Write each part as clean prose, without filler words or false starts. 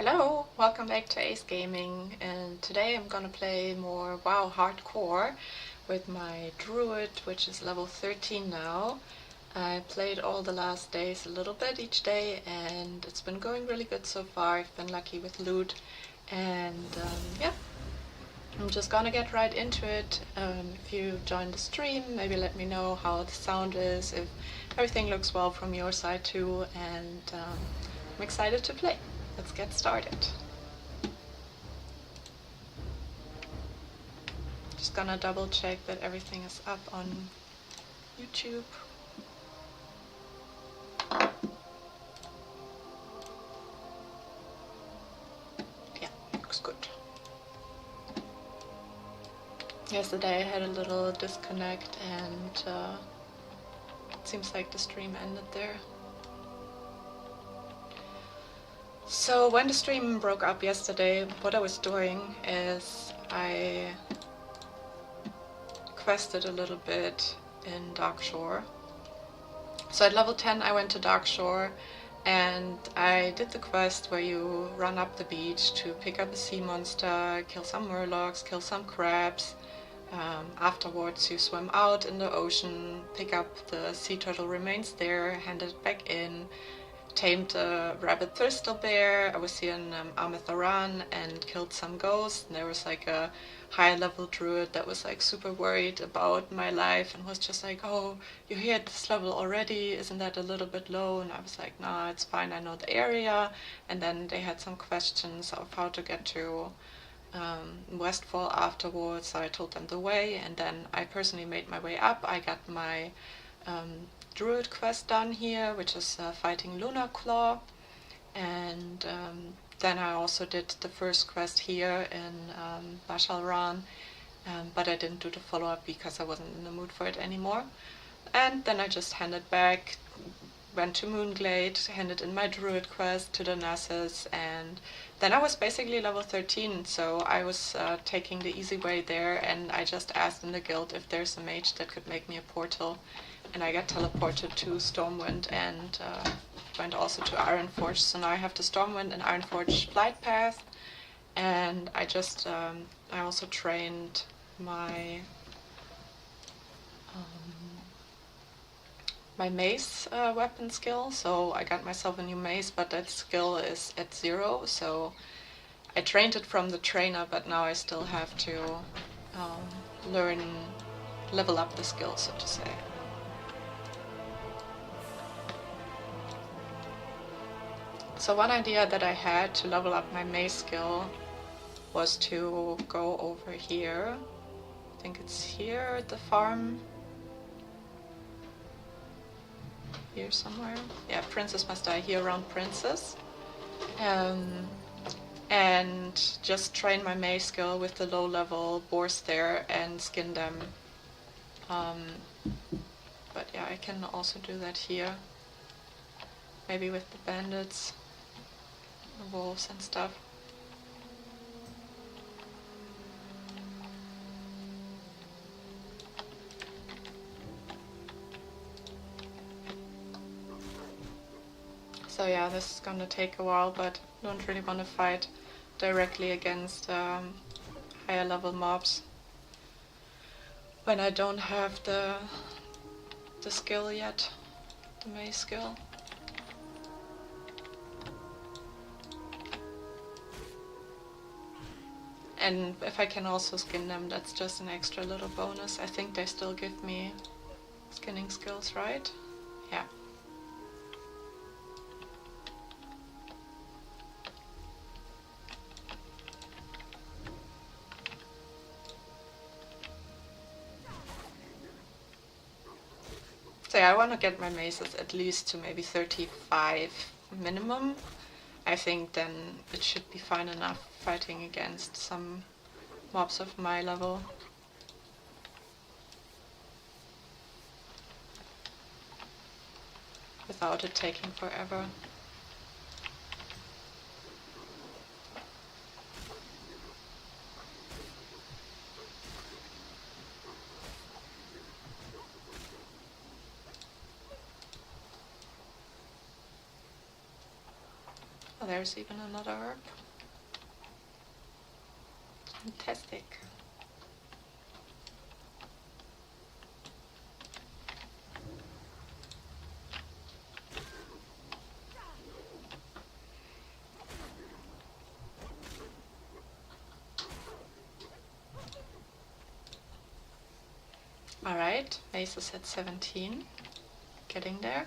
Hello, welcome back to ACE Gaming, and today I'm gonna play more WoW Hardcore with my Druid, which is level 13 now. I played all the last days a little bit each day and it's been going really good so far. I've been lucky with loot and yeah, I'm just gonna get right into it. If you join the stream, maybe let me know how the sound is, if everything looks well from your side too, and I'm excited to play. Let's get started. Just gonna double check that everything is up on YouTube. Yeah, looks good. Yesterday I had a little disconnect and it seems like the stream ended there. So when the stream broke up yesterday, what I was doing is I quested a little bit in Darkshore. So at level 10 I went to Darkshore and I did the quest where you run up the beach to pick up a sea monster, kill some murlocs, kill some crabs. Afterwards you swim out in the ocean, pick up the sea turtle remains there, hand it back in. Tamed a rabbit thistle bear. I was here in Amatharan and killed some ghosts. And there was like a high level druid that was like super worried about my life and was just like, oh, you're here at this level already, isn't that a little bit low? And I was like, nah, it's fine, I know the area. And then they had some questions of how to get to Westfall afterwards, so I told them the way, and then I personally made my way up. I got my Druid quest done here, which is fighting Lunar Claw, and then I also did the first quest here in Bashalran, but I didn't do the follow-up because I wasn't in the mood for it anymore. And then I just handed back, went to Moonglade, handed in my Druid quest to the Nessus, and then I was basically level 13, so I was taking the easy way there, and I just asked in the guild if there's a mage that could make me a portal. And I got teleported to Stormwind and went also to Ironforge. So now I have the Stormwind and Ironforge flight path. And I just, I also trained my my mace weapon skill. So I got myself a new mace, but that skill is at 0. So I trained it from the trainer, but now I still have to level up the skill, so to say. So one idea that I had to level up my mace skill was to go over here. I think it's here at the farm. Here somewhere. Yeah, Princess Must Die, here around Princess. And just train my mace skill with the low level boars there and skin them. But yeah, I can also do that here. Maybe with the bandits. Wolves and stuff. So yeah, this is gonna take a while, but I don't really want to fight directly against higher level mobs when I don't have the skill yet, the mace skill. And if I can also skin them, that's just an extra little bonus. I think they still give me skinning skills, right? Yeah. So yeah, I want to get my maces at least to maybe 35 minimum. I think then it should be fine enough fighting against some mobs of my level. Without it taking forever. Oh, there's even another herb. Fantastic. Alright, Mace is at 17. Getting there.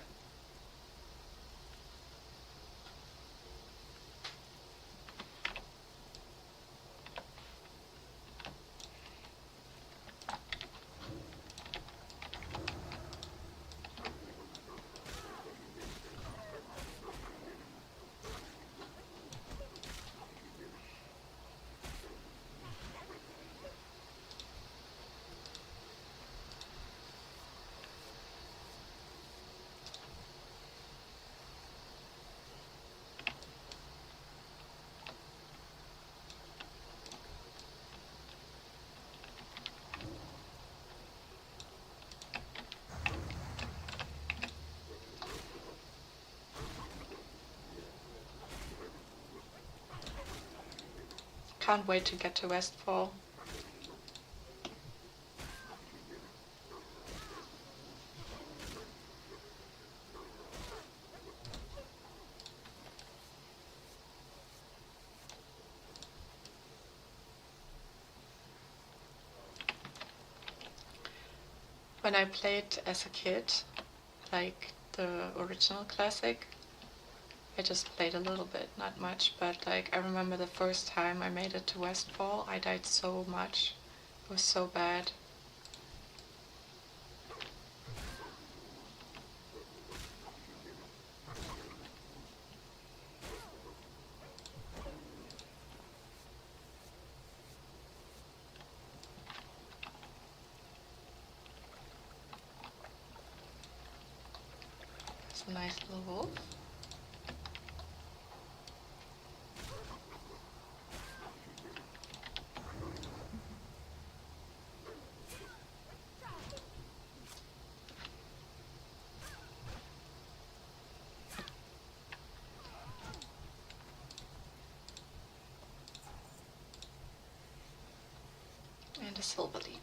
Can't wait to get to Westfall. When I played as a kid, like the original classic, I just played a little bit, not much, but like I remember the first time I made it to Westfall, I died so much. It was so bad. It's a nice little wolf. And a silver leaf.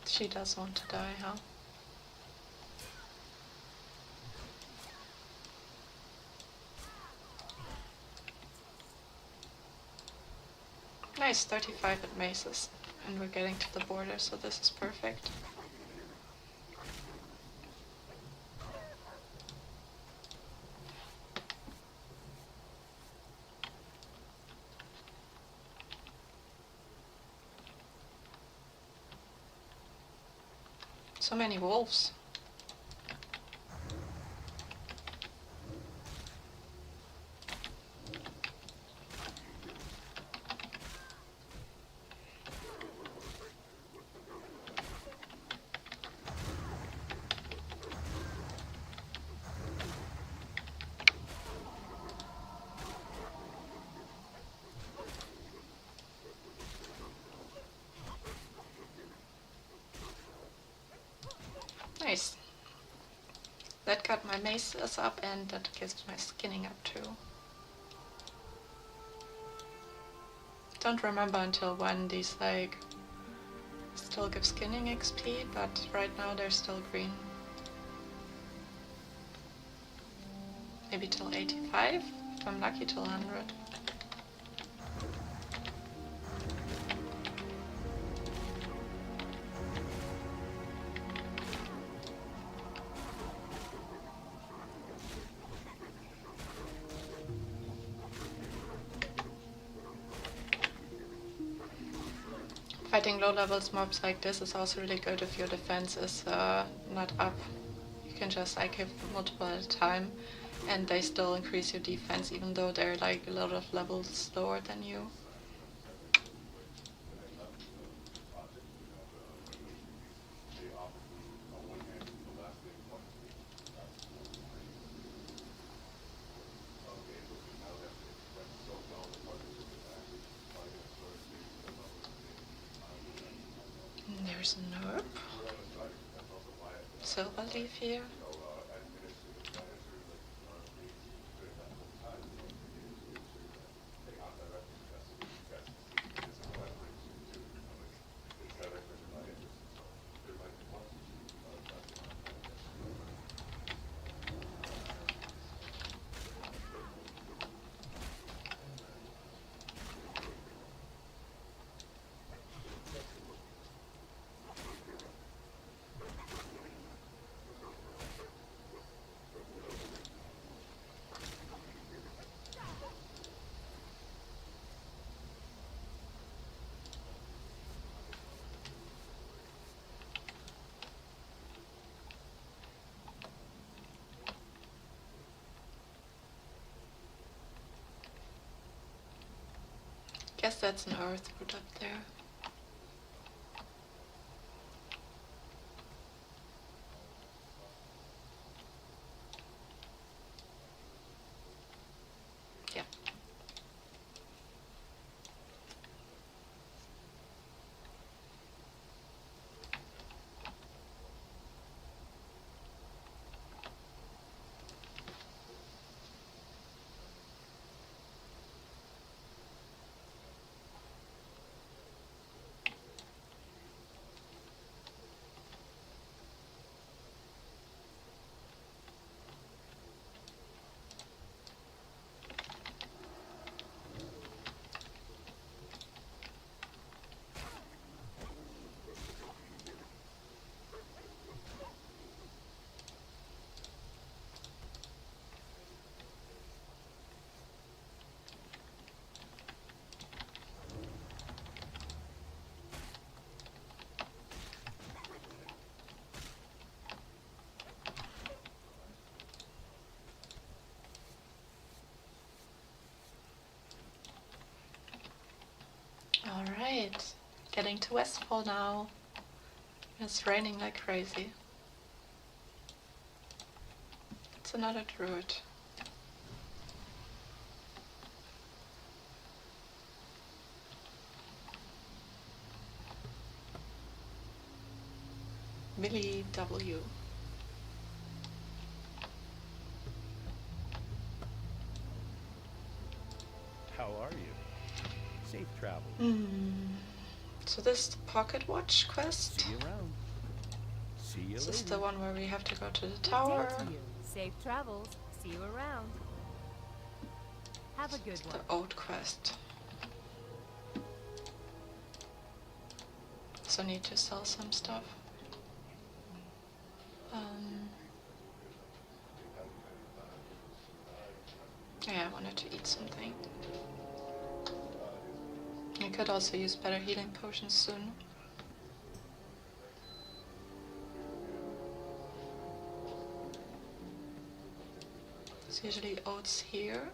She does want to die, huh? Nice, 35 at Maces. And we're getting to the border, so this is perfect. So many wolves. Nice. That got my maces up and that gives my skinning up too. Don't remember until when these like still give skinning XP, but right now they're still green. Maybe till 85, if I'm lucky till 100. Fighting low levels mobs like this is also really good if your defense is not up. You can just like hit multiple at a time and they still increase your defense even though they're like a lot of levels lower than you. There's a herb. Silver leaf here. Guess that's an earth root up there. Yeah. Alright, getting to Westfall now. It's raining like crazy. It's another druid. Millie W. How are you? Safe travel. So this is the pocket watch quest. See you around. See you This later. is the one where we have to go to the Good day tower. to you. Safe travels. See you around. Have a good The one. old quest. So need to sell some stuff. Yeah, I wanted to eat something. I could also use better healing potions soon. There's usually oats here.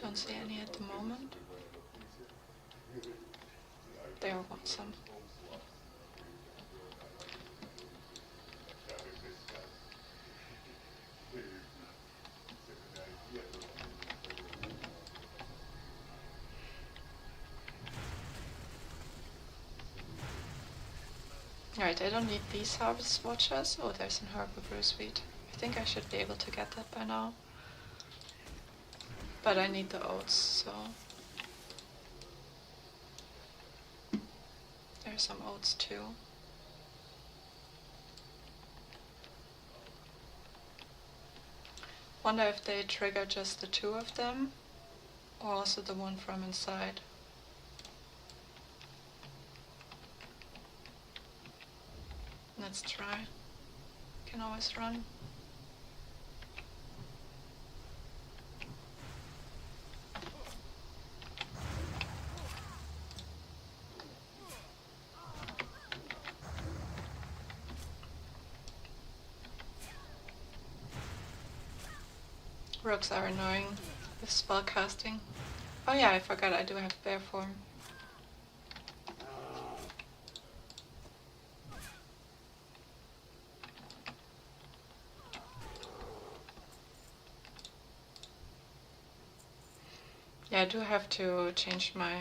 Don't see any at the moment. There, want some. Alright, I don't need these harvest watchers. Oh, there's an herb brew sweet. I think I should be able to get that by now. But I need the oats, so... There's some oats too. Wonder if they trigger just the two of them, or also the one from inside. Let's try. Can always run. Rogues are annoying with spell casting. Oh yeah, I forgot I do have bear form. Yeah, I do have to change my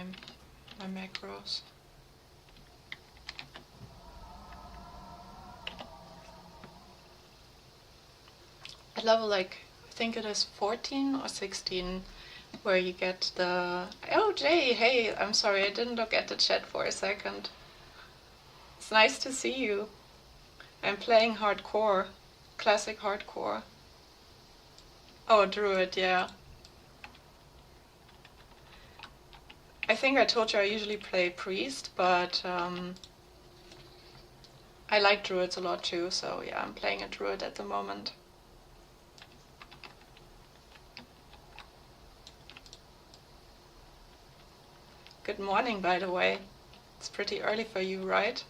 macros. At level like, I think it is 14 or 16, where you get the... Oh, Jay, hey, I'm sorry, I didn't look at the chat for a second. It's nice to see you. I'm playing hardcore, classic hardcore. Oh, Druid, yeah. I think I told you I usually play priest, but I like druids a lot too, so yeah, I'm playing a druid at the moment. Good morning, by the way. It's pretty early for you, right?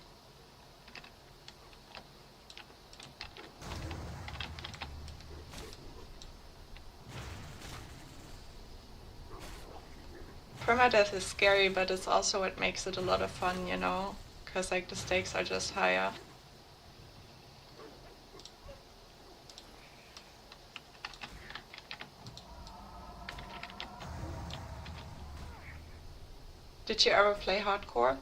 Permadeath is scary, but it's also what makes it a lot of fun, you know? Because like the stakes are just higher. Did you ever play hardcore?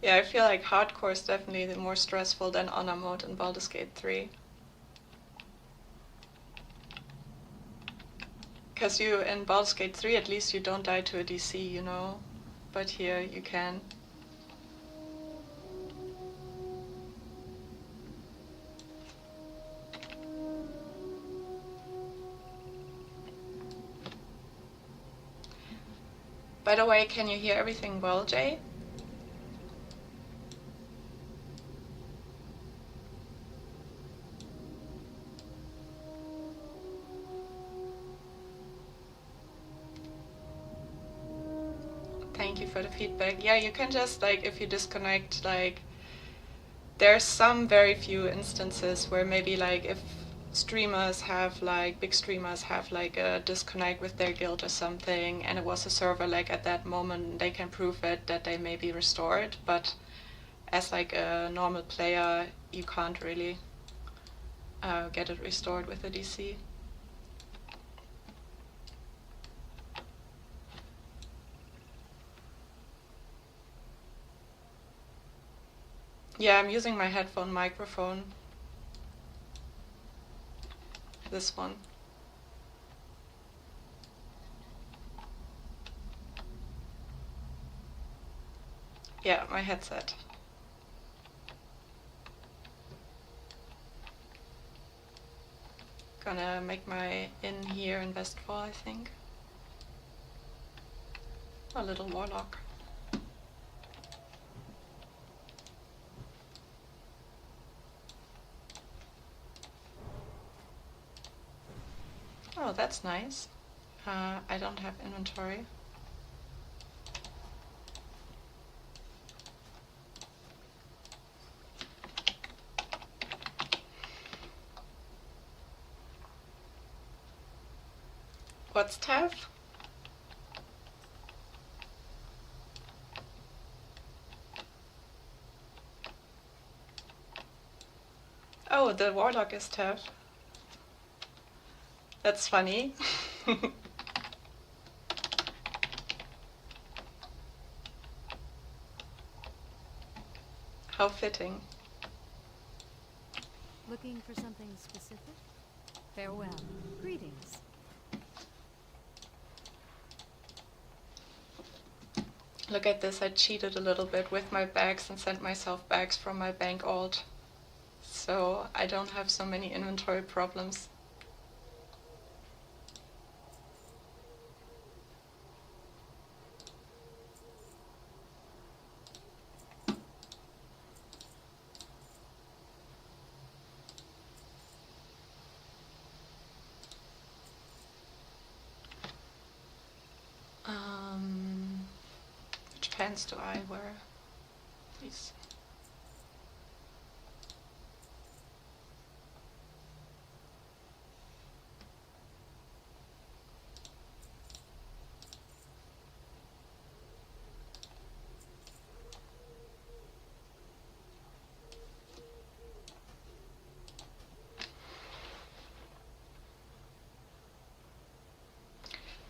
Yeah, I feel like hardcore is definitely the more stressful than honor mode in Baldur's Gate 3. Because you, in Baldur's Gate 3, at least you don't die to a DC, you know? But here you can. By the way, can you hear everything well, Jay? Thank you for the feedback. Yeah, you can just, like, if you disconnect, like, there's some very few instances where maybe, like, if streamers have, like, big streamers have, like, a disconnect with their guild or something, and it was a server, like, at that moment, they can prove it, that they may be restored, but as, like, a normal player, you can't really get it restored with a DC. Yeah, I'm using my headphone microphone. This one. Yeah, my headset. Gonna make my inn here in Westfall, I think. A little warlock. Oh, that's nice. I don't have inventory. What's Tav? Oh, the warlock is Tav. That's funny. How fitting. Looking for something specific? Farewell. Greetings. Look at this, I cheated a little bit with my bags and sent myself bags from my bank alt. So I don't have so many inventory problems. pants do I wear? These.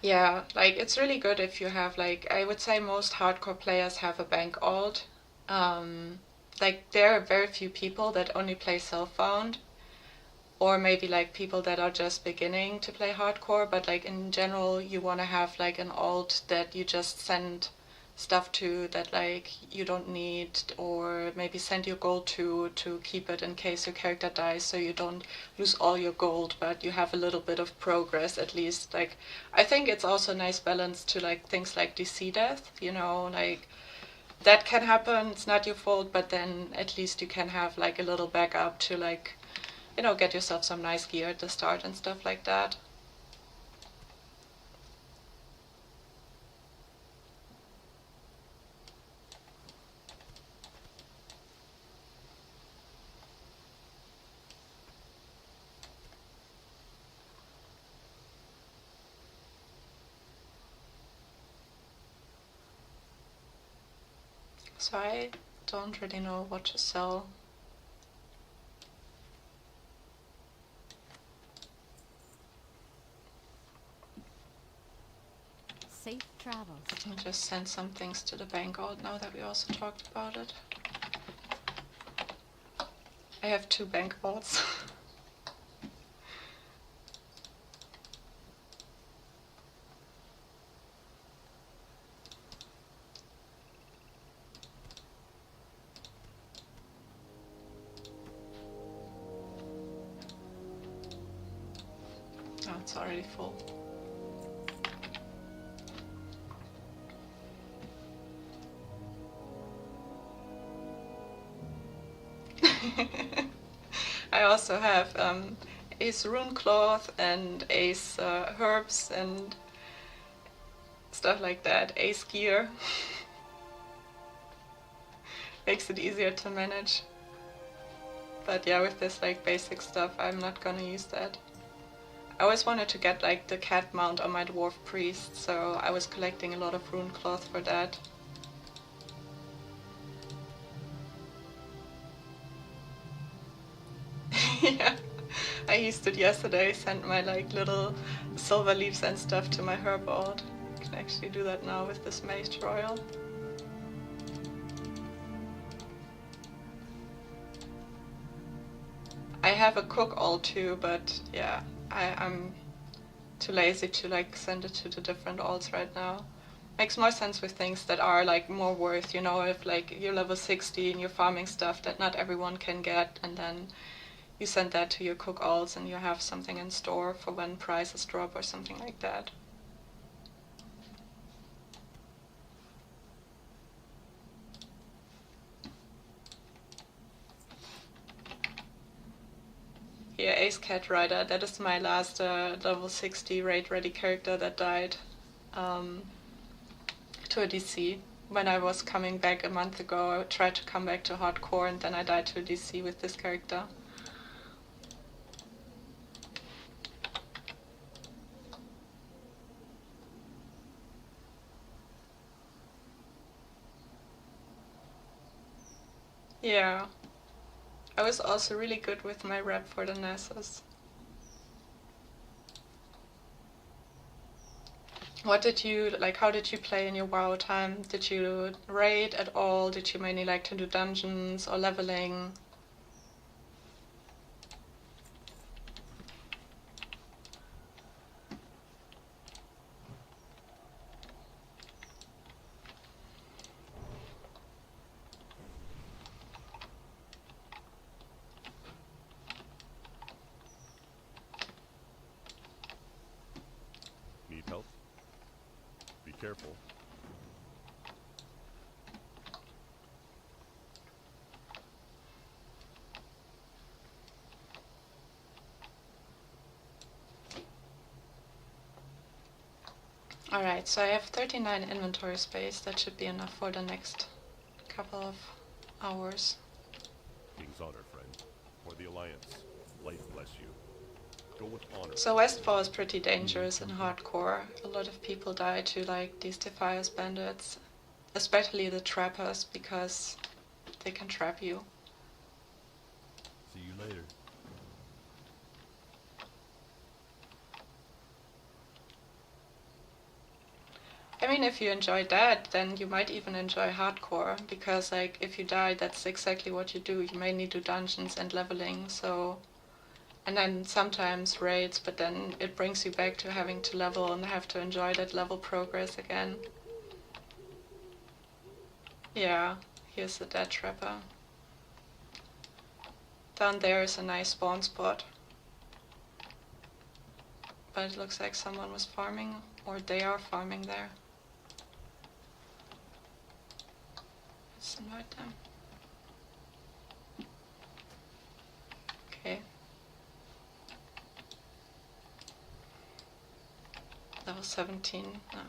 Yeah, like it's really good if you have like, I would say most hardcore players have a bank alt. Like there are very few people that only play self-found, or maybe like people that are just beginning to play hardcore, but like in general you want to have like an alt that you just send stuff to that like you don't need, or maybe send your gold to keep it in case your character dies, so you don't lose all your gold but you have a little bit of progress at least. Like I think it's also a nice balance to like things like DC death, you know, like that can happen, it's not your fault, but then at least you can have like a little backup to like, you know, get yourself some nice gear at the start and stuff like that. So I don't really know what to sell. Safe travels. I'll just send some things to the bank alt now that we also talked about it. I have 2 bank alts. Oh, it's already full. I also have ASE rune cloth and ASE herbs and stuff like that. ASE gear. Makes it easier to manage. But yeah, with this like basic stuff, I'm not gonna use that. I always wanted to get like the cat mount on my dwarf priest, so I was collecting a lot of rune cloth for that. Yeah, I used it yesterday, sent my like little silver leaves and stuff to my herb alt. I can actually do that now with this Mage Royal. I have a cook alt too, but yeah, I'm too lazy to like send it to the different alts right now. Makes more sense with things that are like more worth, you know, if like you're level 60 and you're farming stuff that not everyone can get, and then you send that to your cook alts and you have something in store for when prices drop or something like that. Yeah, Ace Cat Rider, that is my last level 60 raid ready character that died to a DC. When I was coming back a month ago, I tried to come back to hardcore and then I died to a DC with this character. Yeah. I was also really good with my rep for the Nessus. What did you, like, how did you play in your WoW time? Did you raid at all? Did you mainly like to do dungeons or leveling? Need help? Be careful. Alright, so I have 39 inventory space. That should be enough for the next couple of hours. King's honor, friend. For the Alliance. Life bless you. Go with honor. So Westfall is pretty dangerous in hardcore. A lot of people die to like these Defiance bandits, especially the trappers, because they can trap you. See you later. I mean, if you enjoy that, then you might even enjoy hardcore, because like if you die, that's exactly what you do. You mainly do dungeons and leveling, so, and then sometimes raids, but then it brings you back to having to level and have to enjoy that level progress again. Yeah, here's the dead trapper. Down there is a nice spawn spot, but it looks like someone was farming, or they are farming there. Let's invite them. Okay. Level 17 now.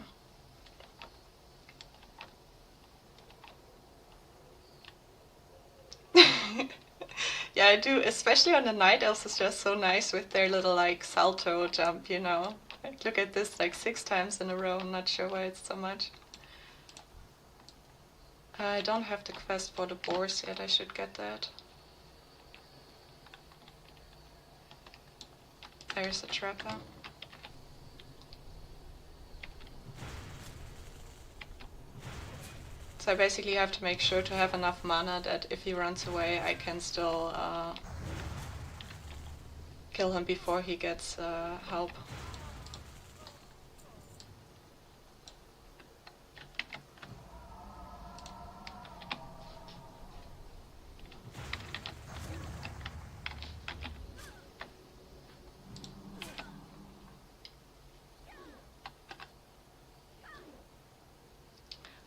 Yeah, I do, especially on the night elves. It's just so nice with their little like salto jump, you know. Like, look at this, like 6 times in a row. I'm not sure why it's so much. I don't have the quest for the boars yet. I should get that. There's a trapper. So I basically have to make sure to have enough mana that if he runs away, I can still kill him before he gets help.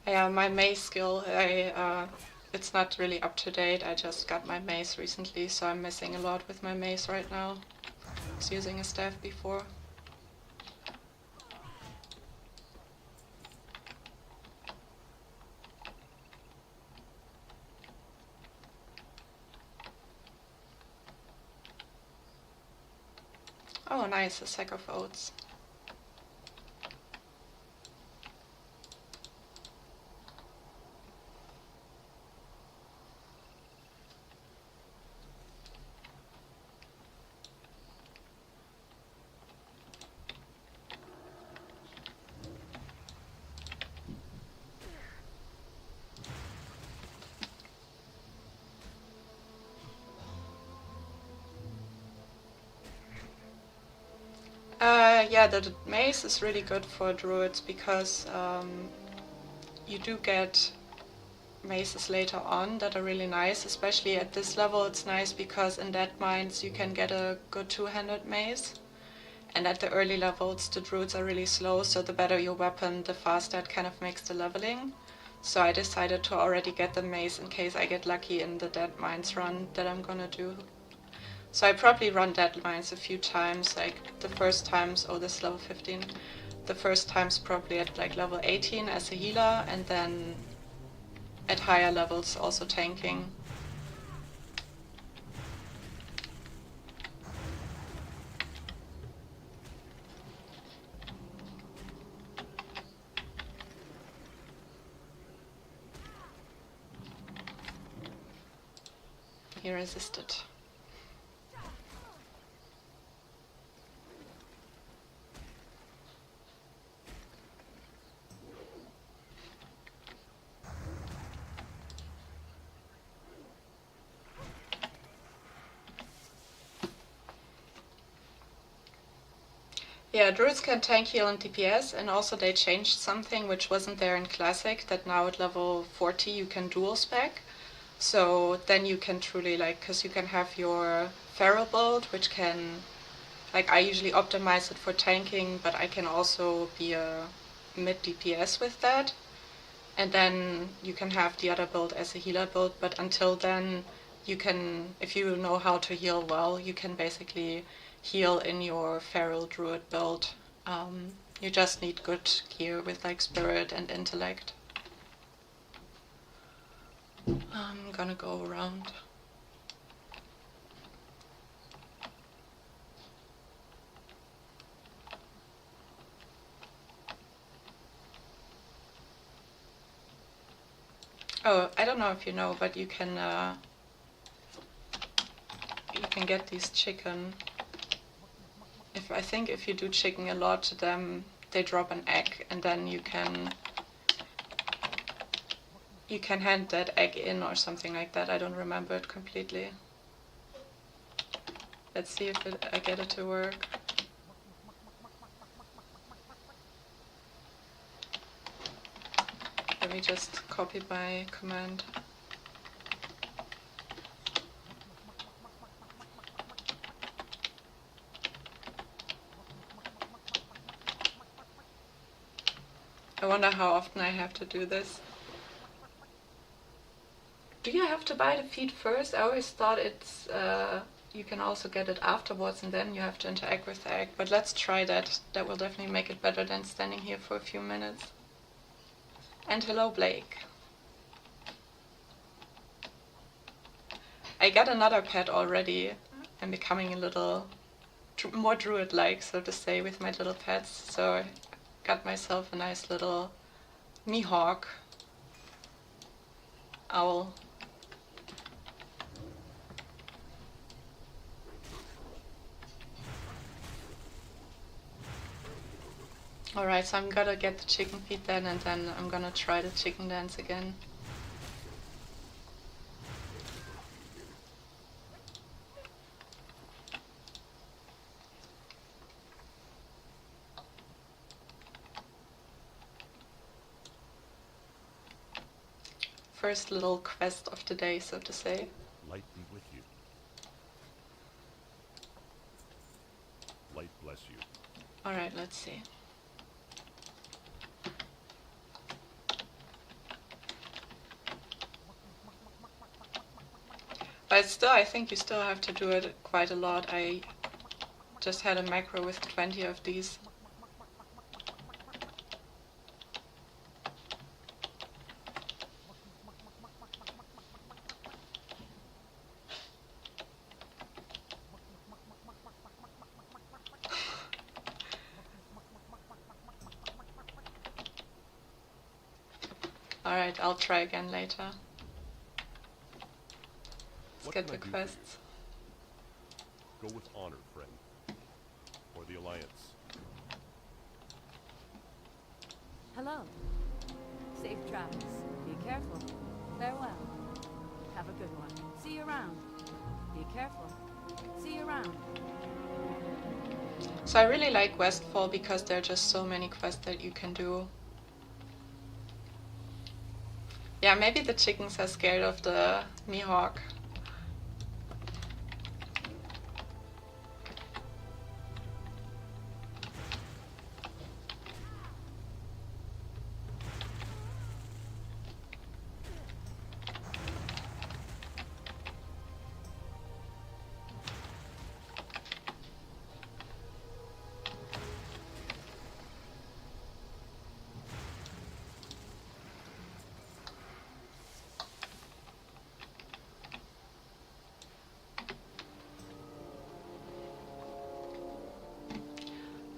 Yeah, my mace skill, it's not really up to date. I just got my mace recently, so I'm missing a lot with my mace right now. I was using a staff before. Oh, nice, a sack of oats. Yeah, the mace is really good for druids because you do get maces later on that are really nice, especially at this level. It's nice because in Dead Mines you can get a good two-handed mace, and at the early levels the druids are really slow, so the better your weapon, the faster it kind of makes the leveling. So I decided to already get the mace in case I get lucky in the Dead Mines run that I'm gonna do. So I probably run Dead Mines a few times, like the first times, oh, this is level 15, the first times probably at like level 18 as a healer, and then at higher levels also tanking. He resisted. Yeah, druids can tank, heal, and DPS, and also they changed something which wasn't there in Classic, that now at level 40 you can dual spec. So then you can truly, like, because you can have your feral build, which can, like, I usually optimize it for tanking, but I can also be a mid DPS with that. And then you can have the other build as a healer build, but until then you can, if you know how to heal well, you can basically heal in your feral druid build. You just need good gear with like spirit and intellect. I'm gonna go around. Oh, I don't know if you know, but you can get these chicken. I think if you do chicken a lot, then they drop an egg, and then you can hand that egg in or something like that. I don't remember it completely. Let's see if I get it to work. Let me just copy my command. I wonder how often I have to do this. Do you have to buy the feed first? I always thought it's you can also get it afterwards and then you have to interact with the egg. But let's try that. That will definitely make it better than standing here for a few minutes. And hello, Blake. I got another pet already. I'm becoming a little more druid-like, so to say, with my little pets. So I got myself a nice little Mihawk owl. Alright, so I'm gonna get the chicken feed then, and then I'm gonna try the chicken dance again. First little quest of the day, so to say. Light be with you. Light bless you. Alright, let's see. But still, I think you still have to do it quite a lot. I just had a macro with 20 of these. Alright, I'll try again later. Let's get the quests. Go with honor, friend. For the Alliance. Hello. Safe travels. Be careful. Farewell. Have a good one. See you around. Be careful. See you around. So I really like Westfall because there are just so many quests that you can do. Yeah, maybe the chickens are scared of the Mihawk.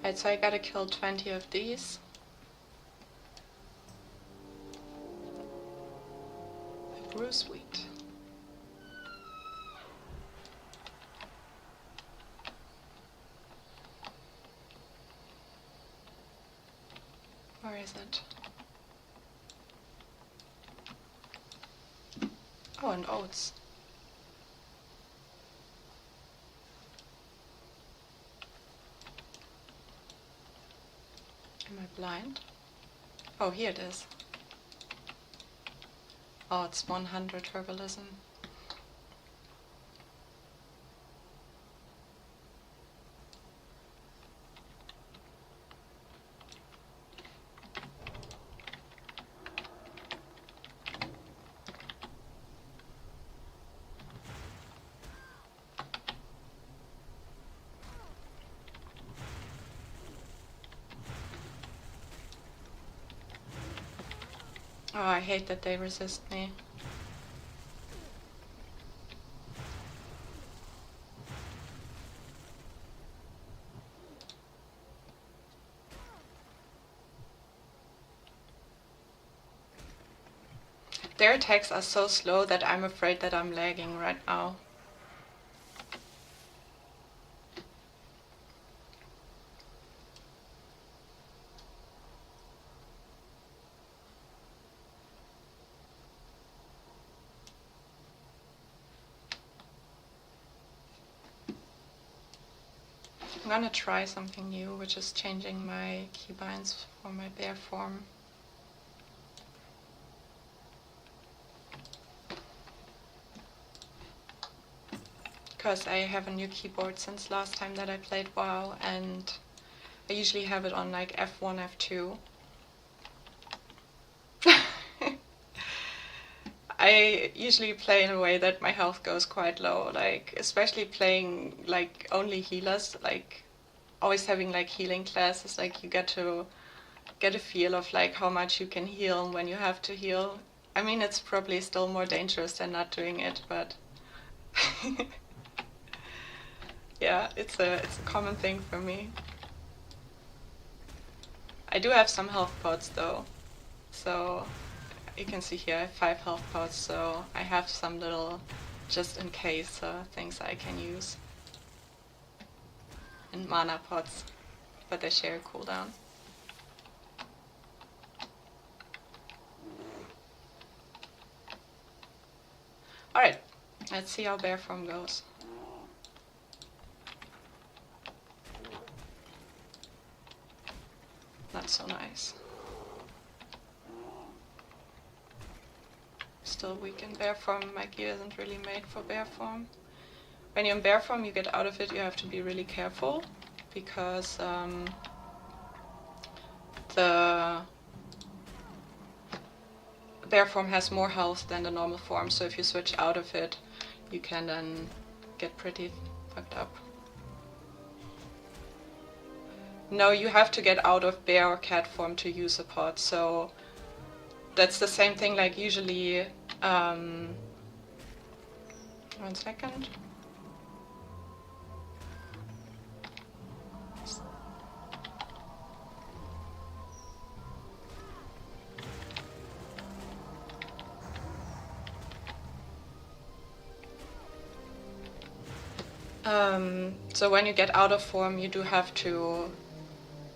Right, so I gotta kill 20 of these. Bruce wheat. Where is it? Oh, and oats. Am I blind? Oh, here it is. Oh, it's 100 herbalism. Oh, I hate that they resist me. Their attacks are so slow that I'm afraid that I'm lagging right now. I'm gonna try something new, which is changing my keybinds for my bear form. Because I have a new keyboard since last time that I played WoW, and I usually have it on like F1, F2. I usually play in a way that my health goes quite low, like especially playing like only healers, like always having like healing classes, like you get to get a feel of like how much you can heal when you have to heal. I mean, it's probably still more dangerous than not doing it, but yeah, it's a common thing for me. I do have some health pots though, so you can see here I have 5 health pots, so I have some little just in case things I can use. And mana pots, but they share a cooldown. Alright, let's see how bear form goes. Not so nice. Still weak in bear form. My gear isn't really made for bear form. When you're in bear form, you get out of it, you have to be really careful, because the bear form has more health than the normal form, so if you switch out of it, you can then get pretty fucked up. No, you have to get out of bear or cat form to use a pod, so that's the same thing, like usually, 1 second. So when you get out of form, you do have to,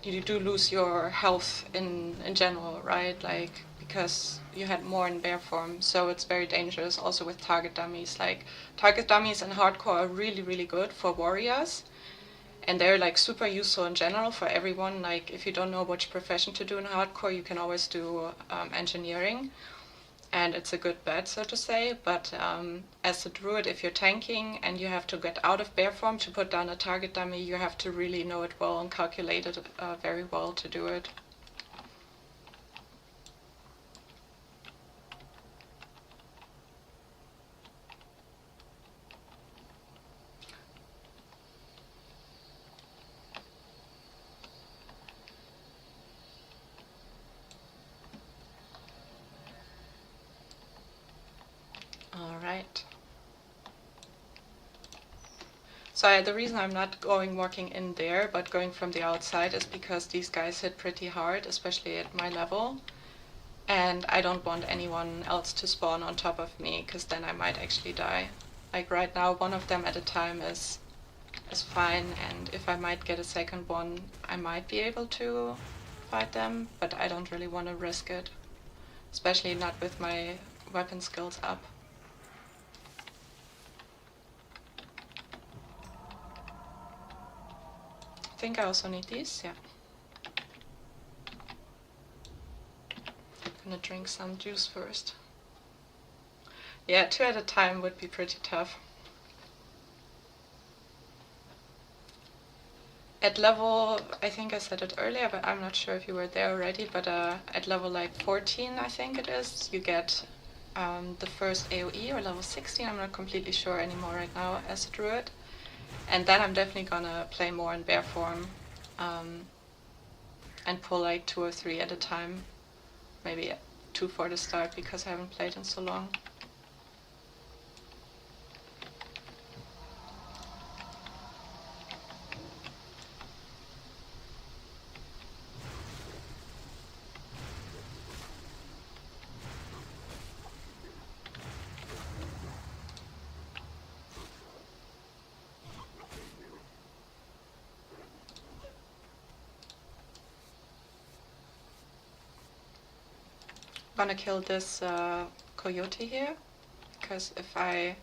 you do lose your health in general, right? Like, because you had more in bear form, so it's very dangerous also with target dummies. Like, target dummies in hardcore are really, really good for warriors, and they're like super useful in general for everyone. Like, if you don't know which profession to do in hardcore, you can always do engineering, and it's a good bet, so to say. But as a druid, if you're tanking and you have to get out of bear form to put down a target dummy, you have to really know it well and calculate it very well to do it. Alright. So the reason I'm not walking in there, but going from the outside, is because these guys hit pretty hard, especially at my level. And I don't want anyone else to spawn on top of me, because then I might actually die. Like right now, one of them at a time is fine, and if I might get a second one, I might be able to fight them, but I don't really want to risk it. Especially not with my weapon skills up. I think I also need these, yeah. I'm gonna drink some juice first. Yeah, 2 at a time would be pretty tough. At level, I think I said it earlier, but I'm not sure if you were there already, but at level like 14, I think it is, you get the first AoE, or level 16, I'm not completely sure anymore right now as a druid. And then I'm definitely gonna play more in bear form, and pull like 2 or 3 at a time, maybe 2 for the start because I haven't played in so long. I'm gonna kill this coyote here, because if I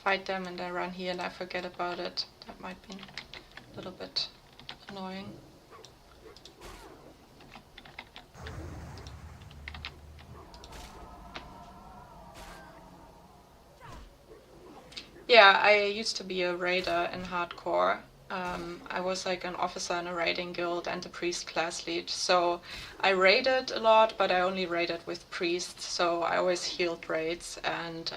fight them and I run here and I forget about it, that might be a little bit annoying. Yeah, I used to be a raider in hardcore. I was like an officer in a raiding guild and a priest class lead. So I raided a lot, but I only raided with priests, so I always healed raids, and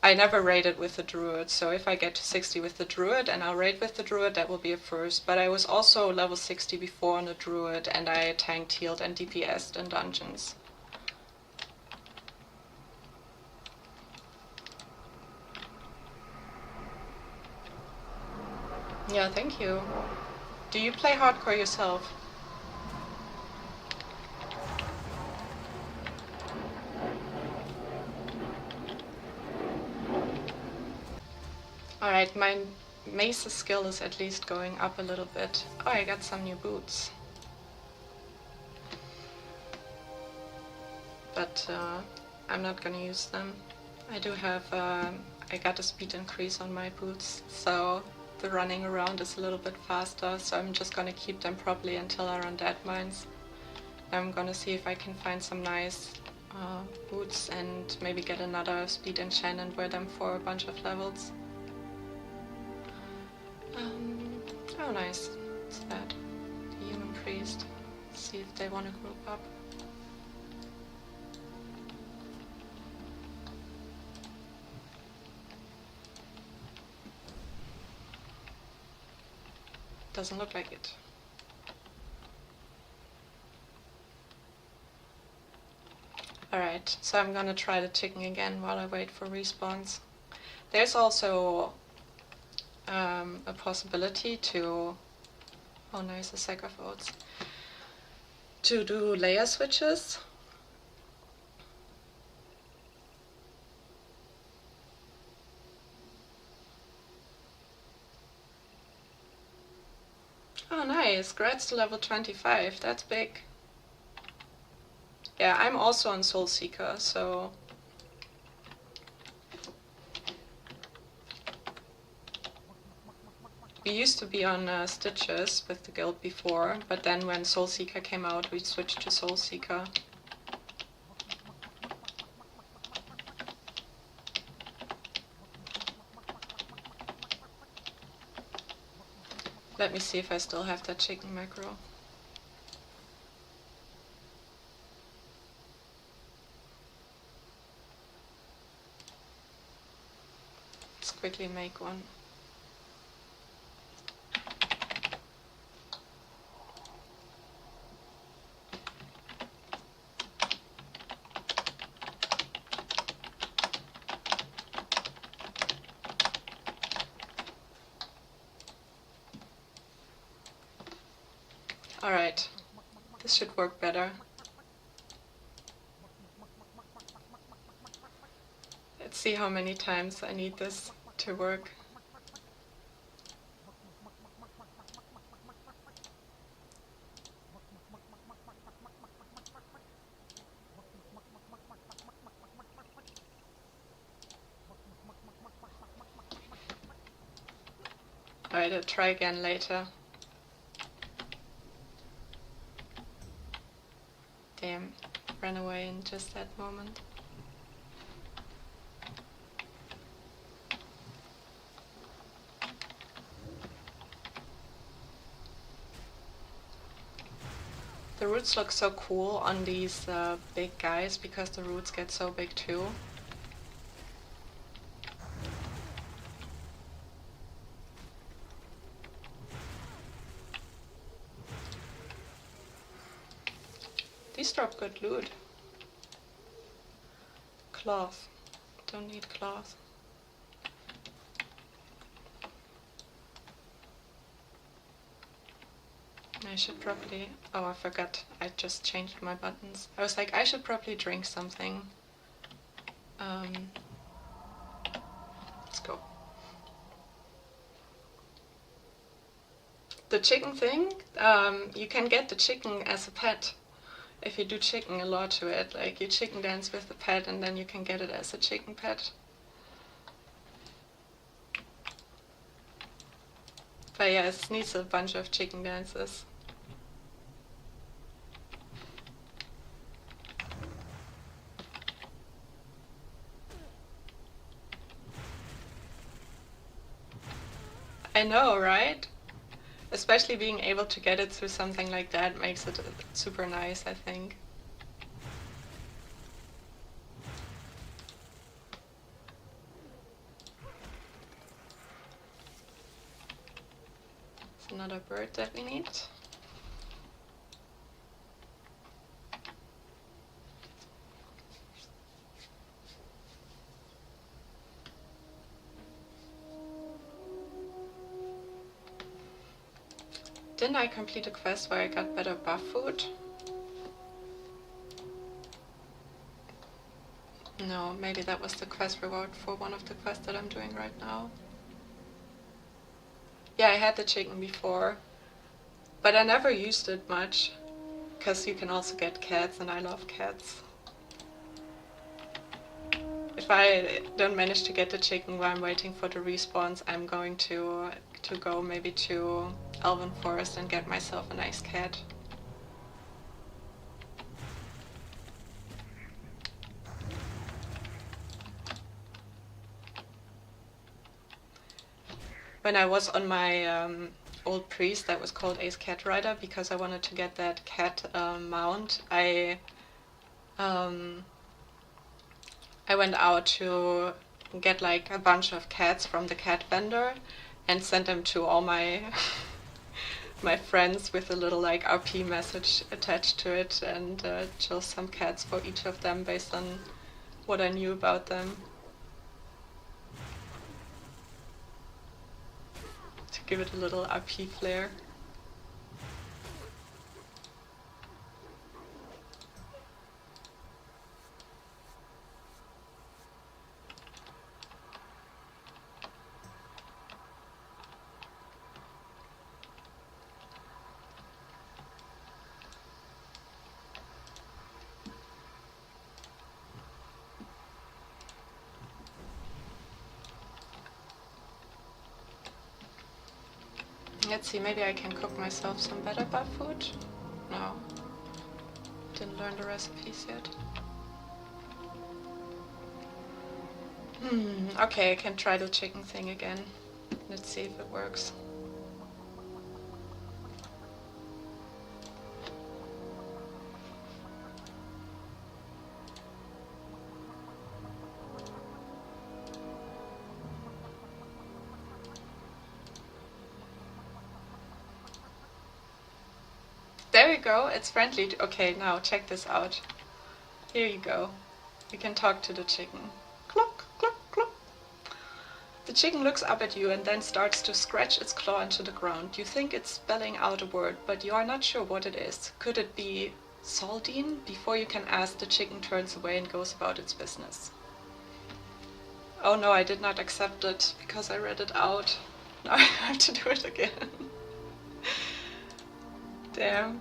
I never raided with the druid. So if I get to 60 with the druid and I'll raid with the druid, that will be a first. But I was also level 60 before on the druid, and I tanked, healed, and DPS'd in dungeons. Yeah, thank you. Do you play hardcore yourself? Alright, my mace skill is at least going up a little bit. Oh, I got some new boots. But I'm not gonna use them. I do have, I got a speed increase on my boots, so the running around is a little bit faster, so I'm just gonna keep them probably until I run dead mines. I'm gonna see if I can find some nice boots and maybe get another speed enchant and wear them for a bunch of levels. Oh nice, what's that? The human priest. Let's see if they want to group up. Doesn't look like it. Alright, so I'm gonna try the chicken again while I wait for respawns. There's also a possibility to, oh nice, a sack of oats, to do layer switches. Oh nice, Grad's to level 25, that's big. Yeah, I'm also on Soul Seeker, so we used to be on Stitches with the guild before, but then when Soul Seeker came out, we switched to Soul Seeker. Let me see if I still have that chicken macro. Let's quickly make one. Alright, this should work better. Let's see how many times I need this to work. Alright, I'll try again later. Damn, ran away in just that moment. The roots look so cool on these big guys because the roots get so big too. These These drop good loot. Cloth. Don't need cloth. I should probably... Oh, I forgot. I just changed my buttons. I was like, I should probably drink something. Let's go. The chicken thing, you can get the chicken as a pet. If you do chicken a lot to it, like you chicken dance with the pet and then you can get it as a chicken pet. But yeah, it needs a bunch of chicken dances. I know, right? Especially being able to get it through something like that makes it super nice, I think. It's another bird that we need. Didn't I complete a quest where I got better buff food? No, maybe that was the quest reward for one of the quests that I'm doing right now. Yeah, I had the chicken before, but I never used it much, because you can also get cats and I love cats. If I don't manage to get the chicken while I'm waiting for the respawns, I'm going to go maybe to Elven Forest and get myself a nice cat. When I was on my old priest that was called Ace Cat Rider, because I wanted to get that cat mount, I went out to get like a bunch of cats from the cat vendor and sent them to all my my friends with a little like RP message attached to it, and chose some cats for each of them based on what I knew about them. To give it a little RP flair. Let's see, maybe I can cook myself some better buff food? No. Didn't learn the recipes yet. Okay, I can try the chicken thing again. Let's see if it works. There you go, it's friendly. Okay, now check this out. Here you go. You can talk to the chicken. Cluck, cluck, cluck. The chicken looks up at you and then starts to scratch its claw into the ground. You think it's spelling out a word, but you are not sure what it is. Could it be Saldine? Before you can ask, the chicken turns away and goes about its business. Oh no, I did not accept it because I read it out. Now I have to do it again. Damn.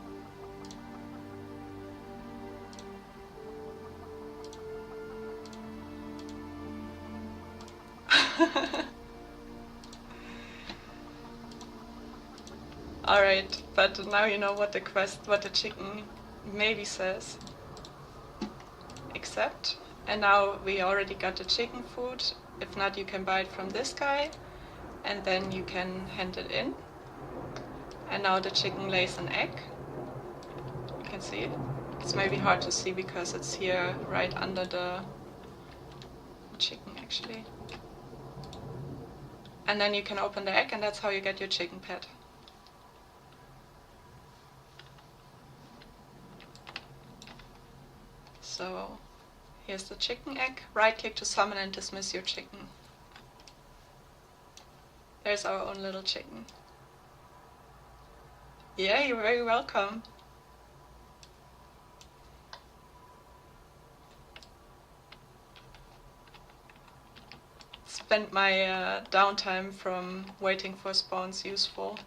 Alright, but now you know what the chicken maybe says. Accept. And now we already got the chicken food. If not, you can buy it from this guy, and then you can hand it in. And now the chicken lays an egg. You can see it. It's maybe hard to see because it's here right under the chicken actually. And then you can open the egg, and that's how you get your chicken pet. So here's the chicken egg. Right click to summon and dismiss your chicken. There's our own little chicken. Yeah, you're very welcome. Spent my downtime from waiting for spawns useful.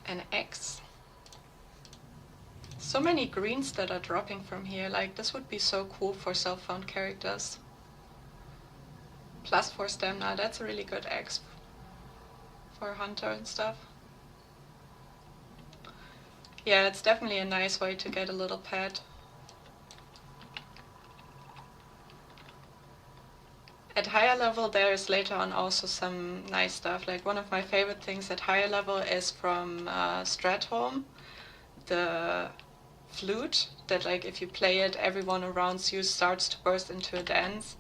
An X. So many greens that are dropping from here, like this would be so cool for self-found characters. +4 stamina, that's a really good exp for a hunter and stuff. Yeah, it's definitely a nice way to get a little pet. At higher level there's later on also some nice stuff. Like one of my favorite things at higher level is from Stratholme, the flute that like if you play it everyone around you starts to burst into a dance.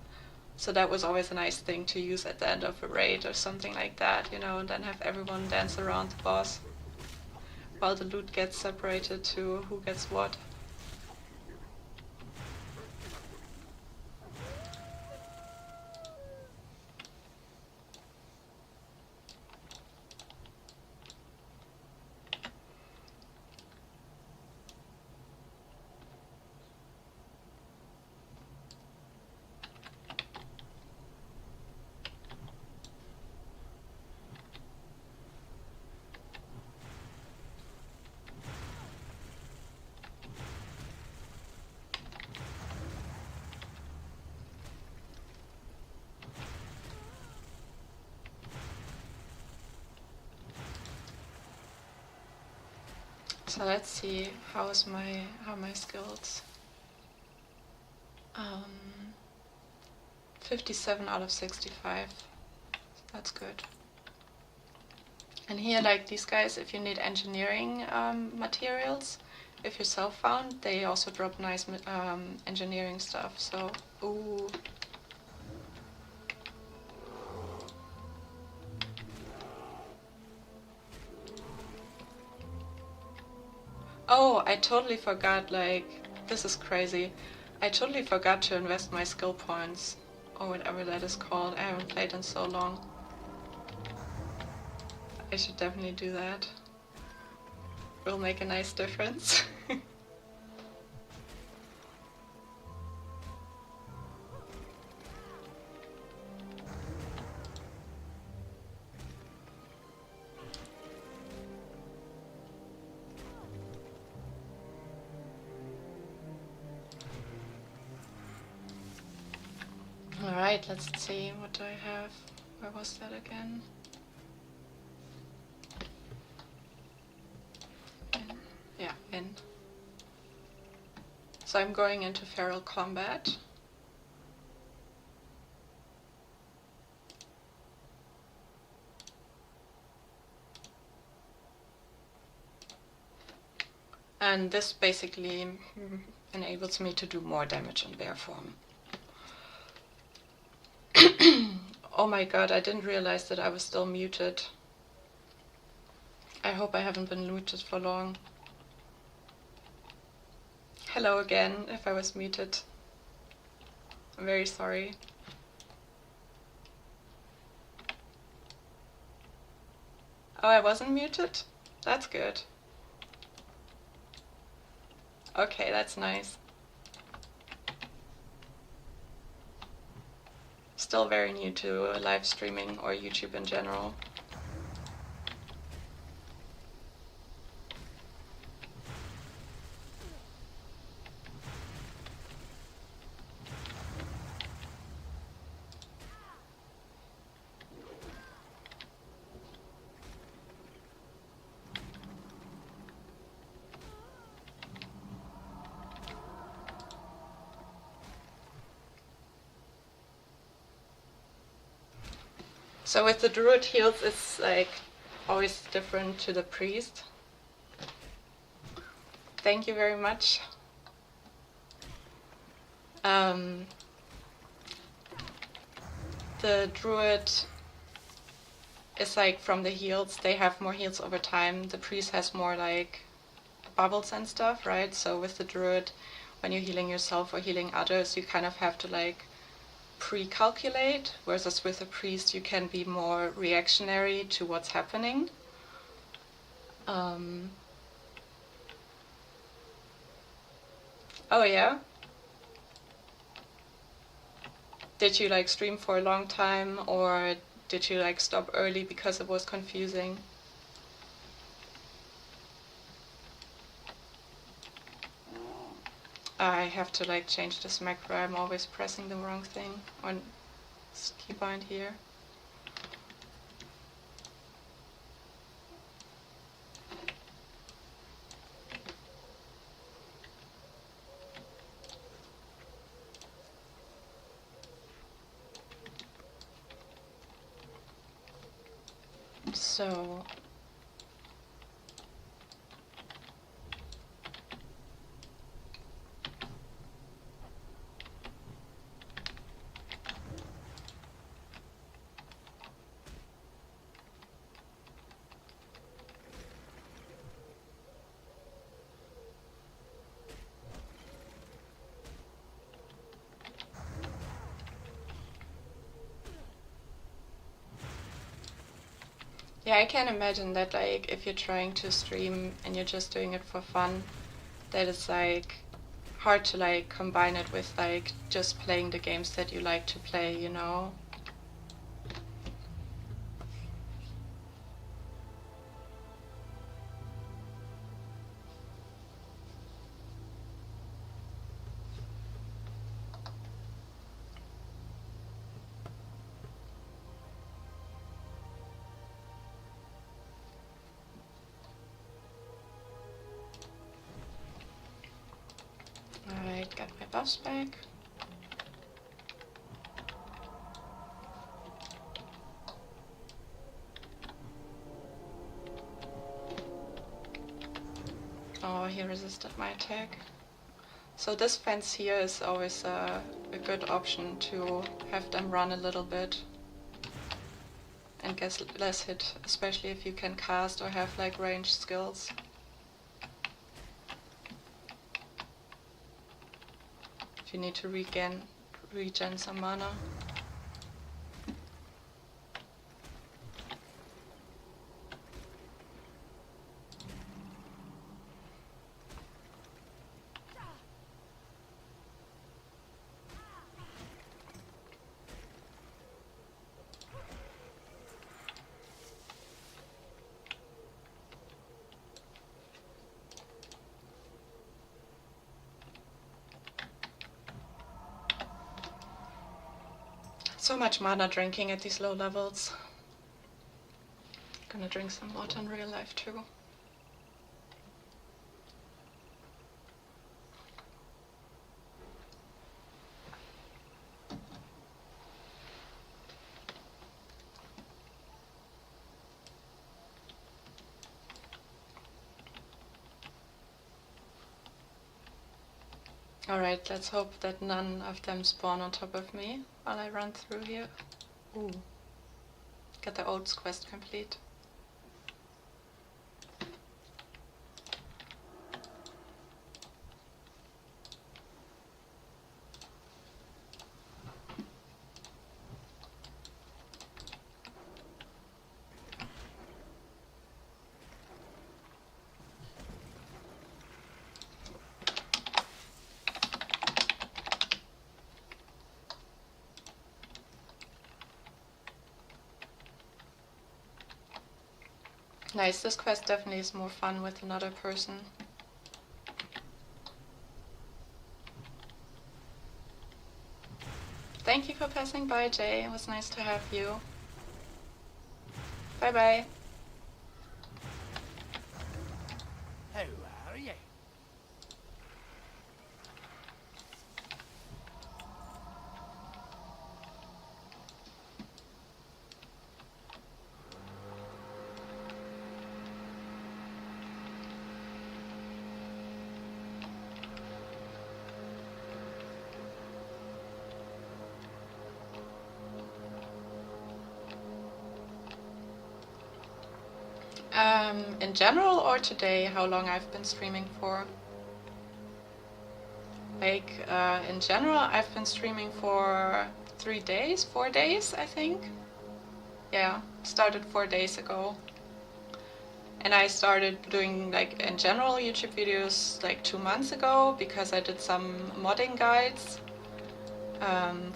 So that was always a nice thing to use at the end of a raid or something like that, you know, and then have everyone dance around the boss while the loot gets separated to who gets what. So let's see how my skills. 57 out of 65. That's good. And here, like these guys, if you need engineering materials, if you're self-found, they also drop nice engineering stuff. So, ooh. Oh, I totally forgot, like, this is crazy. I totally forgot to invest my skill points, or whatever that is called. I haven't played in so long. I should definitely do that. Will make a nice difference. Alright, let's see, what do I have? Where was that again? In. So I'm going into feral combat. And this basically enables me to do more damage in bear form. Oh my god, I didn't realize that I was still muted. I hope I haven't been muted for long. Hello again, if I was muted. I'm very sorry. Oh, I wasn't muted? That's good. Okay, that's nice. Still very new to live streaming or YouTube in general. So with the Druid heals, it's like always different to the priest. Thank you very much. The Druid is like from the heals, they have more heals over time. The priest has more like bubbles and stuff, right? So with the Druid, when you're healing yourself or healing others, you kind of have to like pre-calculate, whereas with a priest you can be more reactionary to what's happening. Oh yeah? Did you like stream for a long time, or did you like stop early because it was confusing? I have to like change this macro, I'm always pressing the wrong thing on this keybind here. So yeah, I can imagine that like if you're trying to stream and you're just doing it for fun, that it's like hard to like combine it with like just playing the games that you like to play, you know? Alright, got my buffs back. Oh, he resisted my attack. So this fence here is always a good option to have them run a little bit and get less hit, especially if you can cast or have like ranged skills. If you need to regen some mana. So much mana drinking at these low levels. Gonna drink some water in real life too. Alright, let's hope that none of them spawn on top of me while I run through here. Ooh. Get the Oats quest complete. Nice, this quest definitely is more fun with another person. Thank you for passing by, Jay. It was nice to have you. Bye bye. How are you? In general or today, how long I've been streaming for? Like, in general, I've been streaming for 3 days, 4 days, I think. Yeah, started 4 days ago. And I started doing, like, in general YouTube videos like 2 months ago because I did some modding guides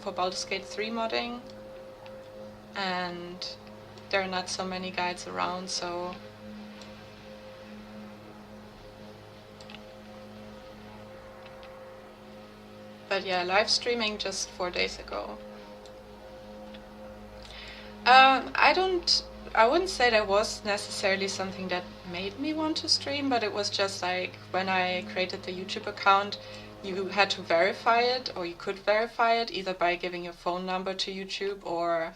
for Baldur's Gate 3 modding. And there are not so many guides around, so... But yeah, live streaming just 4 days ago. I wouldn't say there was necessarily something that made me want to stream, but it was just like when I created the YouTube account, you had to verify it, or you could verify it either by giving your phone number to YouTube or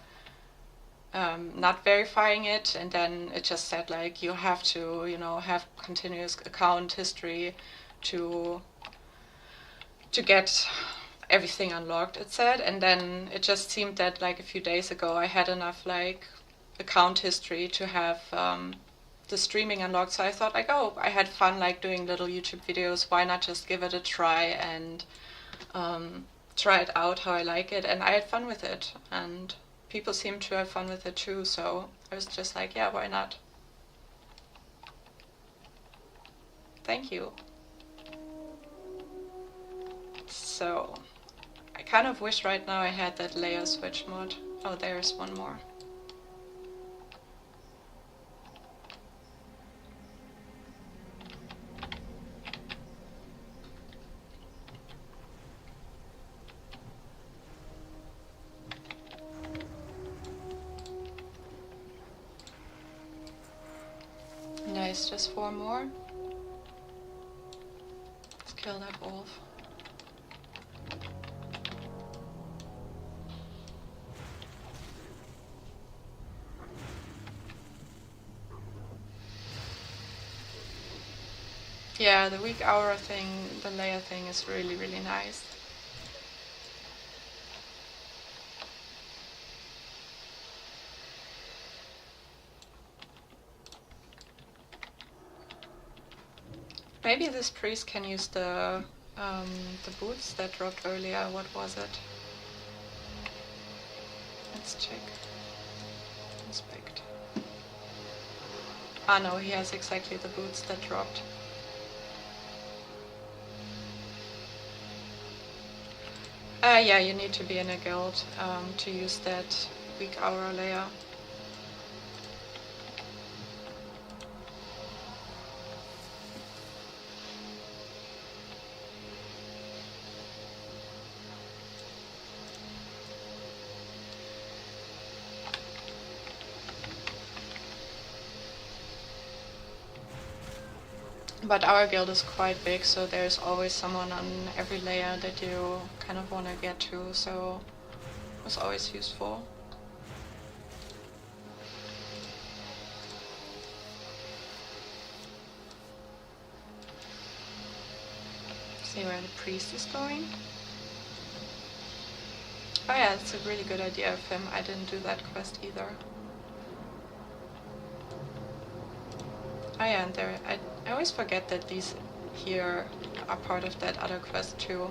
not verifying it, and then it just said like you have to, you know, have continuous account history to get everything unlocked, it said. And then it just seemed that like a few days ago I had enough like account history to have the streaming unlocked, so I thought like, oh, I had fun like doing little YouTube videos, why not just give it a try and try it out how I like it. And I had fun with it, and people seem to have fun with it too, so I was just like, yeah, why not? Thank you. So, I kind of wish right now I had that layer switch mod. Oh, there's one more. Nice, just 4 more. Let's kill that wolf. Yeah, the weak aura thing, the layer thing is really, really nice. Maybe this priest can use the boots that dropped earlier. What was it? Let's check. Inspect. Ah no, he has exactly the boots that dropped. Yeah, you need to be in a guild to use that weak aura layer. But our guild is quite big, so there's always someone on every layer that you kind of want to get to, so it was always useful. See where the priest is going. Oh yeah, that's a really good idea of him. I didn't do that quest either. Oh yeah, and there, I always forget that these here are part of that other quest too.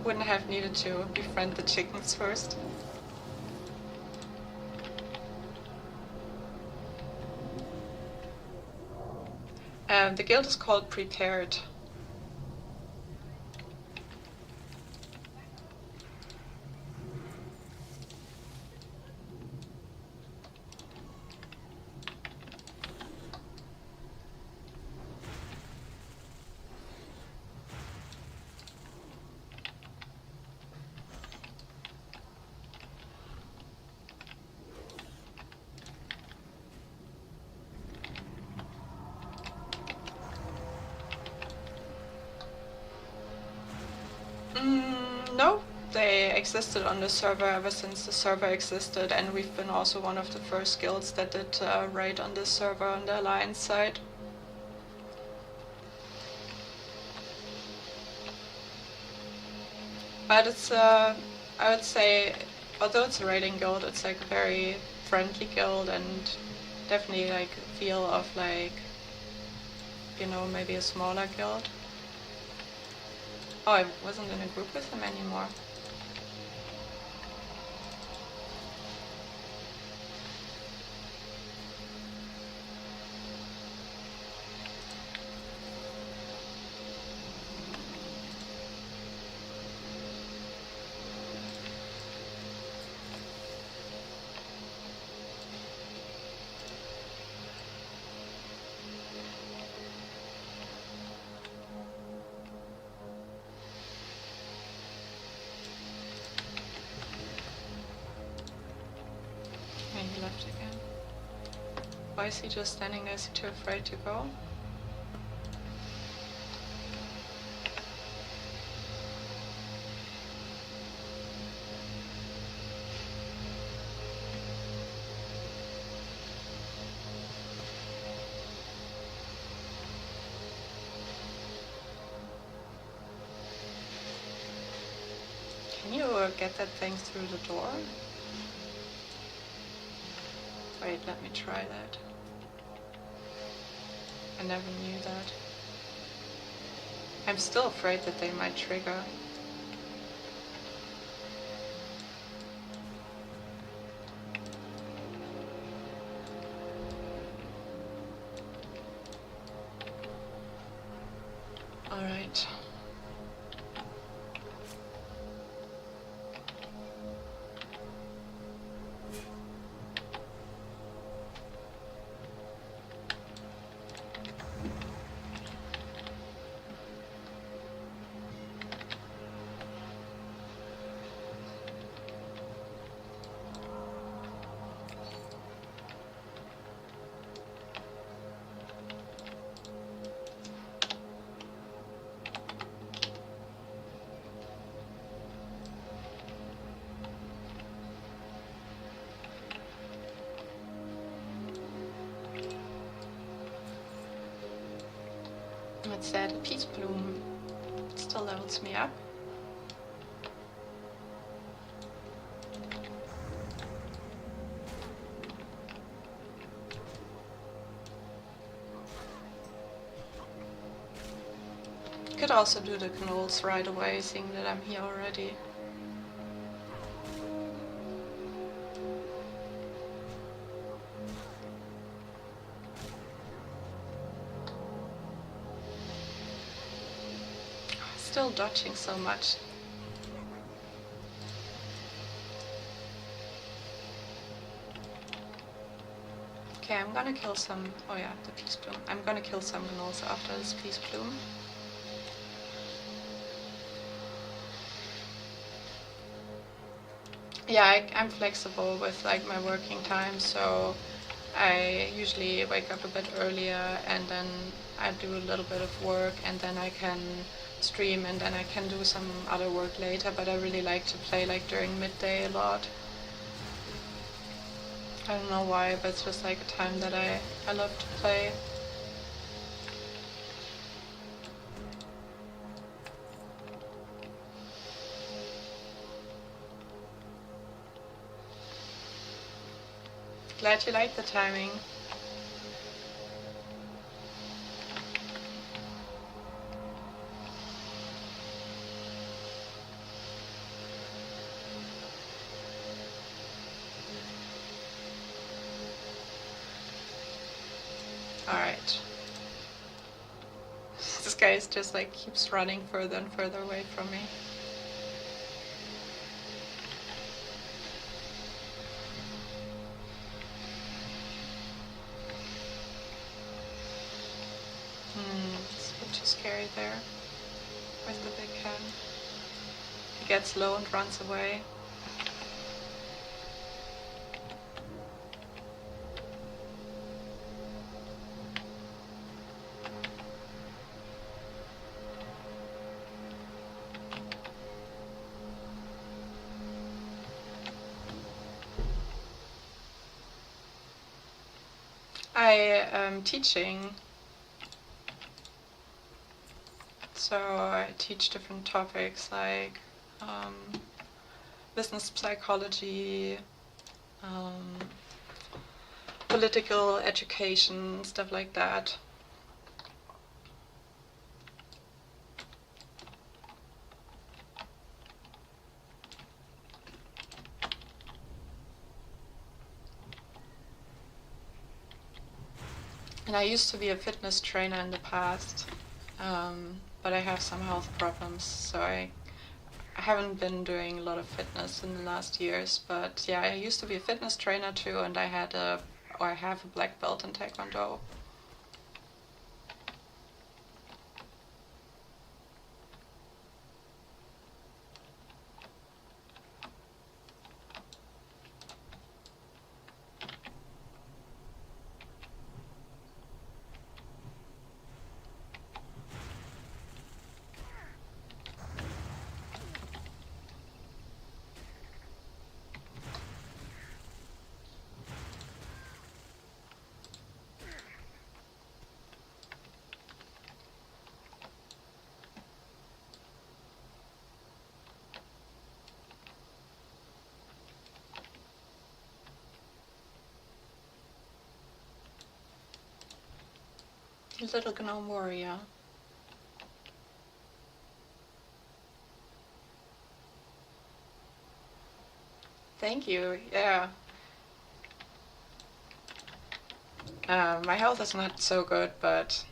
Wouldn't have needed to befriend the chickens first. The guild is called Prepared. No, they existed on the server ever since the server existed, and we've been also one of the first guilds that did raid on this server on the Alliance side. But it's, I would say, although it's a raiding guild, it's like a very friendly guild, and definitely like a feel of like, you know, maybe a smaller guild. Oh, I wasn't in a group with him anymore. And he left again. Why is he just standing there? Is he too afraid to go? Can you get that thing through the door? Wait, let me try that. I never knew that. I'm still afraid that they might trigger. Alright. It said a peace bloom. It still levels me up. Could also do the canals right away, seeing that I'm here already. Still dodging so much. Okay, I'm gonna kill some. Oh yeah, the peace bloom. I'm gonna kill some gnolls after this peace bloom. Yeah, I'm flexible with like my working time, so I usually wake up a bit earlier and then I do a little bit of work and then I can stream and then I can do some other work later, but I really like to play like during midday a lot. I don't know why, but it's just like a time that I love to play. Glad you like the timing. Alright. This guy is just like keeps running further and further away from me. It's a bit too scary there. Where's the big can? He gets low and runs away. I am teaching, so I teach different topics like business psychology, political education, stuff like that. And I used to be a fitness trainer in the past, but I have some health problems, so I haven't been doing a lot of fitness in the last years. But yeah, I used to be a fitness trainer too, and I have a black belt in Taekwondo. Little gnome warrior. Thank you, yeah. My health is not so good, but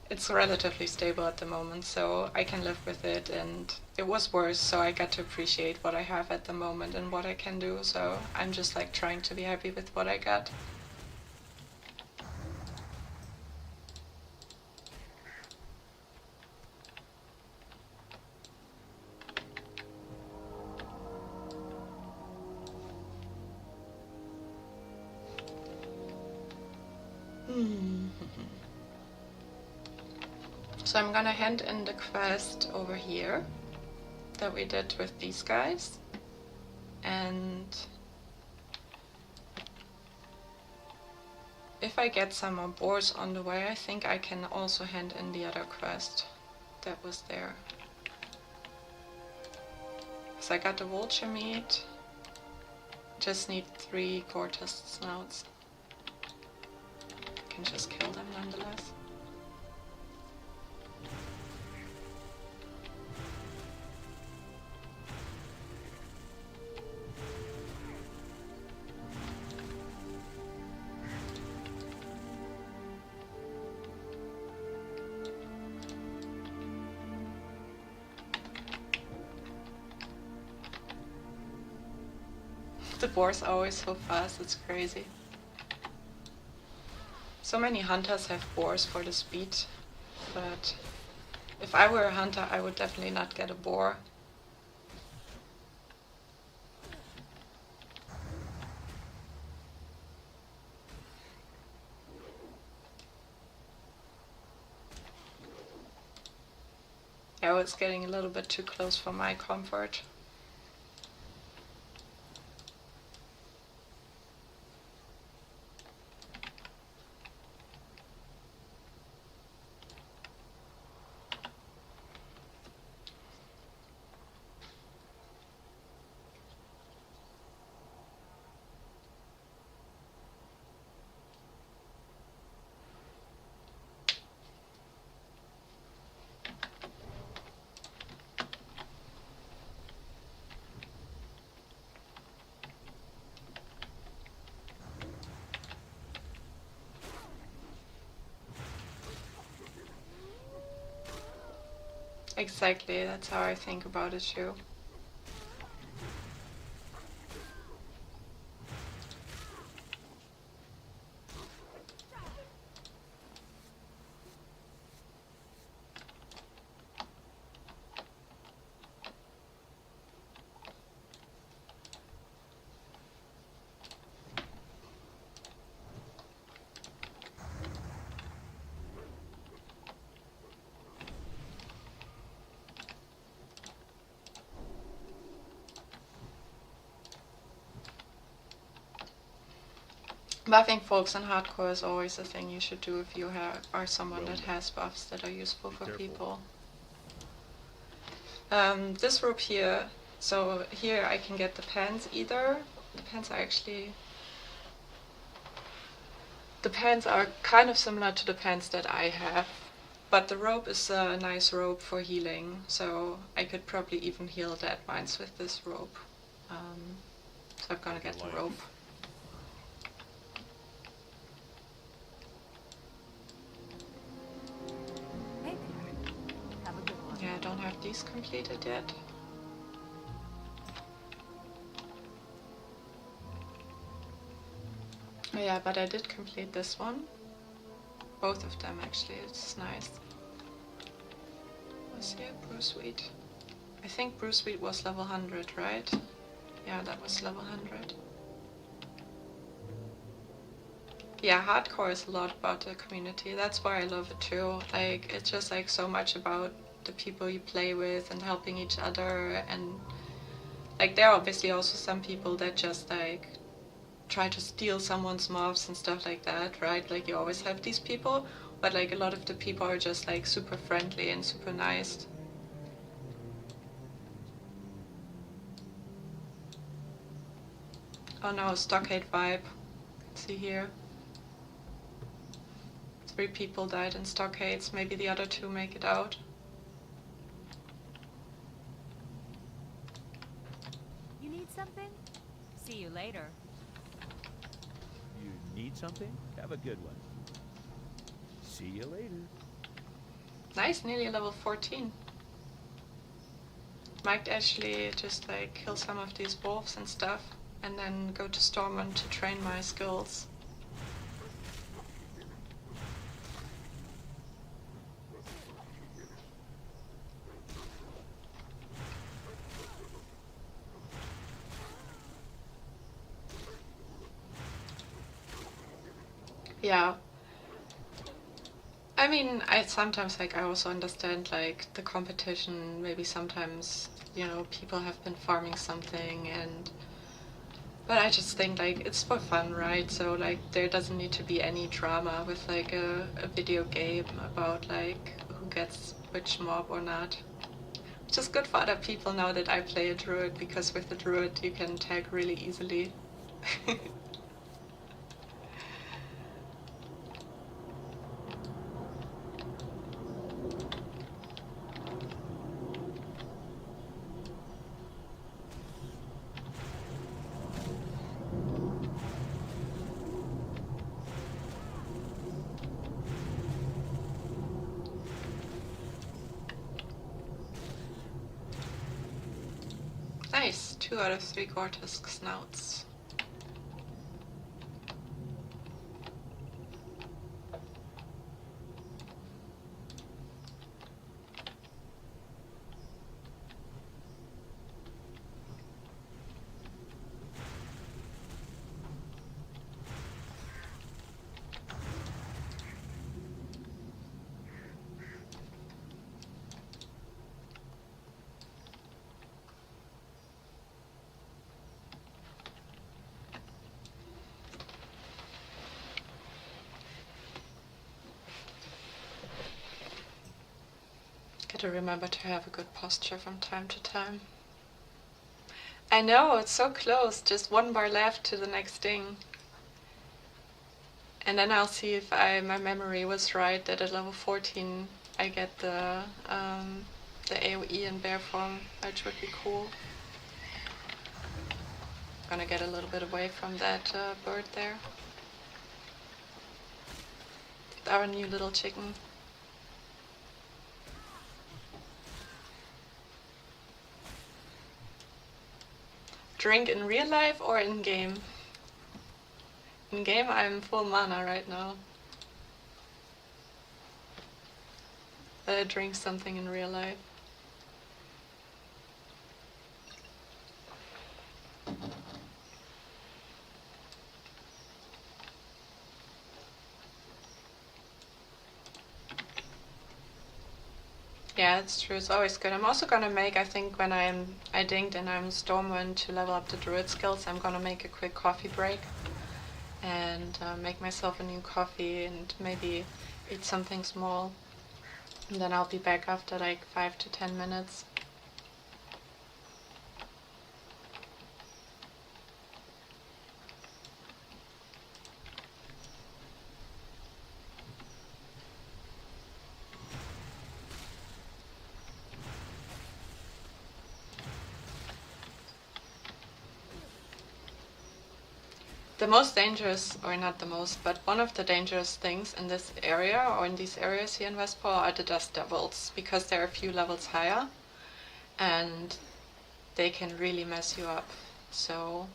it's relatively stable at the moment, so I can live with it, and it was worse, so I got to appreciate what I have at the moment and what I can do, so I'm just like trying to be happy with what I got. So I'm gonna hand in the quest over here that we did with these guys, and if I get some more boars on the way, I think I can also hand in the other quest that was there. So I got the vulture meat, just need 3 Gortust snouts. I can just kill them nonetheless. The boars are always so fast, it's crazy. So many hunters have boars for the speed, but if I were a hunter, I would definitely not get a boar. Yeah, it's getting a little bit too close for my comfort. Exactly, that's how I think about it too. Buffing folks in hardcore is always a thing you should do if you are someone that has buffs that are useful for people. This rope here, so here I can get the pants either. The pants are actually The pants are kind of similar to the pants that I have, but the rope is a nice rope for healing, so I could probably even heal dead mines with this rope. So I'm gonna get the rope. Hey there. Have a good one. Yeah, I don't have these completed yet. Oh yeah, but I did complete this one. Both of them actually, it's nice. Let's see, Bruce Wheat. I think Bruce Wheat was level 100, right? Yeah, that was level 100. Yeah, hardcore is a lot about the community. That's why I love it too. Like, it's just like so much about the people you play with and helping each other, and like there are obviously also some people that just like try to steal someone's mobs and stuff like that, right? Like you always have these people, but like a lot of the people are just like super friendly and super nice. Oh no, stockade vibe. Let's see here. 3 people died in stockades, maybe the other 2 make it out. You need something? See you later. You need something? Have a good one. See you later. Nice, nearly level 14. Might actually just like kill some of these wolves and stuff, and then go to Stormwind to train my skills. Yeah. I mean, I sometimes like I also understand like the competition. Maybe sometimes, you know, people have been farming something, and but I just think like it's for fun, right? So like there doesn't need to be any drama with like a video game about like who gets which mob or not. Which is good for other people now that I play a druid, because with the druid you can tag really easily. Nice, 2 out of 3 Gortusk snouts. Gotta remember to have a good posture from time to time. I know, it's so close, just 1 bar left to the next thing. And then I'll see if my memory was right that at level 14 I get the AoE in bear form, which would be cool. Gonna get a little bit away from that bird there. Our new little chicken. Drink in real life or in game? In game I'm full mana right now. But I drink something in real life. Yeah, it's true. It's always good. I'm also gonna make, I think, when I dinked and I'm Stormwind to level up the druid skills, I'm gonna make a quick coffee break and make myself a new coffee and maybe eat something small. And then I'll be back after like 5 to 10 minutes. The most dangerous, or not the most, but one of the dangerous things in this area, or in these areas here in Westfall, are the dust devils, because they're a few levels higher, and they can really mess you up. So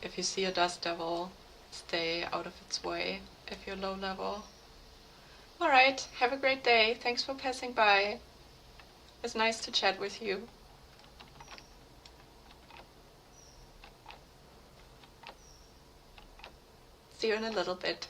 if you see a dust devil, stay out of its way if you're low level. Alright, have a great day. Thanks for passing by. It's nice to chat with you. See you in a little bit.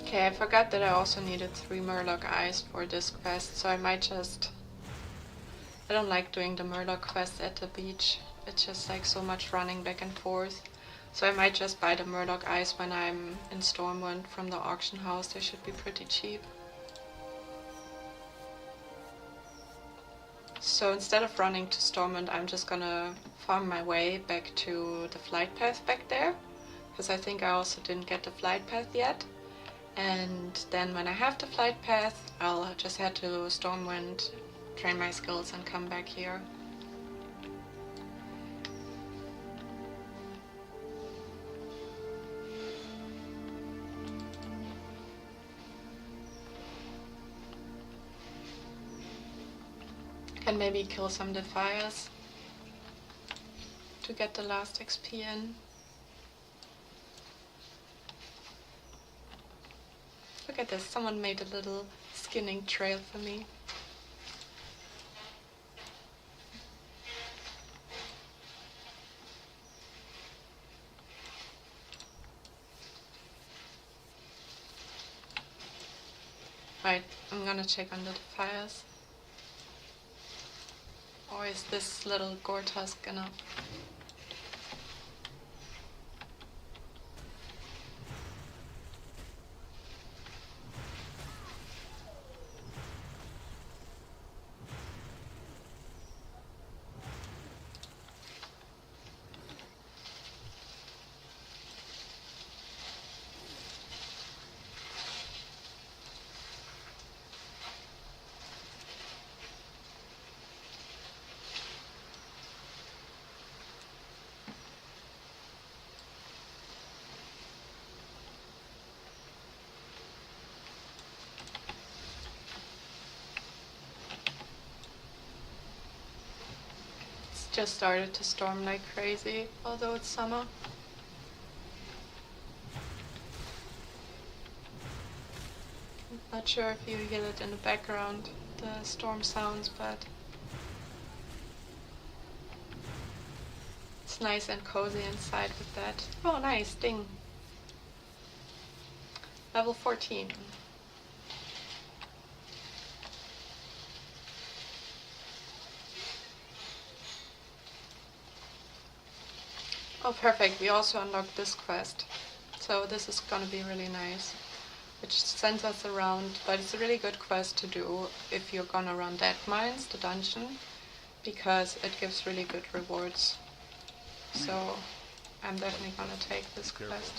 Okay, I forgot that I also needed 3 Murloc eyes for this quest, so I might just... I don't like doing the Murloc quest at the beach. It's just like so much running back and forth. So I might just buy the Murloc eyes when I'm in Stormwind from the auction house. They should be pretty cheap. So instead of running to Stormwind, I'm just gonna farm my way back to the flight path back there, because I think I also didn't get the flight path yet. And then when I have the flight path, I'll just head to Stormwind, train my skills and come back here. And maybe kill some Defiers to get the last XP in. Look at this, someone made a little skinning trail for me. Right, I'm gonna check on the Defiers. Or is this little gore tusk enough? Just started to storm like crazy, although it's summer. Not sure if you hear it in the background, the storm sounds, but it's nice and cozy inside with that. Oh, nice, ding. Level 14. Oh, perfect. We also unlocked this quest. So this is gonna be really nice. Which sends us around, but it's a really good quest to do if you're gonna run Dead Mines, the dungeon, because it gives really good rewards. So I'm definitely gonna take this quest.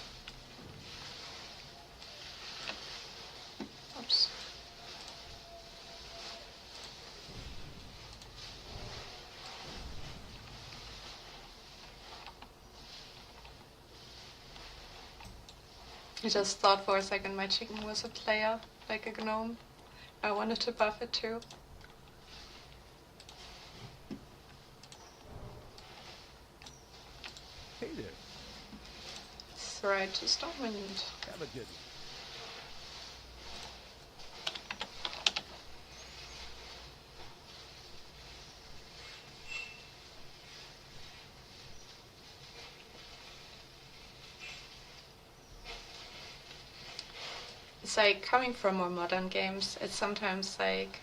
Oops. I just thought for a second my chicken was a player, like a gnome. I wanted to buff it too. Hey there. It's right to Stormwind. Have a good one. It's like coming from more modern games, it's sometimes like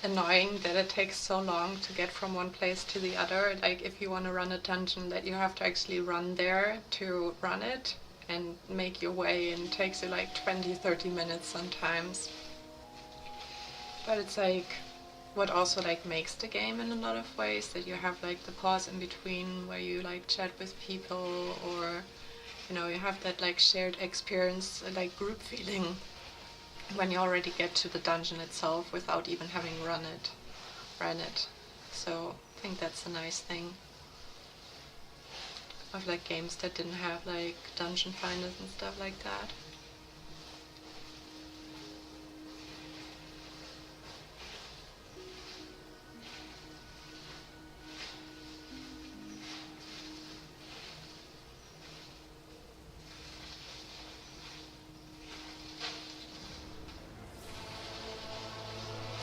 annoying that it takes so long to get from one place to the other. Like if you want to run a dungeon, that you have to actually run there to run it and make your way, and it takes you like 20-30 minutes sometimes. But it's like what also like makes the game in a lot of ways, that you have like the pause in between where you like chat with people, or you know, you have that like shared experience, like group feeling when you already get to the dungeon itself without even having run it. So I think that's a nice thing of like games that didn't have like dungeon finders and stuff like that.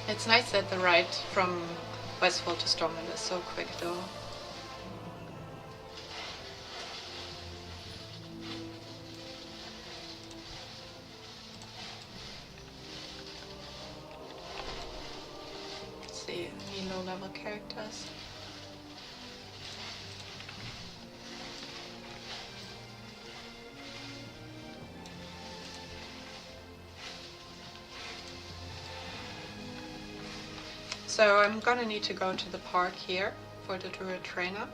It's nice that the ride from Westfall to Stormwind is so quick though. Let's see, any low level characters. So I'm gonna need to go to the park here for the Druid trainer.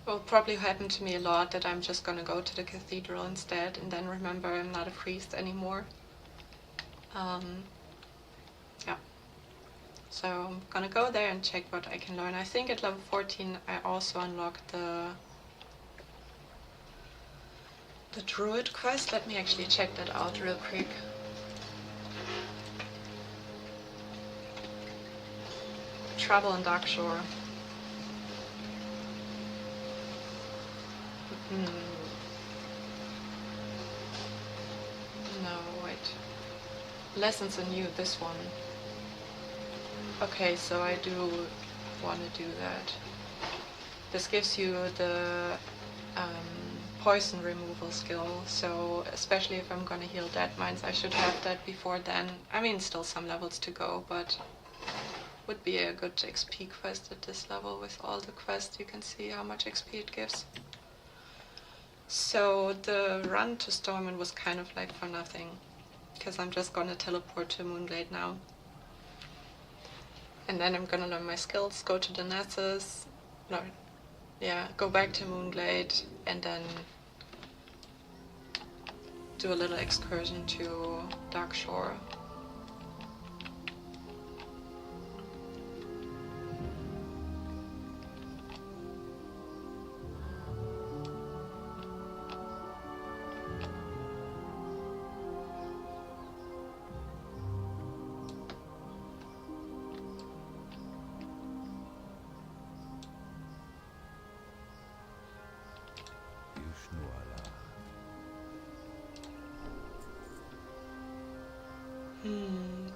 It will probably happen to me a lot that I'm just gonna go to the cathedral instead and then remember I'm not a priest anymore. Yeah. So I'm gonna go there and check what I can learn. I think at level 14 I also unlocked the Druid quest. Let me actually check that out real quick. Trouble in Darkshore. No, wait. Lessons anew, this one. Okay, so I do want to do that. This gives you the poison removal skill, so especially if I'm gonna heal dead mines, I should have that before then. I mean, still some levels to go, but would be a good XP quest at this level. With all the quests you can see how much XP it gives. So the run to Stormwind was kind of like for nothing, because I'm just gonna teleport to Moonglade now. And then I'm gonna learn my skills, go to the Nessus, go back to Moonglade, and then do a little excursion to Darkshore.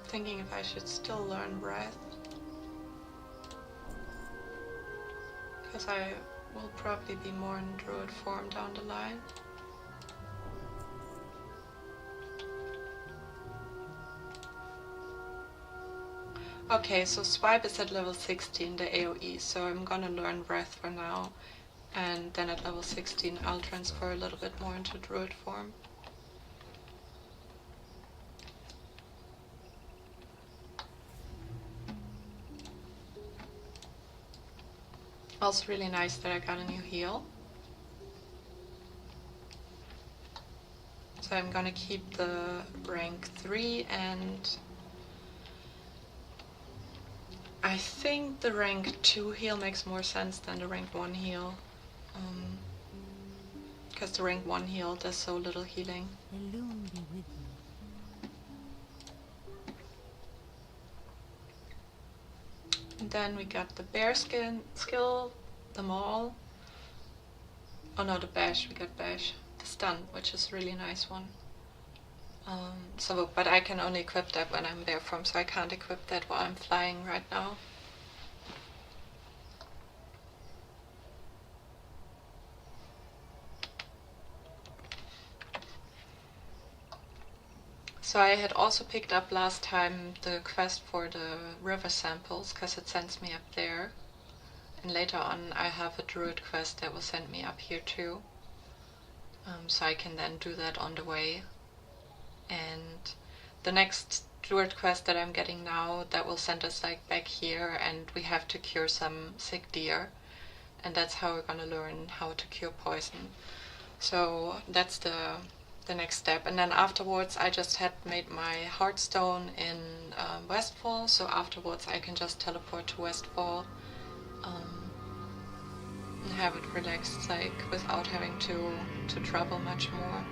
Thinking if I should still learn Breath, because I will probably be more in Druid form down the line. Okay, so Swipe is at level 16, the AoE, so I'm gonna learn Breath for now, and then at level 16 I'll transfer a little bit more into Druid form. Also really nice that I got a new heal. So I'm gonna keep the rank 3, and I think the rank 2 heal makes more sense than the rank 1 heal. Because the rank 1 heal does so little healing. The loom be with you. And then we got the bear skin skill, the maul. Oh no, the bash, we got bash. The stun, which is a really nice one. But I can only equip that when I'm bear form, so I can't equip that while I'm flying right now. So I had also picked up last time the quest for the river samples, because it sends me up there. And later on I have a Druid quest that will send me up here too. So I can then do that on the way. And the next Druid quest that I'm getting now, that will send us like back here, and we have to cure some sick deer. And that's how we're gonna learn how to cure poison. So that's the next step. And then afterwards I just had made my Heartstone in Westfall, so afterwards I can just teleport to Westfall and have it relaxed, like without having to travel much more.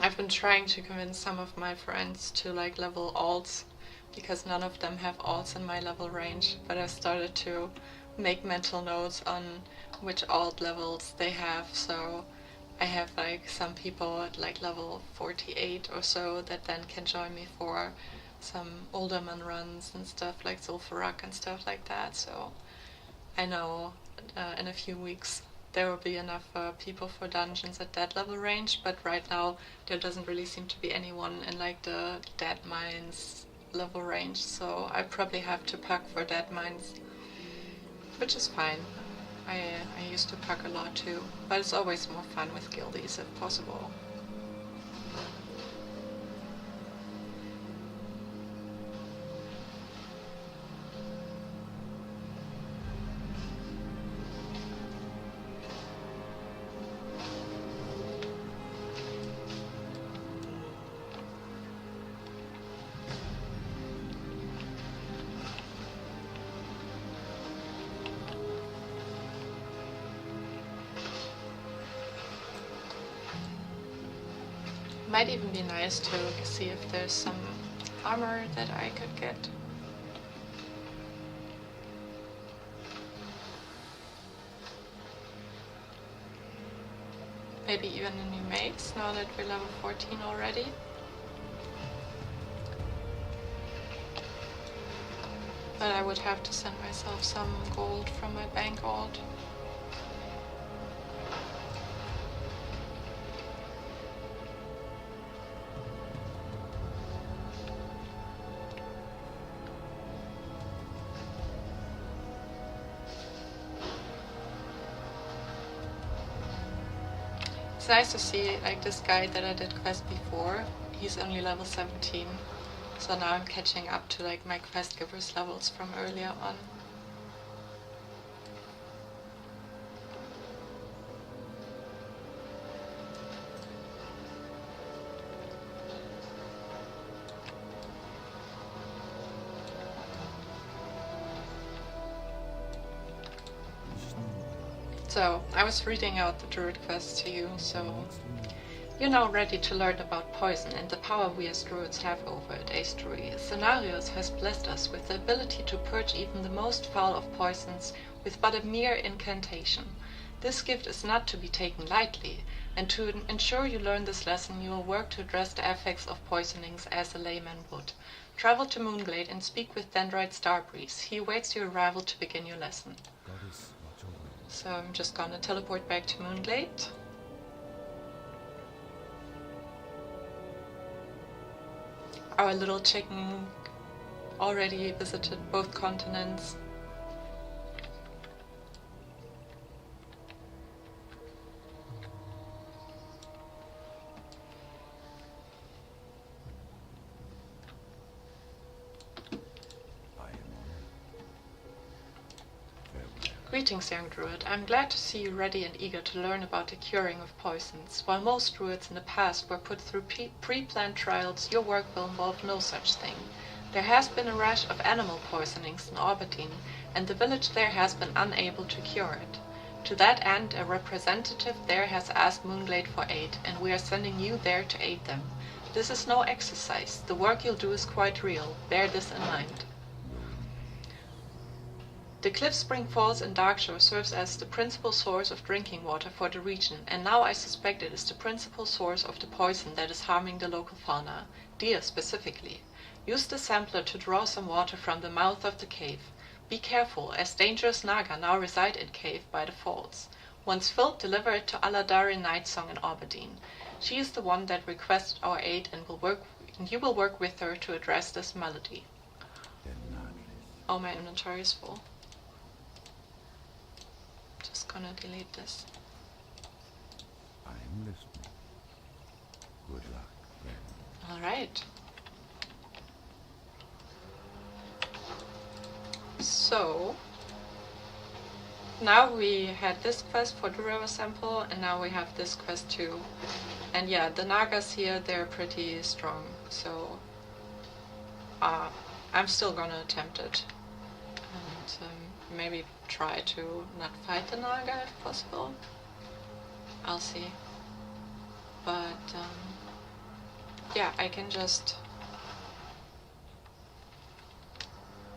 I've been trying to convince some of my friends to like level alts, because none of them have alts in my level range, but I started to make mental notes on which alt levels they have. So I have like some people at like level 48 or so that then can join me for some Alderman runs and stuff, like Zul'Farrak and stuff like that. So I know in a few weeks there will be enough people for dungeons at that level range, but right now there doesn't really seem to be anyone in like the Dead Mines level range, so I probably have to pack for Dead Mines, which is fine. I used to pack a lot too, but it's always more fun with guildies if possible. Might even be nice to see if there's some armor that I could get. Maybe even a new mace, now that we're level 14 already. But I would have to send myself some gold from my bank alt. It's nice to see like this guy that I did quest before. He's only level 17, so now I'm catching up to like my quest givers levels from earlier on. So, I was reading out the Druid quest to you, so you're now ready to learn about poison and the power we as Druids have over it, ASE. Scenarios has blessed us with the ability to purge even the most foul of poisons with but a mere incantation. This gift is not to be taken lightly, and to ensure you learn this lesson you will work to address the effects of poisonings as a layman would. Travel to Moonglade and speak with Dendroid Starbreeze. He awaits your arrival to begin your lesson. So I'm just gonna teleport back to Moonglade. Our little chicken already visited both continents. Greetings, young Druid. I'm glad to see you ready and eager to learn about the curing of poisons. While most Druids in the past were put through pre-planned trials, your work will involve no such thing. There has been a rash of animal poisonings in Orbitine, and the village there has been unable to cure it. To that end, a representative there has asked Moonglade for aid, and we are sending you there to aid them. This is no exercise. The work you'll do is quite real. Bear this in mind. The Cliff Spring Falls in Darkshore serves as the principal source of drinking water for the region, and now I suspect it is the principal source of the poison that is harming the local fauna, deer specifically. Use the sampler to draw some water from the mouth of the cave. Be careful, as dangerous Naga now reside in cave by the falls. Once filled, deliver it to Aladari Nightsong in Aberdeen. She is the one that requested our aid and you will work with her to address this malady. Oh, my inventory is full. Just gonna delete this. I'm listening. Good luck, then. Alright. So, now we had this quest for the river sample, and now we have this quest too. And yeah, the Nagas here, they're pretty strong, so I'm still gonna attempt it. And maybe try to not fight the Naga if possible. I'll see. But yeah, I'm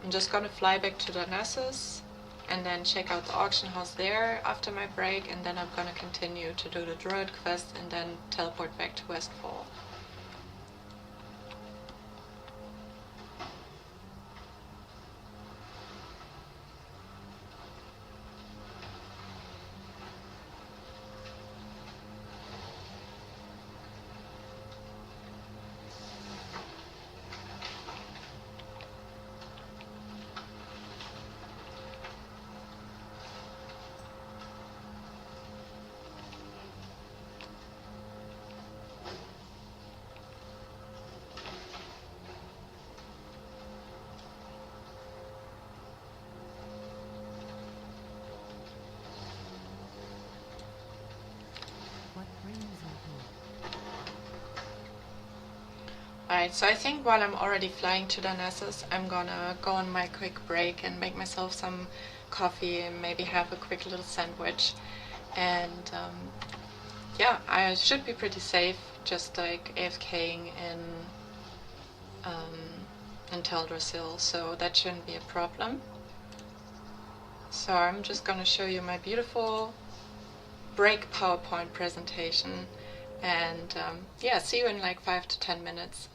just gonna fly back to Darnassus and then check out the auction house there after my break, and then I'm gonna continue to do the Druid quest and then teleport back to Westfall. What brings you here? Alright, so I think while I'm already flying to Darnassus, I'm gonna go on my quick break and make myself some coffee and maybe have a quick little sandwich. And yeah, I should be pretty safe, just like AFKing in Teldrassil, so that shouldn't be a problem. So I'm just gonna show you my beautiful break PowerPoint presentation, and yeah, see you in like 5 to 10 minutes.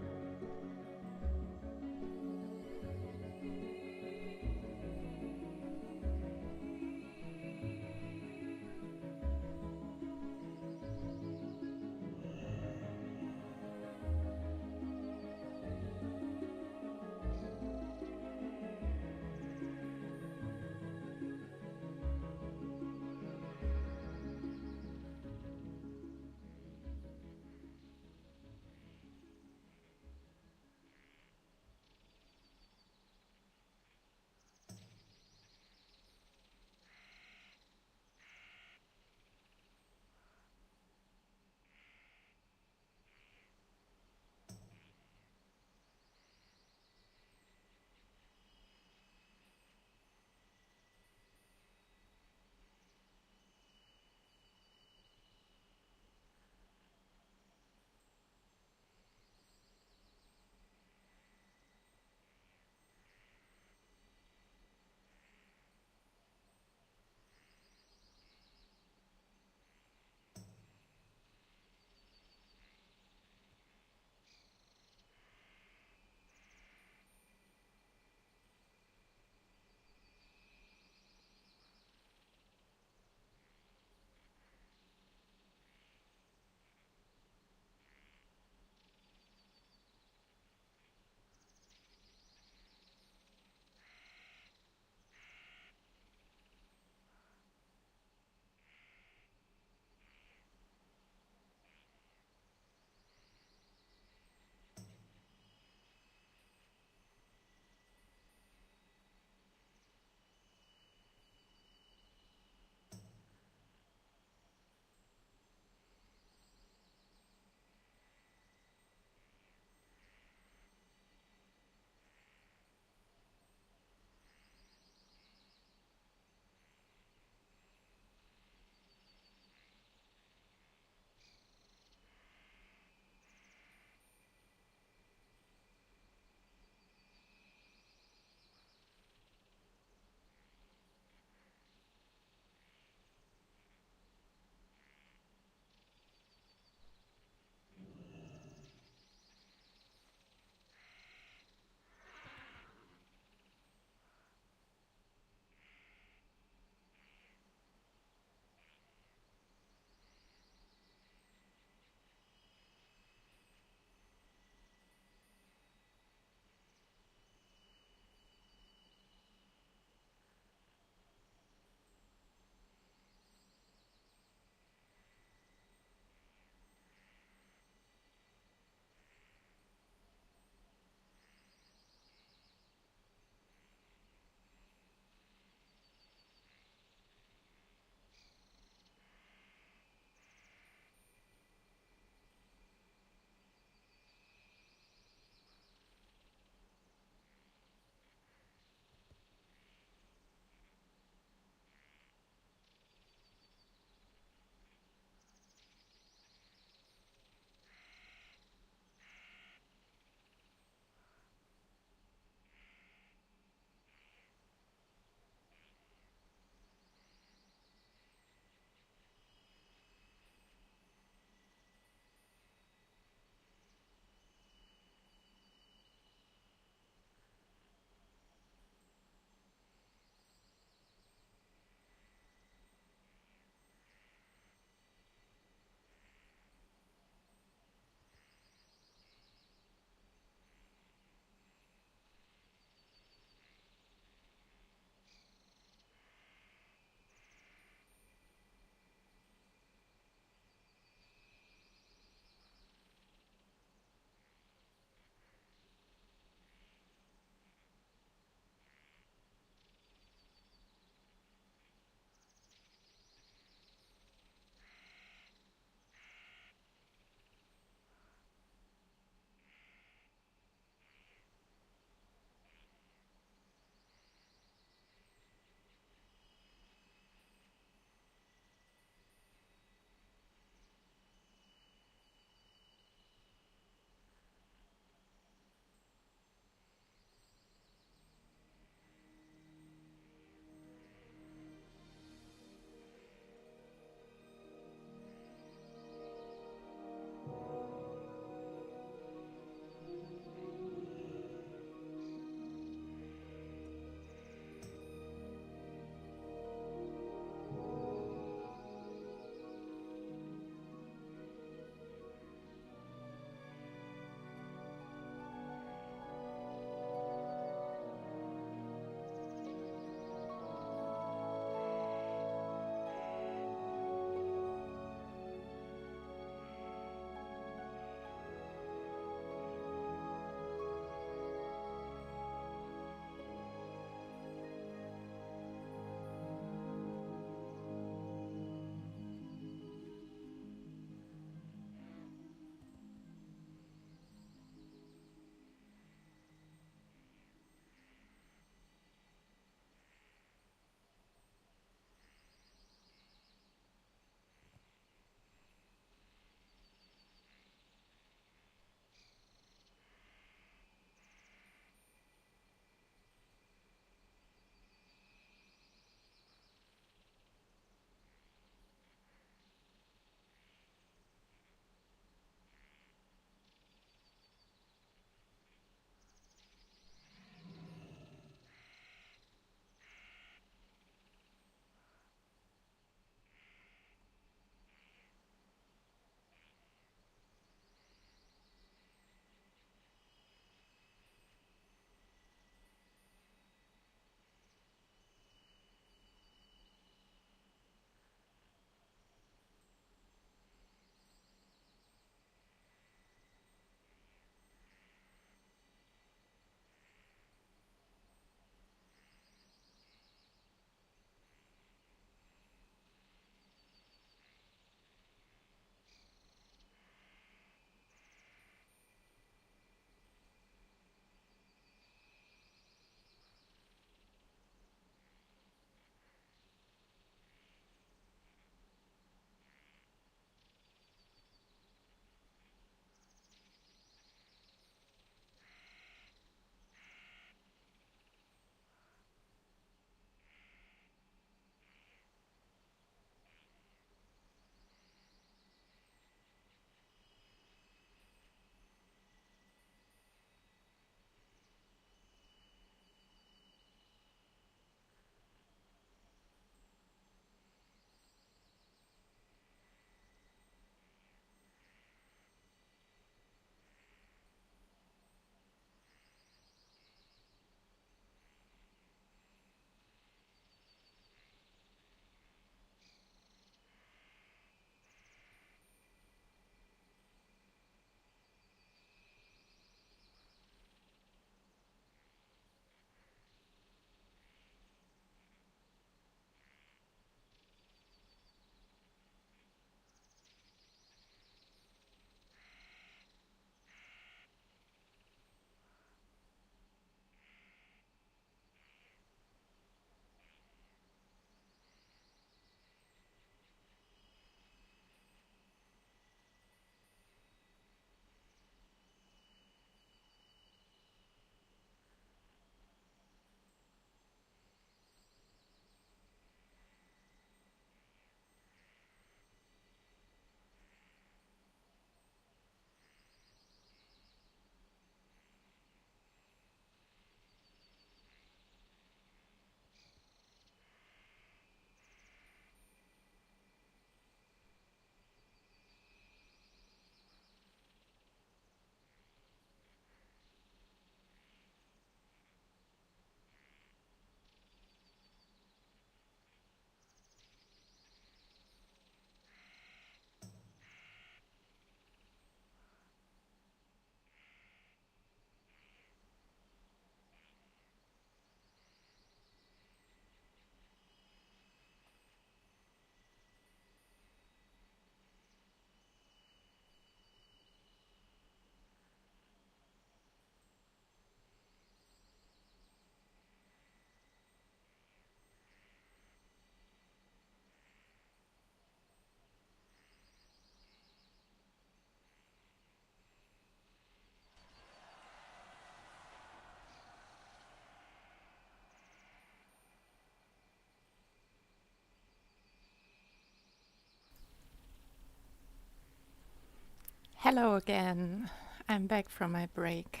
Hello again. I'm back from my break.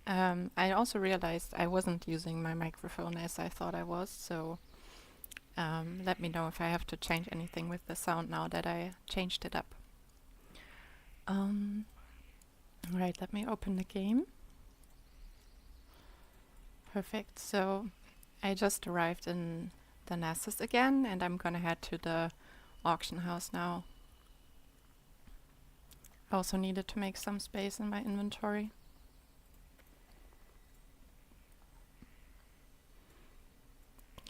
I also realized I wasn't using my microphone as I thought I was, so let me know if I have to change anything with the sound now that I changed it up. Right, let me open the game. Perfect. So I just arrived in the Nessus again, and I'm gonna head to the auction house now. I also needed to make some space in my inventory.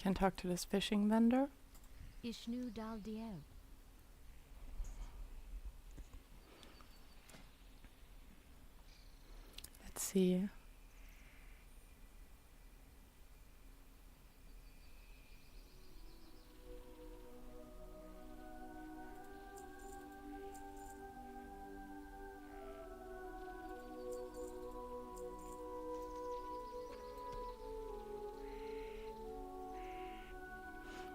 Can talk to this fishing vendor. Ishnu Dal Diel. Let's see.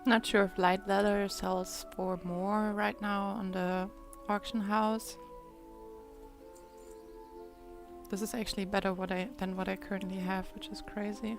Not sure if light leather sells for more right now on the auction house. This is actually better than what I currently have, which is crazy.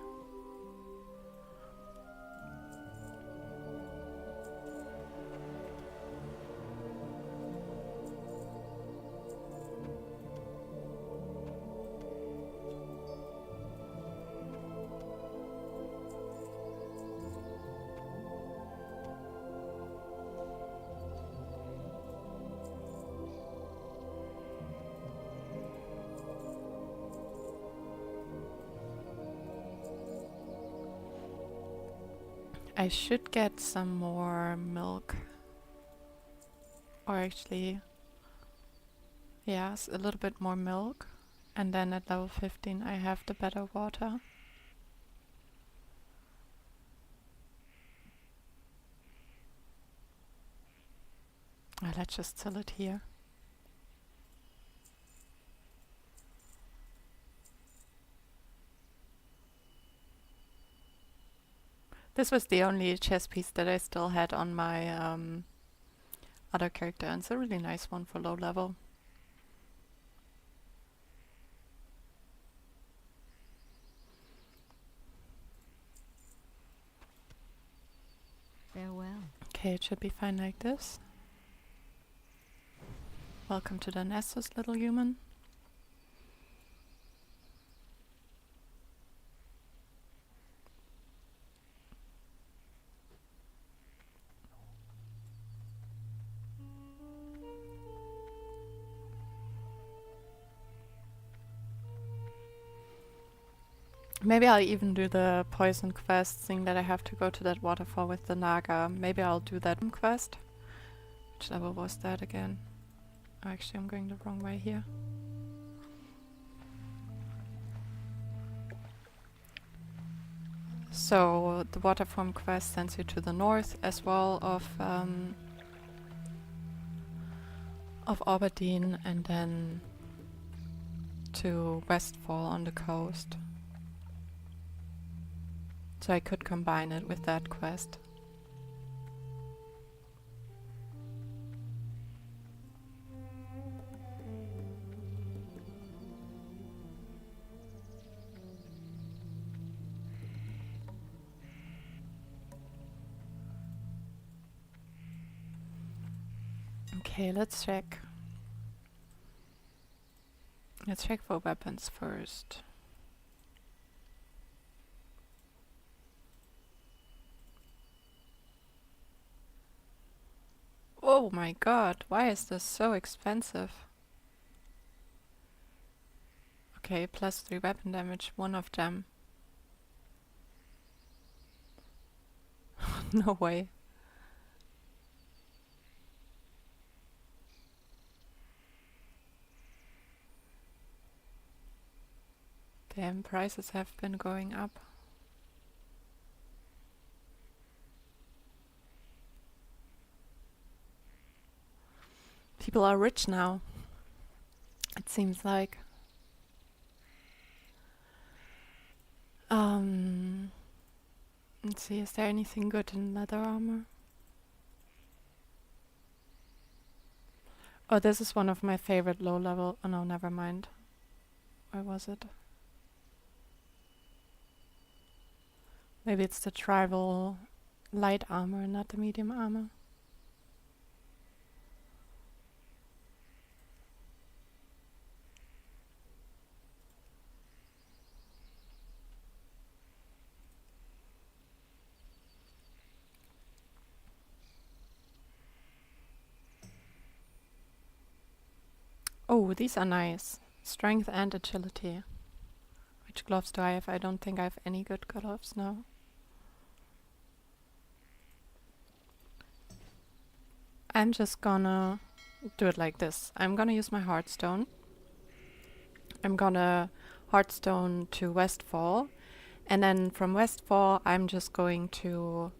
I should get some more milk. Or actually, yes, a little bit more milk. And then at level 15 I have the better water. Let's just sell it here. This was the only chess piece that I still had on my other character, and it's a really nice one for low level. Farewell. Okay, it should be fine like this. Welcome to the Nessus, little human. Maybe I'll even do the poison quest, seeing that I have to go to that waterfall with the Naga. Maybe I'll do that quest. Which level was that again? Oh, actually, I'm going the wrong way here. So the waterform quest sends you to the north as well of Aberdeen, and then to Westfall on the coast. So I could combine it with that quest. Okay, let's check. Let's check for weapons first. Oh my god, why is this so expensive? Okay, plus 3 weapon damage, one of them. No way. Damn, prices have been going up. People are rich now, it seems like. Let's see, is there anything good in leather armor? Oh, this is one of my favorite low level. Oh no, never mind. Where was it? Maybe it's the tribal light armor, not the medium armor. Oh, these are nice. Strength and agility. Which gloves do I have? I don't think I have any good gloves now. I'm just gonna do it like this. I'm gonna use my Heartstone. I'm gonna Heartstone to Westfall. And then from Westfall, I'm just going to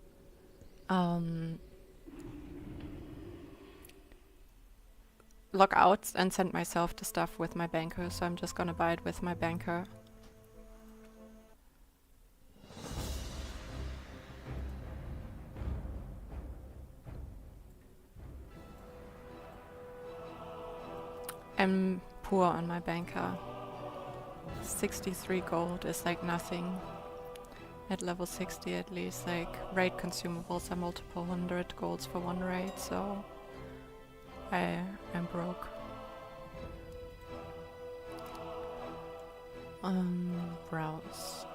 log out and send myself the stuff with my banker. So I'm just gonna buy it with my banker. I'm poor on my banker. 63 gold is like nothing. At level 60 at least, like raid consumables are multiple 100 golds for one raid, so I'm broke. Browse.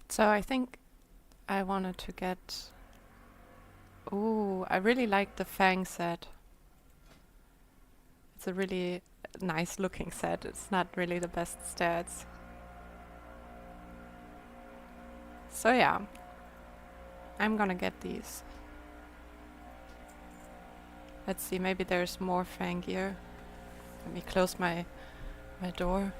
So I think I wanted to get... Ooh, I really like the Fang set. It's a really nice looking set. It's not really the best stats. So yeah, I'm gonna get these. Let's see, maybe there's more Fang gear. Let me close my door.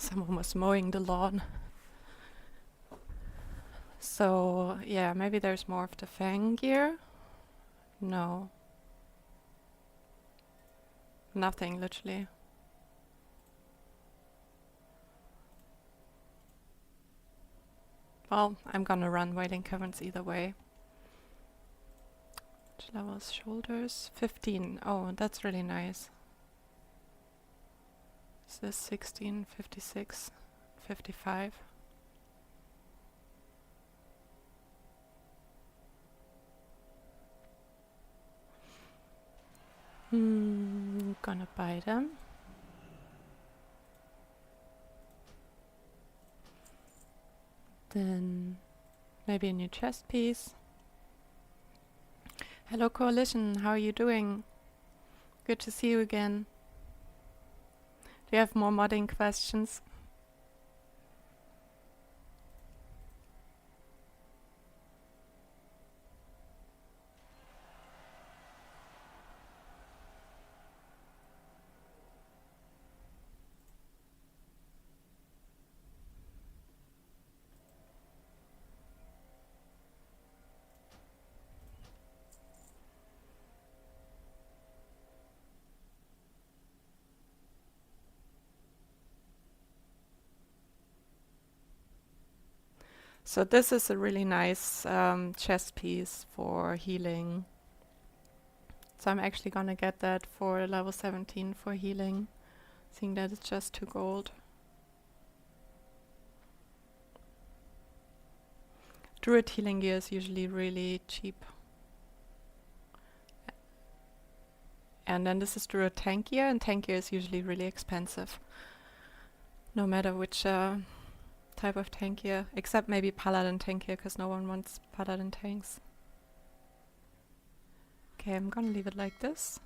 Someone was mowing the lawn. So yeah, maybe there's more of the Fang gear. No. Nothing, literally. Well, I'm gonna run Wailing Caverns either way. Which levels? Shoulders? 15. Oh, that's really nice. Is this 16, 56, 55? Gonna buy them. Then maybe a new chest piece. Hello Coalition, how are you doing? Good to see you again. Do you have more modding questions? So this is a really nice chest piece for healing. So I'm actually gonna get that for level 17 for healing, seeing that it's just 2 gold. Druid healing gear is usually really cheap. And then this is Druid tank gear, and tank gear is usually really expensive. No matter which type of tank gear, except maybe Paladin tank gear, because no one wants Paladin tanks. Okay, I'm gonna leave it like this.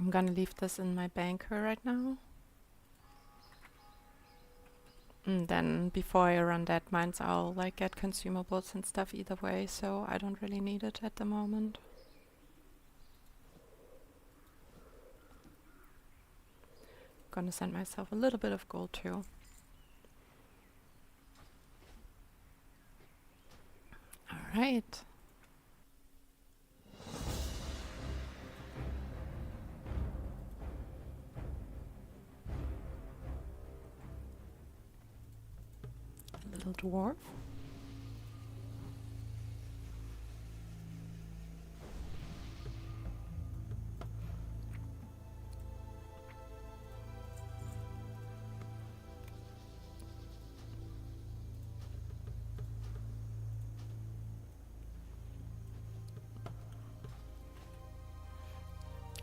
I'm gonna leave this in my banker right now. And then before I run that mines, I'll like get consumables and stuff either way, so I don't really need it at the moment. Gonna send myself a little bit of gold too. Alright. Little dwarf.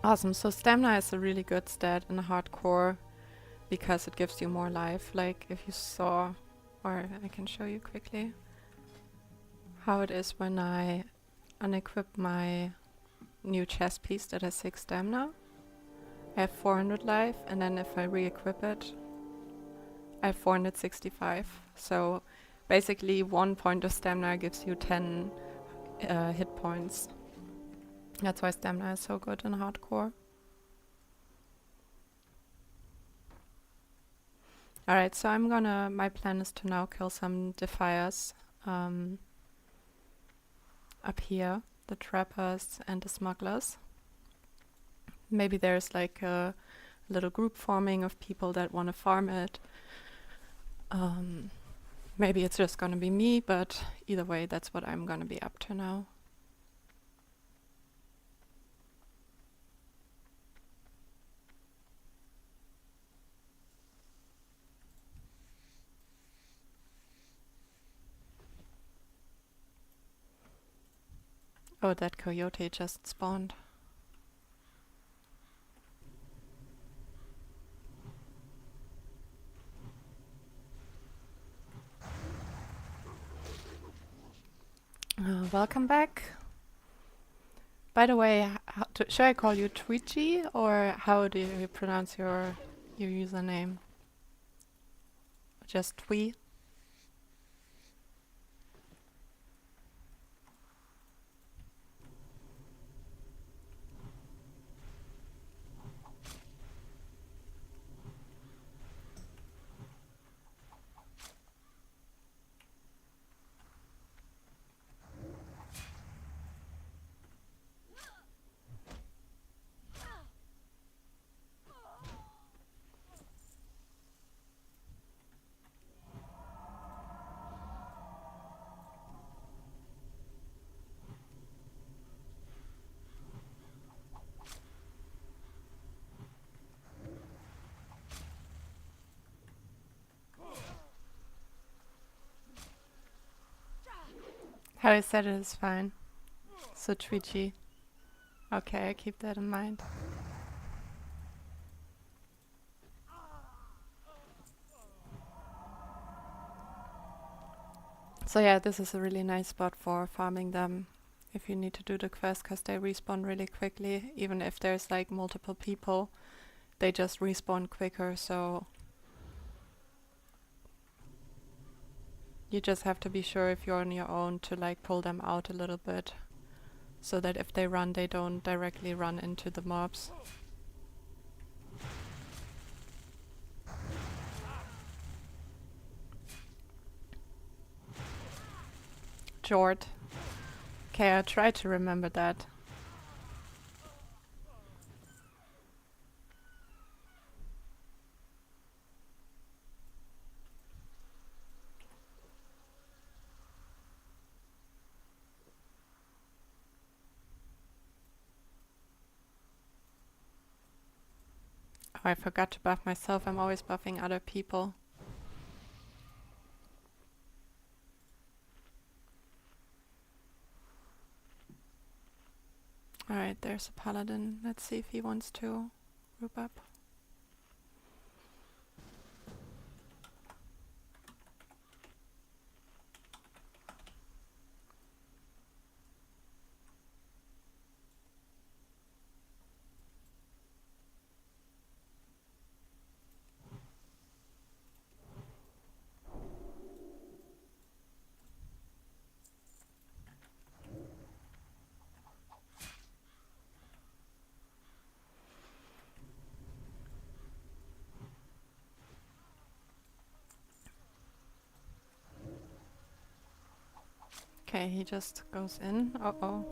Awesome, so stamina is a really good stat in hardcore because it gives you more life. Like if you saw, or I can show you quickly how it is when I unequip my new chest piece that has 6 stamina. I have 400 life, and then if I re-equip it, I have 465. So basically 1 point of stamina gives you 10 hit points. That's why stamina is so good in hardcore. Alright, so my plan is to now kill some defiers up here, the trappers and the smugglers. Maybe there's like a little group forming of people that want to farm it. Maybe it's just gonna be me, but either way, that's what I'm gonna be up to now. Oh, that coyote just spawned. Welcome back. By the way, should I call you Twitchy, or how do you pronounce your username? Just Twee? How I said it is fine. So twitchy. Okay, I keep that in mind. So yeah, this is a really nice spot for farming them if you need to do the quest, because they respawn really quickly. Even if there's like multiple people, they just respawn quicker, so you just have to be sure if you're on your own to like pull them out a little bit, so that if they run, they don't directly run into the mobs. Jord. Okay, I try to remember that. Oh, I forgot to buff myself. I'm always buffing other people. Alright, there's a paladin. Let's see if he wants to group up. Okay, he just goes in. Uh-oh.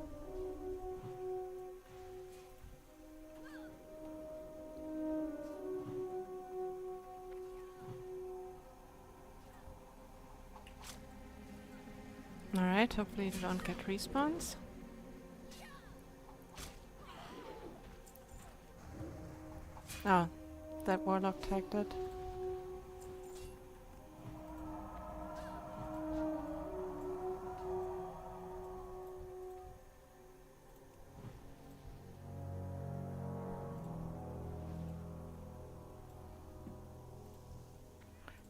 Alright, hopefully you don't get respawns. Oh, that warlock tagged it.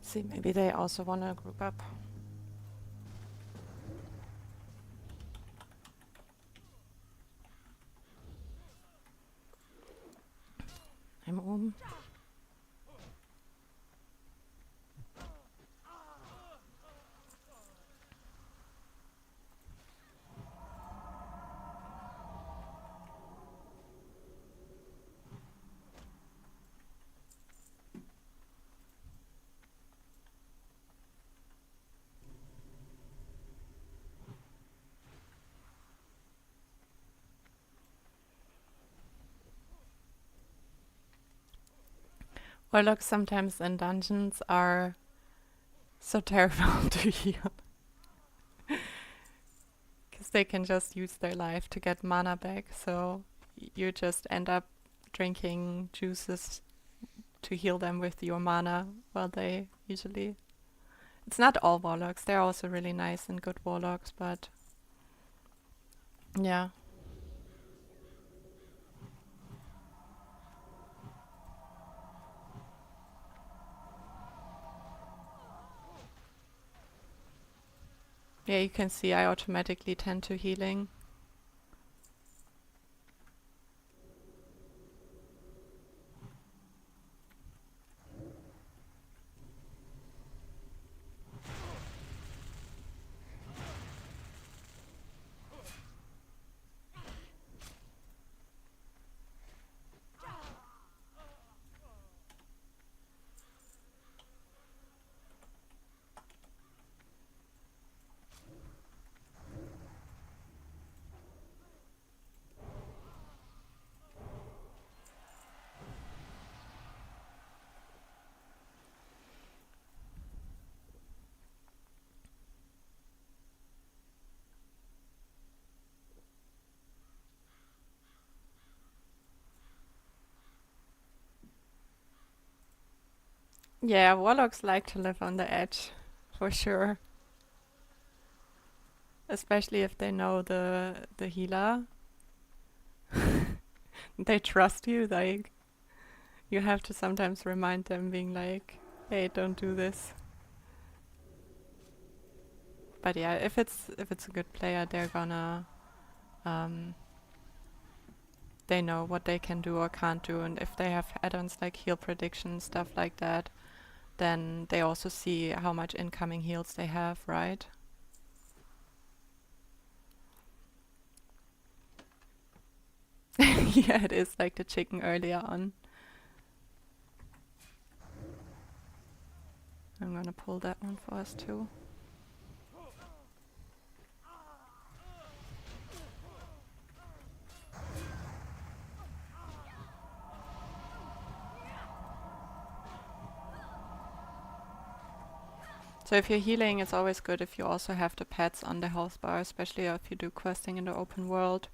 See, maybe they also want to group up. I'm Warlocks sometimes in dungeons are so terrible to heal. Because they can just use their life to get mana back, so you just end up drinking juices to heal them with your mana, while they usually... It's not all warlocks, they're also really nice and good warlocks, but... Yeah. Yeah, you can see I automatically tend to healing. Yeah, warlocks like to live on the edge, for sure. Especially if they know the healer. They trust you, like, you have to sometimes remind them, being like, hey, don't do this. But yeah, if it's a good player, they're gonna they know what they can do or can't do, and if they have add-ons like heal prediction, stuff like that, then they also see how much incoming heals they have, right? Yeah, it is like the chicken earlier on. I'm gonna pull that one for us too. So if you're healing, it's always good if you also have the pets on the health bar, especially if you do questing in the open world,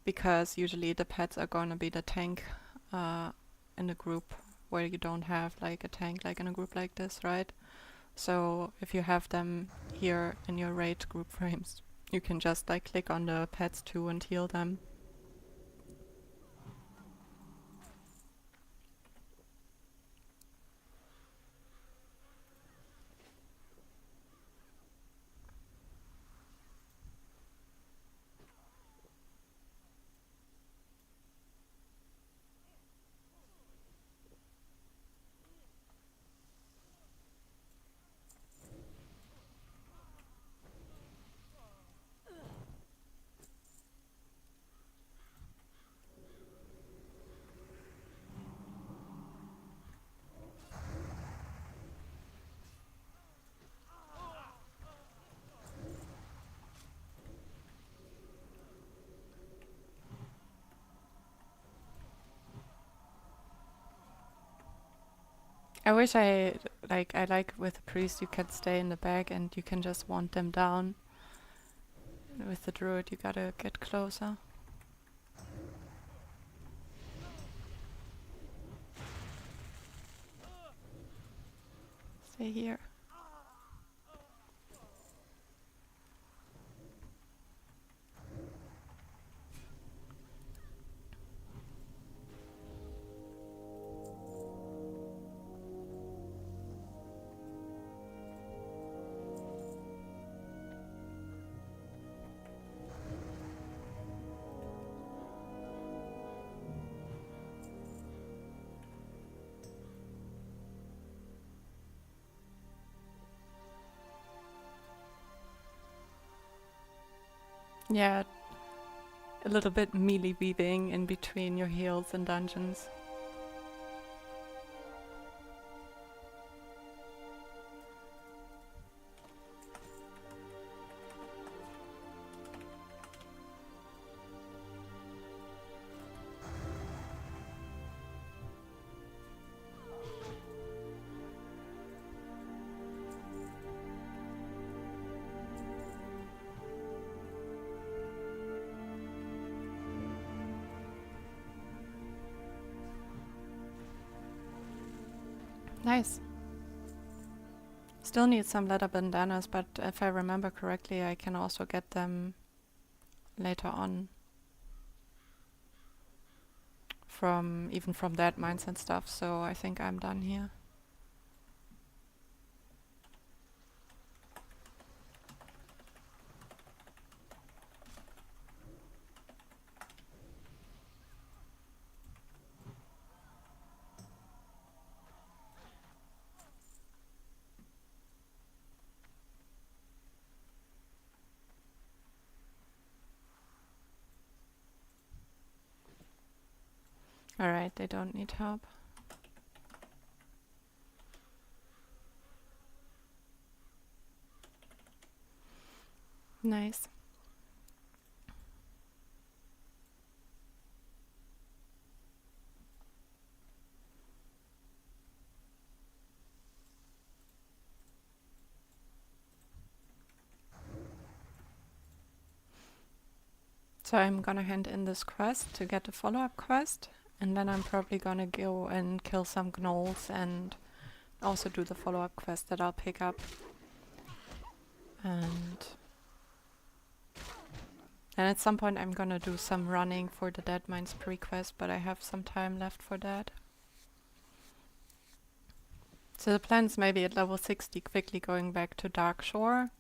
because usually the pets are gonna be the tank in a group where you don't have like a tank like in a group like this, right? So if you have them here in your raid group frames, you can just like click on the pets too and heal them. I wish I like with the priest you can stay in the back and you can just want them down. With the druid you gotta get closer. Stay here. Yeah, a little bit melee weaving in between your heals and dungeons. Nice. Still need some leather bandanas, but if I remember correctly, I can also get them later on. Even from dead mines and stuff, so I think I'm done here. Alright, they don't need help. Nice. So I'm gonna hand in this quest to get a follow-up quest, and then I'm probably gonna go and kill some gnolls and also do the follow-up quest that I'll pick up. And at some point I'm gonna do some running for the Dead Mines pre-quest, but I have some time left for that. So the plan is maybe at level 60 quickly going back to Darkshore,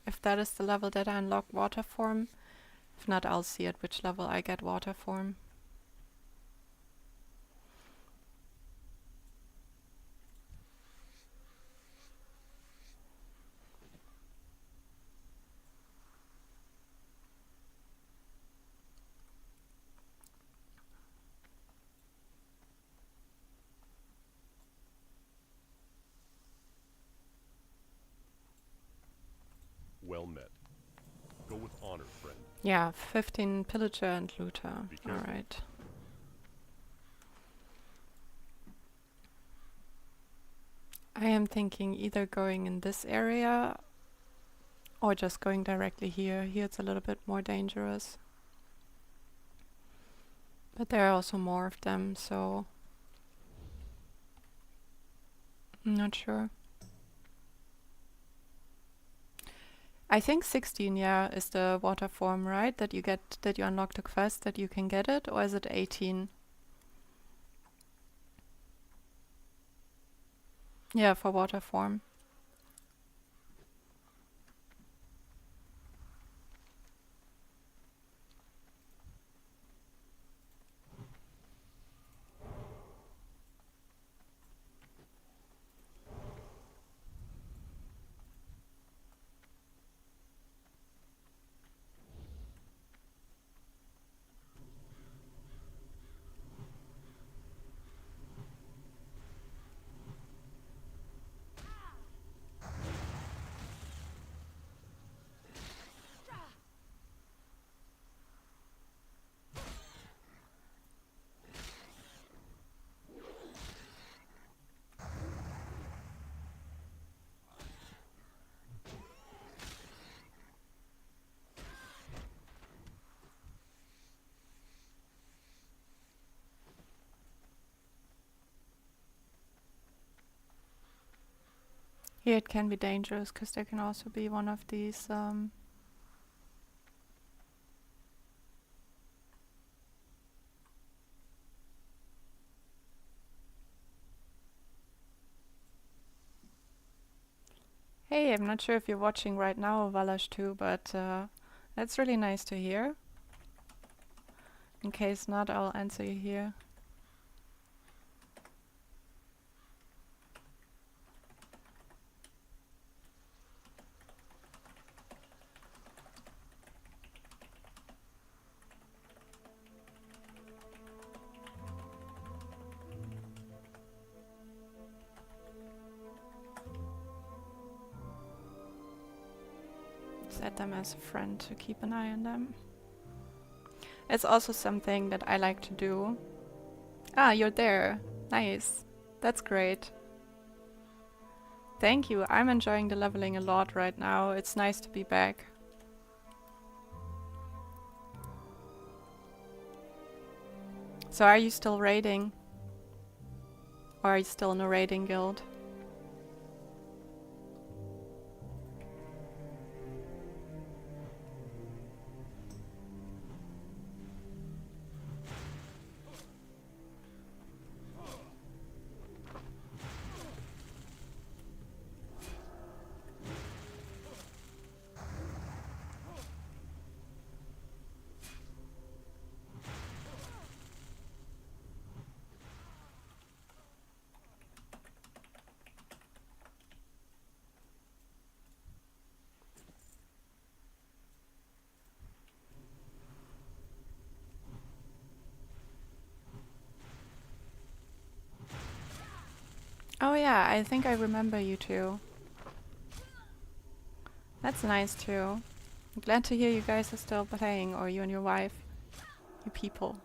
if that is the level that I unlock water form. If not, I'll see at which level I get water form. Well met. Go with honor, friend. Yeah, 15 pillager and looter. Be careful. Alright. I am thinking either going in this area or just going directly here. Here it's a little bit more dangerous. But there are also more of them, so I'm not sure. I think 16, yeah, is the water form, right? That you unlock the quest that you can get it, or is it 18? Yeah, for water form. Here it can be dangerous because there can also be one of these Hey, I'm not sure if you're watching right now, Valash too, but that's really nice to hear. In case not, I'll answer you here. Set them as a friend to keep an eye on them. It's also something that I like to do. Ah, you're there. Nice. That's great. Thank you. I'm enjoying the leveling a lot right now. It's nice to be back. So are you still raiding? Or are you still in a raiding guild? Oh yeah, I think I remember you too. That's nice too. I'm glad to hear you guys are still playing, or you and your wife. You people.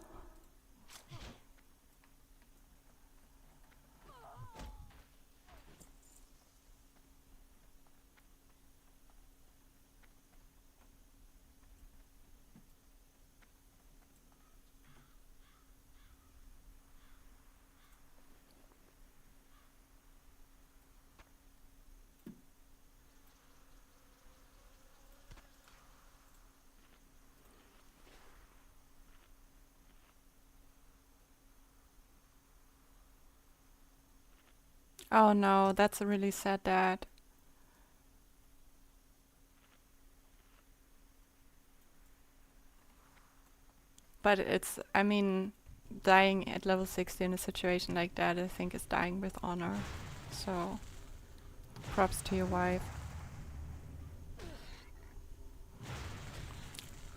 Oh no, that's a really sad dad. But it's, I mean, dying at level 60 in a situation like that, I think is dying with honor. So, props to your wife.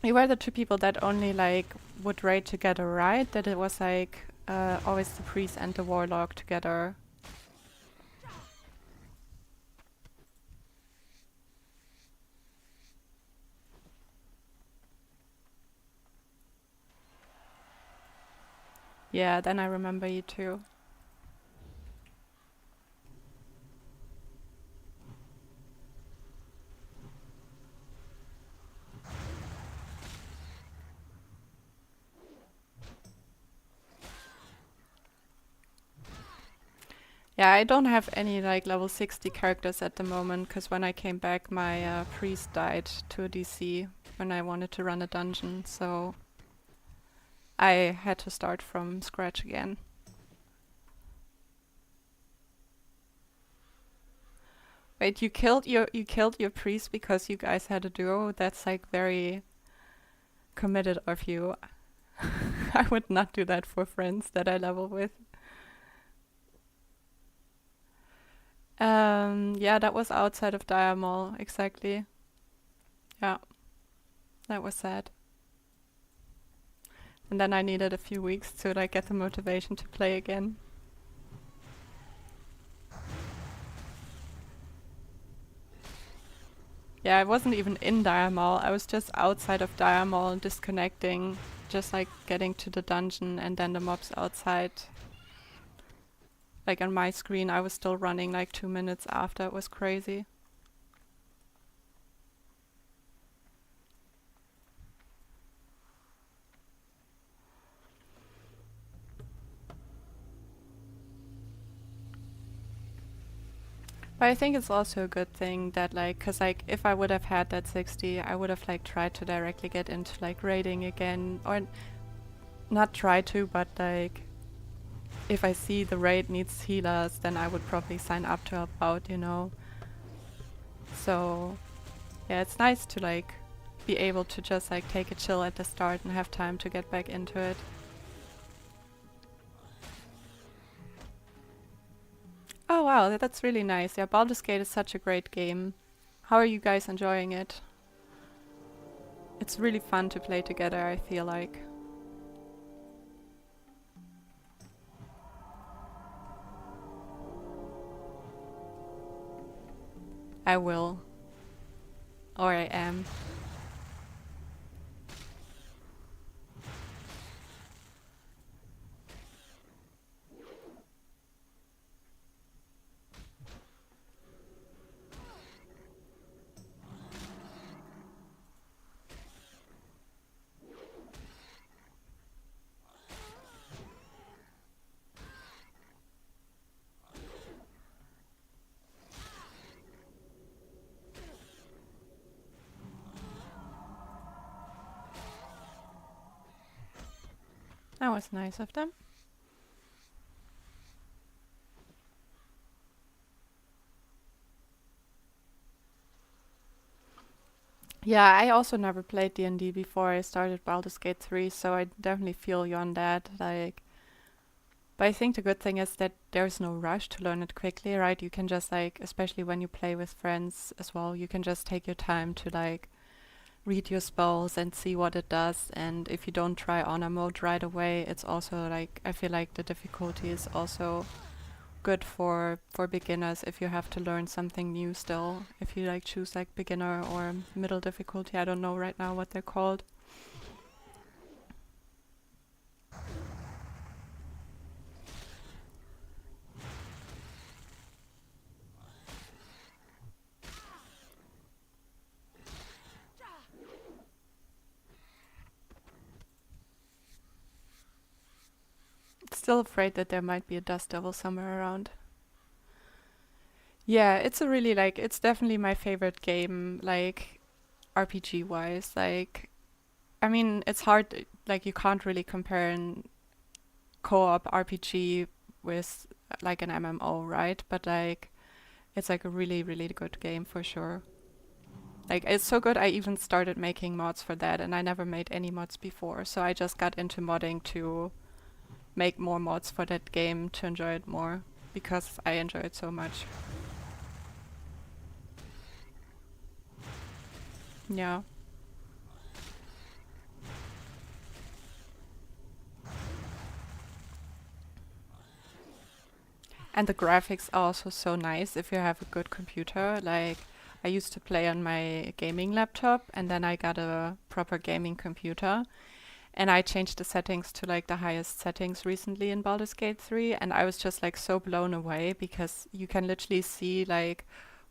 We were the two people that only like would raid together, right? That it was like always the priest and the warlock together. Yeah, then I remember you too. Yeah, I don't have any like level 60 characters at the moment, because when I came back my priest died to a DC when I wanted to run a dungeon, so I had to start from scratch again. Wait, you killed your priest because you guys had a duo? That's like very committed of you. I would not do that for friends that I level with. Yeah, that was outside of Dire Mall, exactly. Yeah, that was sad. And then I needed a few weeks to like get the motivation to play again. Yeah, I wasn't even in Dire Mall. I was just outside of Dire Mall, disconnecting, just like getting to the dungeon and then the mobs outside. Like on my screen, I was still running like 2 minutes after. It was crazy. But I think it's also a good thing that like, cause like if I would have had that 60, I would have like tried to directly get into like raiding again, or not try to, but like if I see the raid needs healers, then I would probably sign up to help out, you know. So yeah, it's nice to like be able to just like take a chill at the start and have time to get back into it. Oh wow, that's really nice. Yeah, Baldur's Gate is such a great game. How are you guys enjoying it? It's really fun to play together, I feel like. I will. Or I am. That was nice of them. Yeah, I also never played D&D before I started Baldur's Gate 3, so I definitely feel you on that. Like, but I think the good thing is that there's no rush to learn it quickly, right? You can just like, especially when you play with friends as well, you can just take your time to like read your spells and see what it does. And if you don't try honor mode right away, it's also like, I feel like the difficulty is also good for beginners if you have to learn something new still. If you like choose like beginner or middle difficulty, I don't know right now what they're called. Still afraid that there might be a dust devil somewhere around. Yeah, it's a really like, it's definitely my favorite game, like RPG wise. Like, I mean, it's hard, like you can't really compare an co-op RPG with like an MMO, right? But like, it's like a really, really good game for sure. Like, it's so good I even started making mods for that, and I never made any mods before, so I just got into modding to make more mods for that game to enjoy it more, because I enjoy it so much. Yeah. And the graphics are also so nice if you have a good computer. Like, I used to play on my gaming laptop, and then I got a proper gaming computer. And I changed the settings to like the highest settings recently in Baldur's Gate 3, and I was just like so blown away because you can literally see like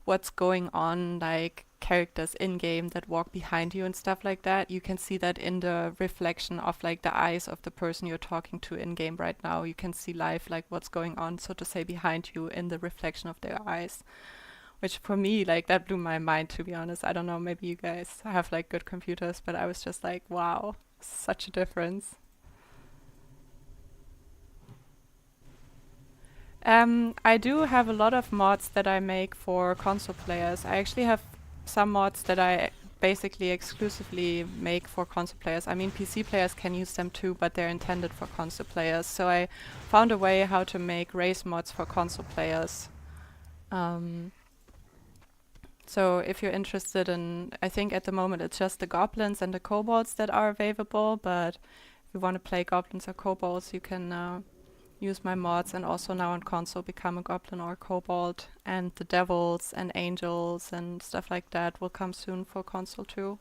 what's going on, like characters in game that walk behind you and stuff like that. You can see that in the reflection of like the eyes of the person you're talking to in game right now. You can see live like what's going on, so to say, behind you in the reflection of their eyes. Which for me, like that blew my mind, to be honest. I don't know, maybe you guys have like good computers, but I was just like, wow, such a difference. I do have a lot of mods that I make for console players. I actually have some mods that I basically exclusively make for console players. I mean, PC players can use them too, but they're intended for console players. So I found a way how to make race mods for console players. Um, so if you're interested in, I think at the moment it's just the goblins and the kobolds that are available, but if you want to play goblins or kobolds, you can use my mods, and also now on console become a goblin or a kobold, and the devils and angels and stuff like that will come soon for console too.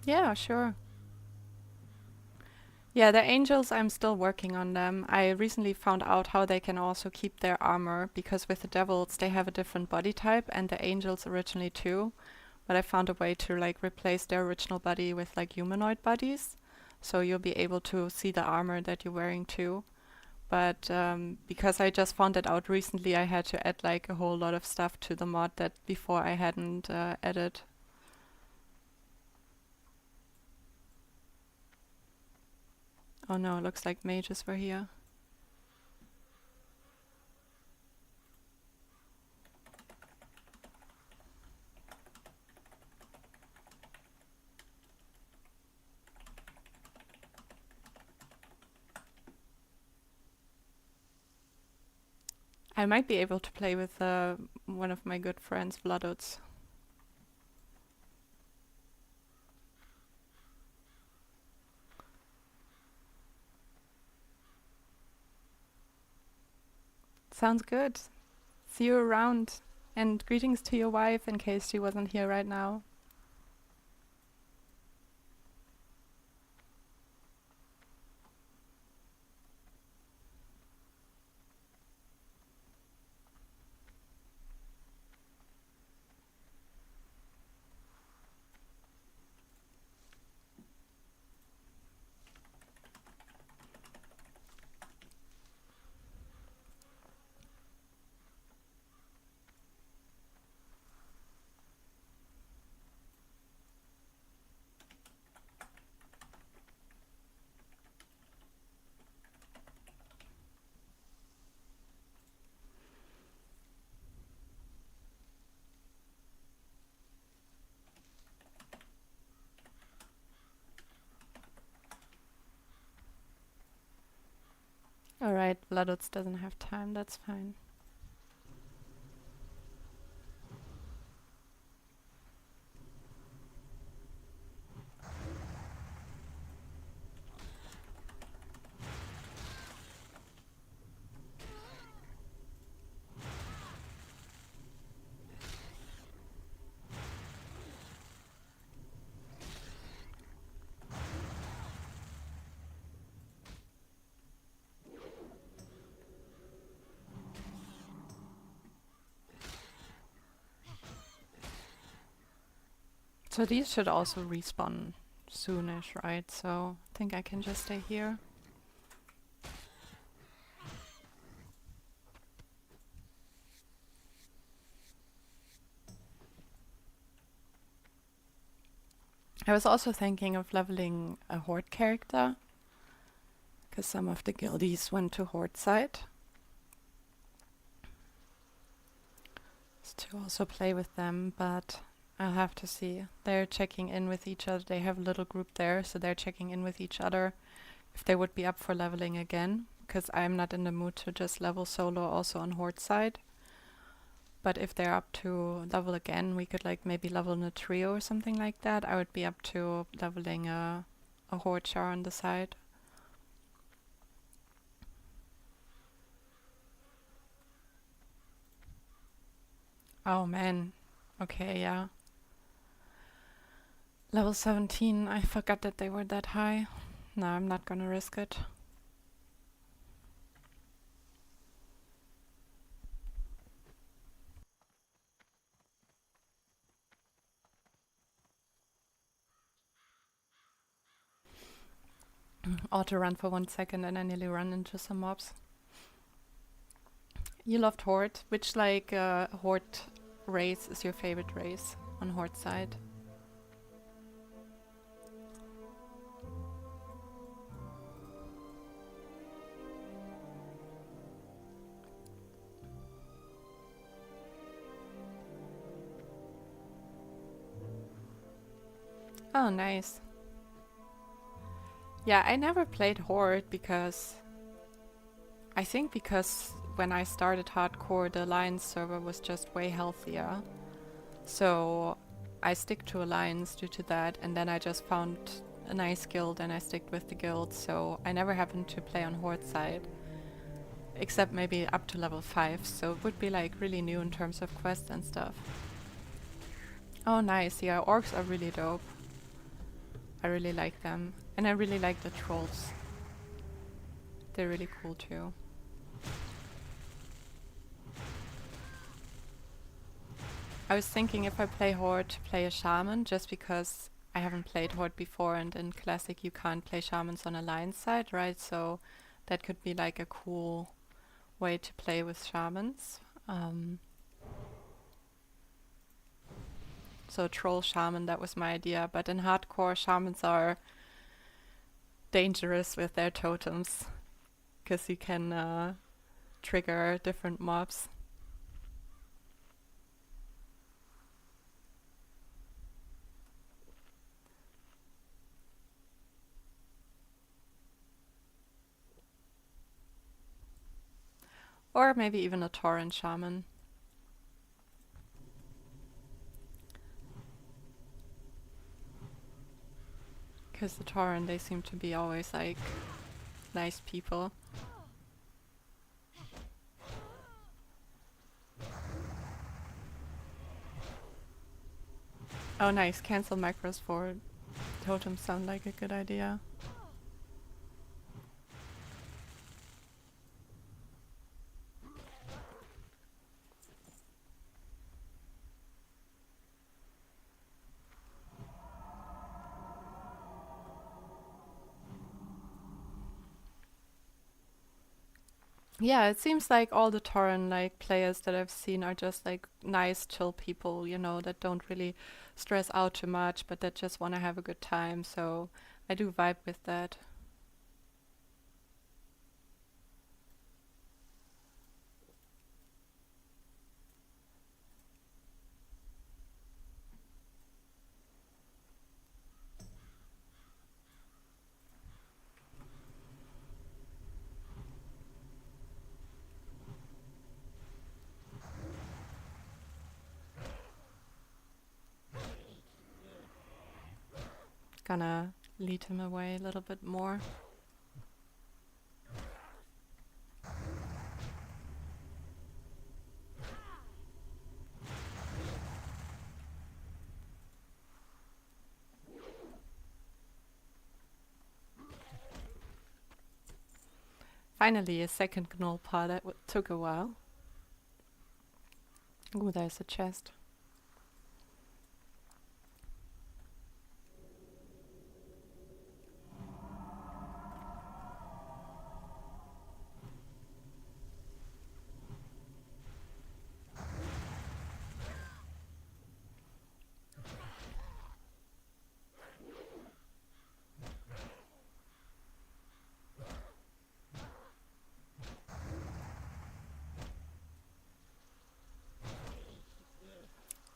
Yeah, sure. Yeah, the angels, I'm still working on them. I recently found out how they can also keep their armor, because with the devils they have a different body type, and the angels originally too. But I found a way to like replace their original body with like humanoid bodies, so you'll be able to see the armor that you're wearing too. But because I just found it out recently, I had to add like a whole lot of stuff to the mod that before I hadn't added. Oh no, it looks like mages were here. I might be able to play with one of my good friends, Vladutz. Sounds good. See you around. And greetings to your wife in case she wasn't here right now. Alright, Vladutz doesn't have time, that's fine. So these should also respawn soonish, right? So I think I can just stay here. I was also thinking of leveling a horde character, because some of the guildies went to horde side. To also play with them, but I'll have to see. They're checking in with each other. They have a little group there, so they're checking in with each other if they would be up for leveling again, because I'm not in the mood to just level solo also on horde side. But if they're up to level again, we could like maybe level in a trio or something like that. I would be up to leveling a horde char on the side. Oh man. Okay, yeah. Level 17, I forgot that they were that high. No, I'm not gonna risk it. Auto run for 1 second and I nearly run into some mobs. You loved Horde. Which like Horde race is your favorite race on Horde side? Oh, nice. Yeah, I never played Horde because I think because when I started hardcore, the Alliance server was just way healthier. So I stick to Alliance due to that, and then I just found a nice guild and I stick with the guild, so I never happened to play on Horde side. Except maybe up to level 5, so it would be like really new in terms of quests and stuff. Oh nice, yeah, orcs are really dope. I really like them. And I really like the trolls. They're really cool too. I was thinking if I play Horde to play a shaman, just because I haven't played Horde before, and in Classic you can't play shamans on Alliance side, right? So that could be like a cool way to play with shamans. So troll shaman, that was my idea. But in hardcore, shamans are dangerous with their totems, because you can trigger different mobs. Or maybe even a Tauren shaman. Because the Tauren, they seem to be always like nice people. Oh nice, cancel macros for totems sound like a good idea. Yeah, it seems like all the Tauren like players that I've seen are just like nice, chill people, you know, that don't really stress out too much, but that just want to have a good time. So I do vibe with that. Gonna lead him away a little bit more. Finally, a second gnoll paw. That took a while. Ooh, there's a chest.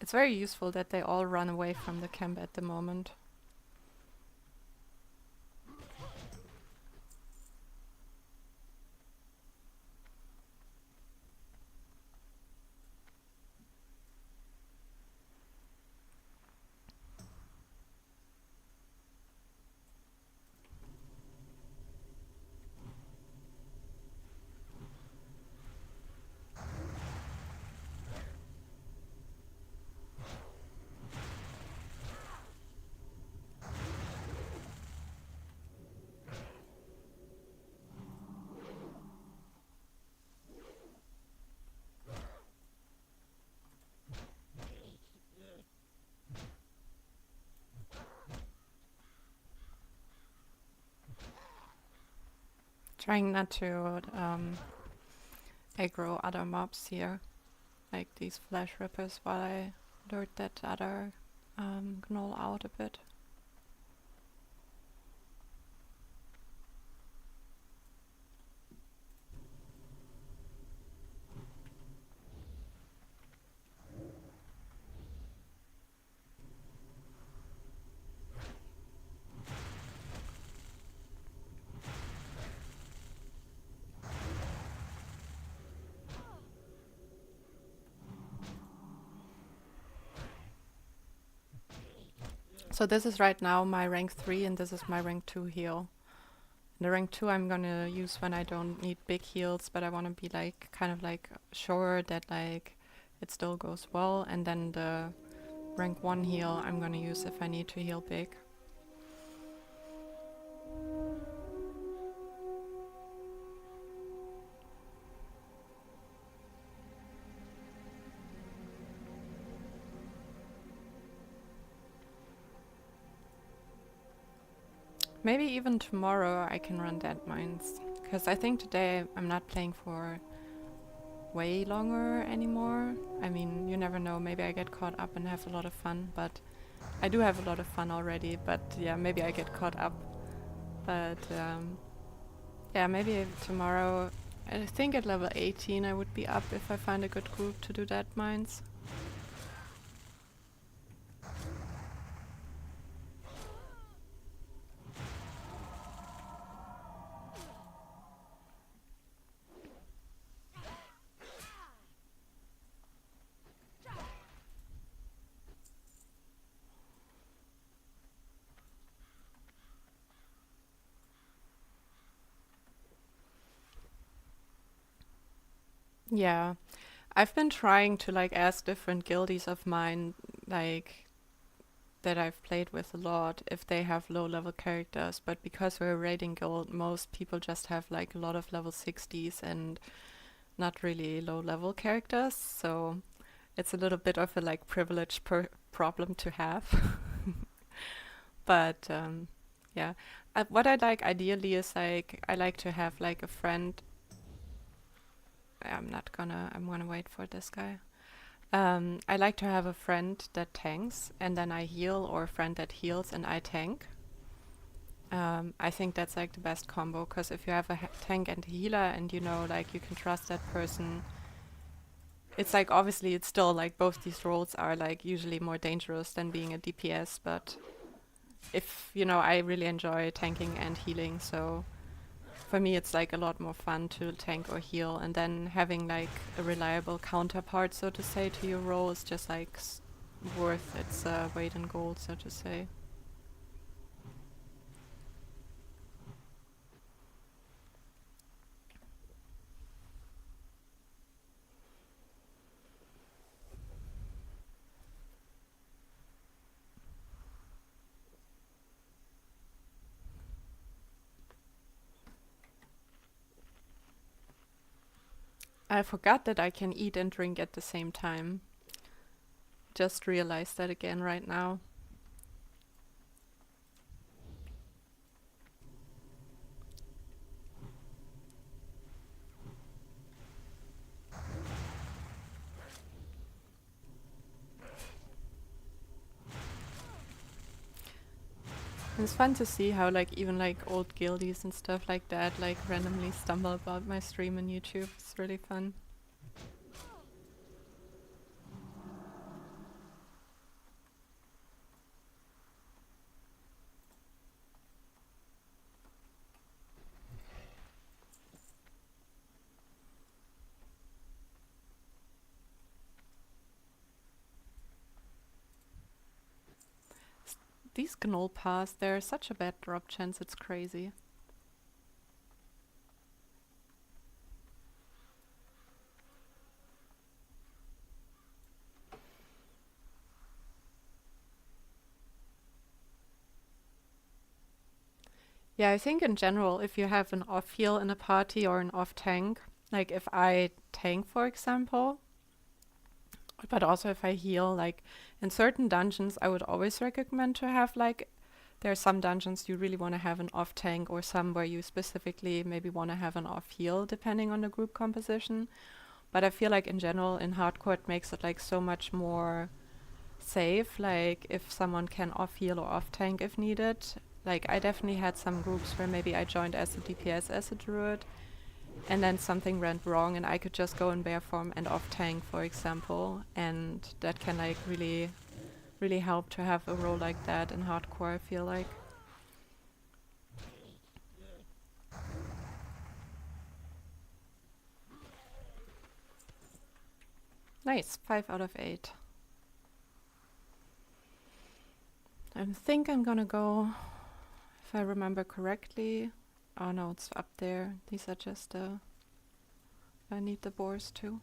It's very useful that they all run away from the camp at the moment. Trying not to aggro other mobs here, like these flesh rippers, while I lure that other gnoll out a bit. So this is right now my rank 3 and this is my rank 2 heal. The rank 2 I'm gonna use when I don't need big heals, but I wanna be like kind of like sure that like it still goes well, and then the rank 1 heal I'm gonna use if I need to heal big. Maybe even tomorrow I can run Dead Mines. Because I think today I'm not playing for way longer anymore. I mean, you never know. Maybe I get caught up and have a lot of fun, but I do have a lot of fun already. But yeah, maybe I get caught up. But yeah, maybe tomorrow. I think at level 18 I would be up if I find a good group to do Dead Mines. Yeah, I've been trying to like ask different guildies of mine, like that I've played with a lot, if they have low level characters, but because we're a raiding guild, most people just have like a lot of level 60s and not really low level characters, so it's a little bit of a like privilege problem to have. But yeah, what I like ideally is like I like to have like a friend. I'm gonna wait for this guy. I like to have a friend that tanks and then I heal, or a friend that heals and I tank. I think that's like the best combo, because if you have a tank and a healer and you know like you can trust that person, it's like obviously it's still like both these roles are like usually more dangerous than being a DPS, but if you know, I really enjoy tanking and healing, so for me it's like a lot more fun to tank or heal, and then having like a reliable counterpart, so to say, to your role is just like worth its weight in gold, so to say. I forgot that I can eat and drink at the same time. Just realized that again right now. It's fun to see how like even like old guildies and stuff like that like randomly stumble about my stream on YouTube. It's really fun. These gnoll paths, they're such a bad drop chance, it's crazy. Yeah, I think in general, if you have an off heal in a party or an off tank, like if I tank, for example, but also if I heal, like in certain dungeons, I would always recommend to have like, there are some dungeons you really want to have an off tank, or some where you specifically maybe want to have an off heal, depending on the group composition. But I feel like in general in hardcore it makes it like so much more safe, like if someone can off heal or off tank if needed. Like I definitely had some groups where maybe I joined as a DPS, as a druid, and then something went wrong and I could just go in bear form and off tank, for example, and that can like really really help to have a role like that in hardcore, I feel like. Nice, 5 out of 8. I think I'm gonna go, if I remember correctly. Oh no, it's up there. These are just I need the boars too.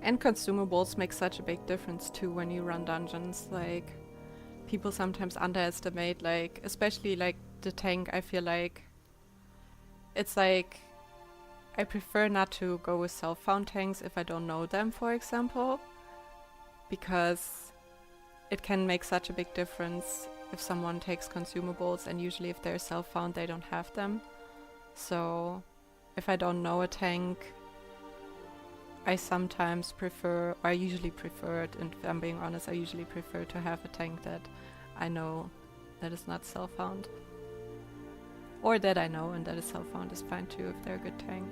And consumables make such a big difference too when you run dungeons. Like people sometimes underestimate, like especially like the tank, I feel like it's like I prefer not to go with self-found tanks if I don't know them, for example, because it can make such a big difference if someone takes consumables, and usually if they're self-found they don't have them. So if I don't know a tank, I sometimes prefer, or I usually prefer it, and if I'm being honest, I usually prefer to have a tank that I know that is not self-found. Or that I know and that is self-found is fine too if they're a good tank.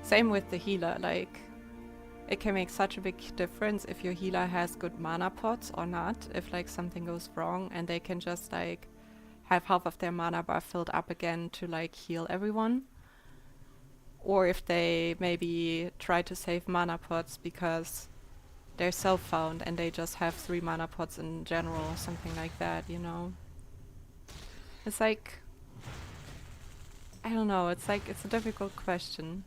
Same with the healer, like it can make such a big difference if your healer has good mana pots or not, if like something goes wrong and they can just like have half of their mana bar filled up again to like heal everyone. Or if they maybe try to save mana pots because they're self-found and they just have 3 mana pots in general or something like that, you know. It's like, I don't know, it's like, it's a difficult question.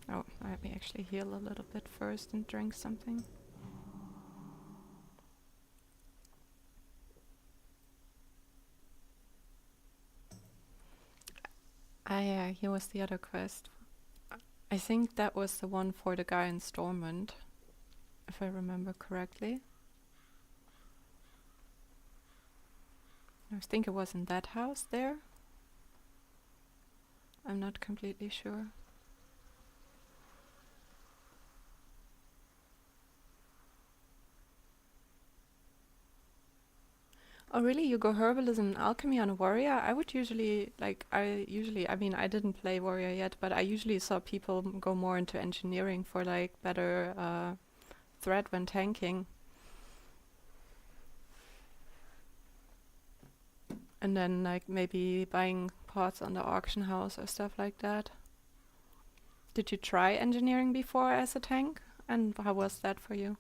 Oh, let me actually heal a little bit first and drink something. Ah yeah, here was the other quest. I think that was the one for the guy in Stormwind, if I remember correctly. I think it was in that house there. I'm not completely sure. Oh really? You go herbalism and alchemy on a warrior? I would usually, I mean, I didn't play warrior yet, but I usually saw people go more into engineering for like better threat when tanking. And then like maybe buying pots on the auction house or stuff like that. Did you try engineering before as a tank? And how was that for you?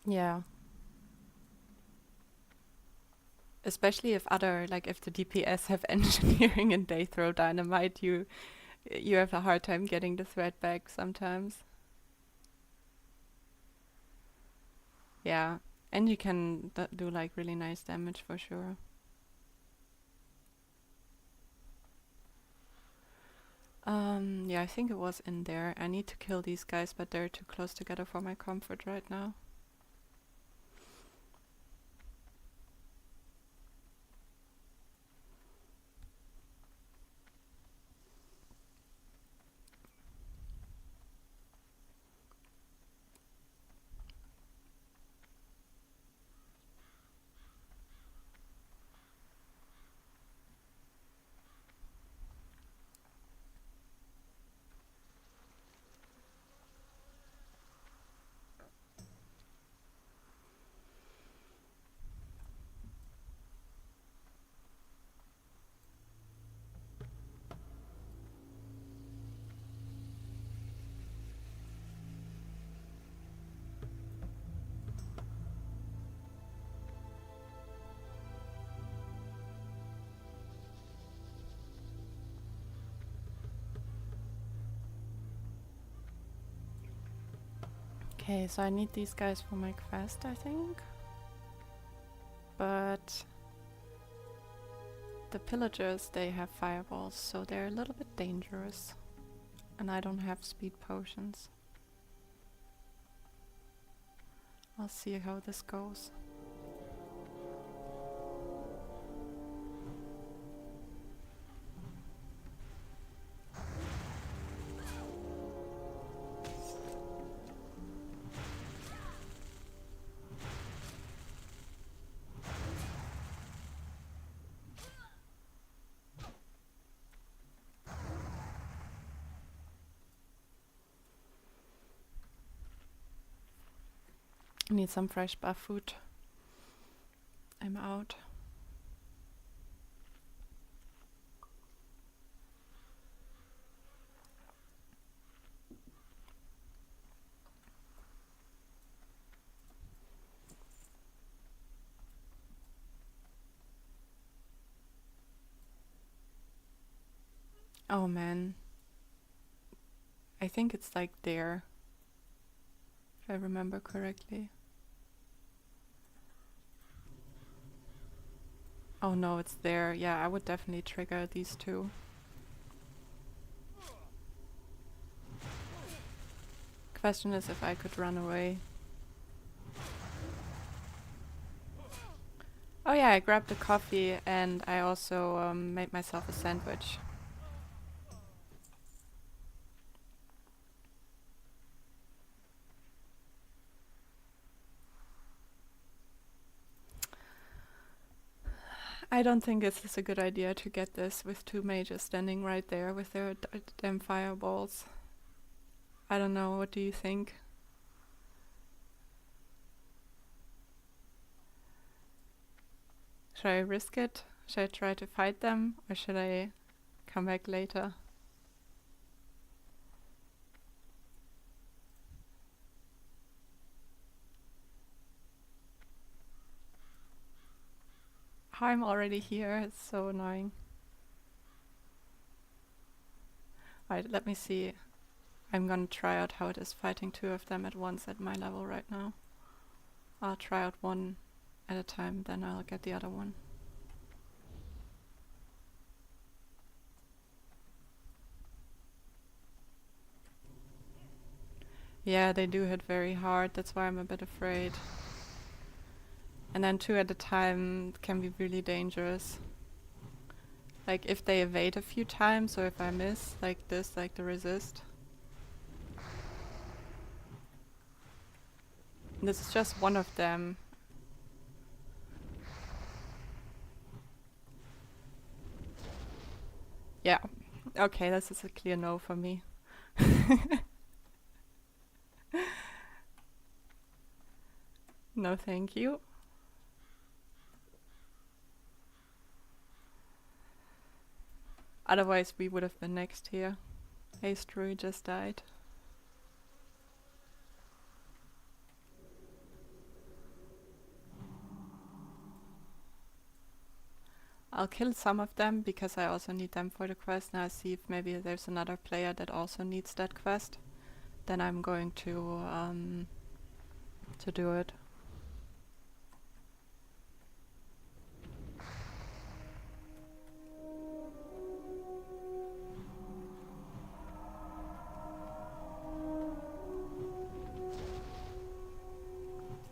Yeah. Especially if other, like if the DPS have engineering and they throw dynamite, you have a hard time getting the threat back sometimes. Yeah, and you can do like really nice damage for sure. Yeah, I think it was in there. I need to kill these guys, but they're too close together for my comfort right now. Okay, so I need these guys for my quest, I think. But the pillagers, they have fireballs, so they're a little bit dangerous. And I don't have speed potions. I'll see how this goes. Need some fresh buff food. I'm out. Oh man. I think it's like there, if I remember correctly. Oh no, it's there. Yeah, I would definitely trigger these two. Question is if I could run away. Oh yeah, I grabbed a coffee and I also made myself a sandwich. I don't think this is a good idea to get this with two mages standing right there with their damn fireballs. I don't know, what do you think? Should I risk it? Should I try to fight them? Or should I come back later? I'm already here, it's so annoying. Right, let me see. I'm gonna try out how it is fighting two of them at once at my level right now. I'll try out one at a time, then I'll get the other one. Yeah, they do hit very hard, that's why I'm a bit afraid. And then two at a time can be really dangerous. Like if they evade a few times, or if I miss, like this, like the resist. This is just one of them. Yeah. Okay, this is a clear no for me. No, thank you. Otherwise, we would have been next here. ASE Druid just died. I'll kill some of them because I also need them for the quest. Now I see if maybe there's another player that also needs that quest. Then I'm going to do it.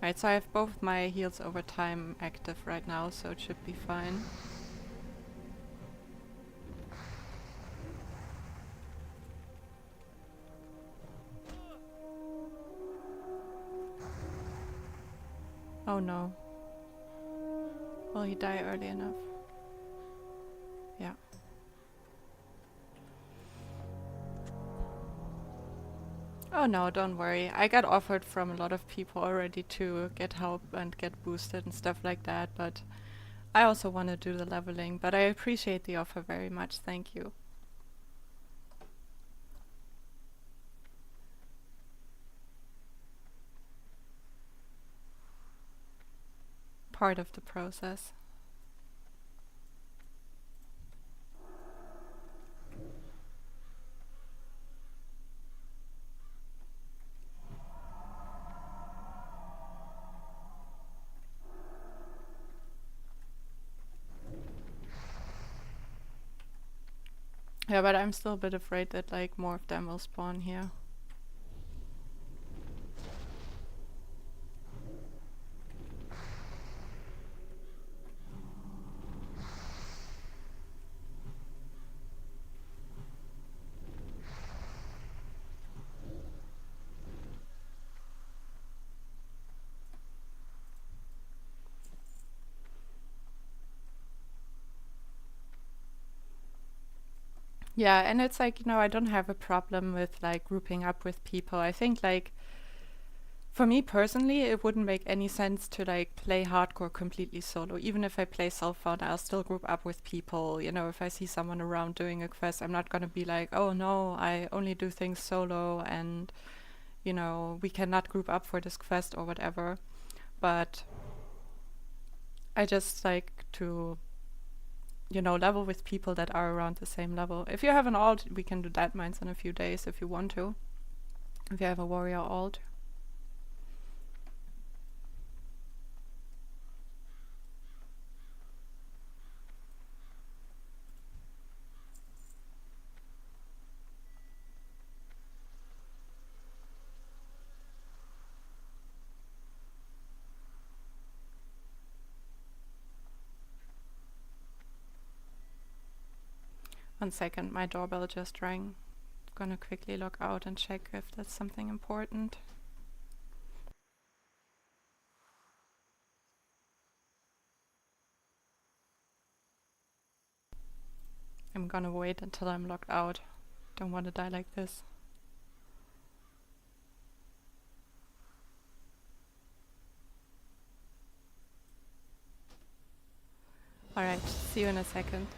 Right, so I have both my heals over time active right now, so it should be fine. Oh no. Will he die early enough? Yeah. Oh no, don't worry. I got offered from a lot of people already to get help and get boosted and stuff like that, but I also want to do the leveling, but I appreciate the offer very much, thank you. Part of the process. Yeah, but I'm still a bit afraid that like more of them will spawn here. Yeah, and it's like, you know, I don't have a problem with like grouping up with people. I think like For me personally, it wouldn't make any sense to like play hardcore completely solo. Even if I play self-found, I'll still group up with people. You know, if I see someone around doing a quest, I'm not gonna be like, oh no, I only do things solo and, you know, we cannot group up for this quest or whatever. But I just like to, you know, level with people that are around the same level. If you have an alt, we can do that mines in a few days if you want to. If you have a warrior alt. 1 second, my doorbell just rang. Gonna quickly log out and check if that's something important. I'm gonna wait until I'm logged out. Don't want to die like this. Alright, see you in a second.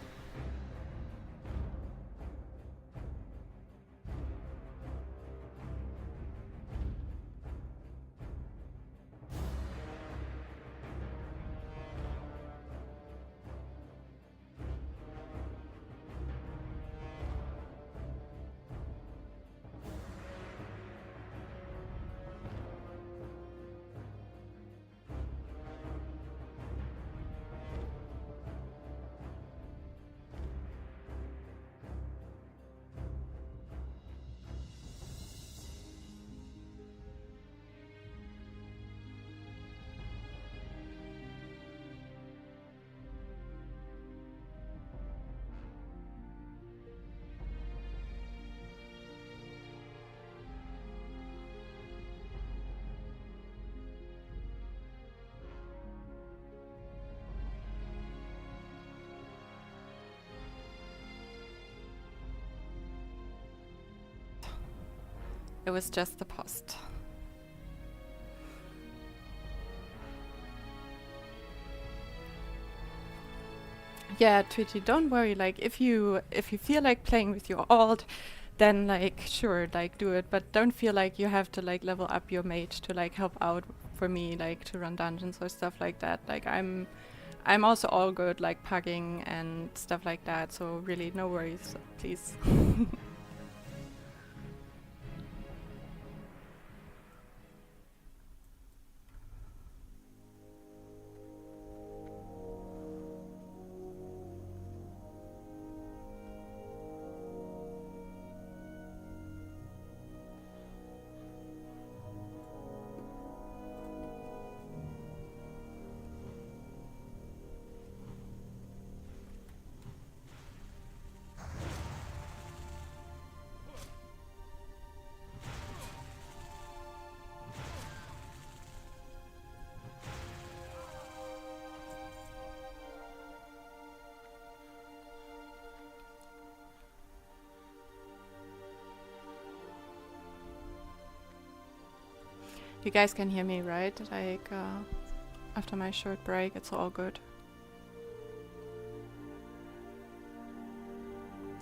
It was just the post. Yeah, Tweety, don't worry. Like, if you feel like playing with your alt, then like sure, like do it. But don't feel like you have to like level up your mage to like help out for me, like to run dungeons or stuff like that. Like I'm also all good like pugging and stuff like that. So really, no worries, please. You guys can hear me, right? Like, after my short break, it's all good.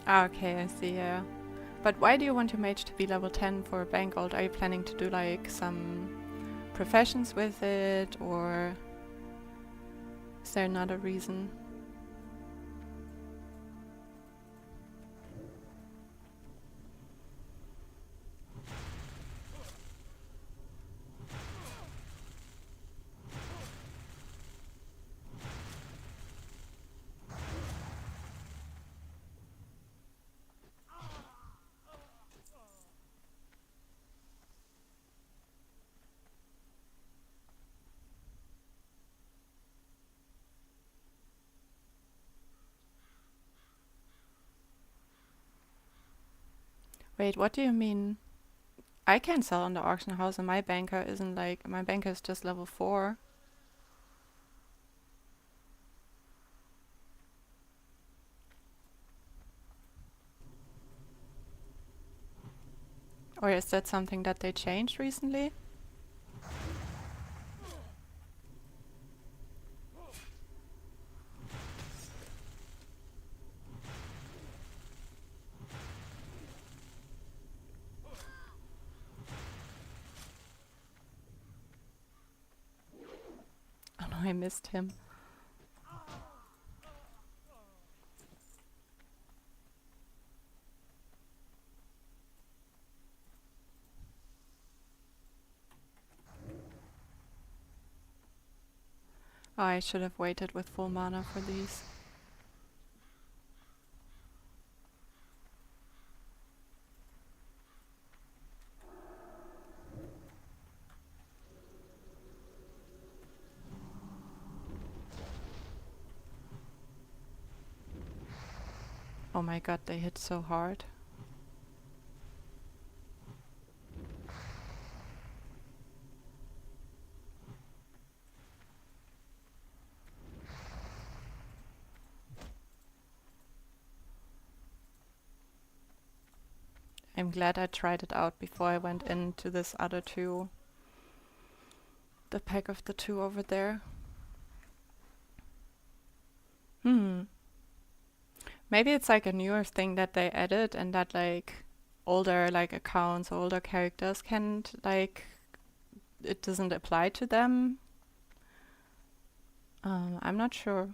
Ah, okay, I see, yeah. But why do you want your mage to be level 10 for bank ult? Are you planning to do like some professions with it, or is there another reason? Wait, what do you mean? I can sell on the auction house and my banker isn't like, my banker is just level 4. Or is that something that they changed recently? I missed him. Oh, I should have waited with full mana for these. Oh my god, they hit so hard. I'm glad I tried it out before I went into this other two. The pack of the two over there. Maybe it's like a newer thing that they added and that like older like accounts, older characters can't like, it doesn't apply to them. I'm not sure.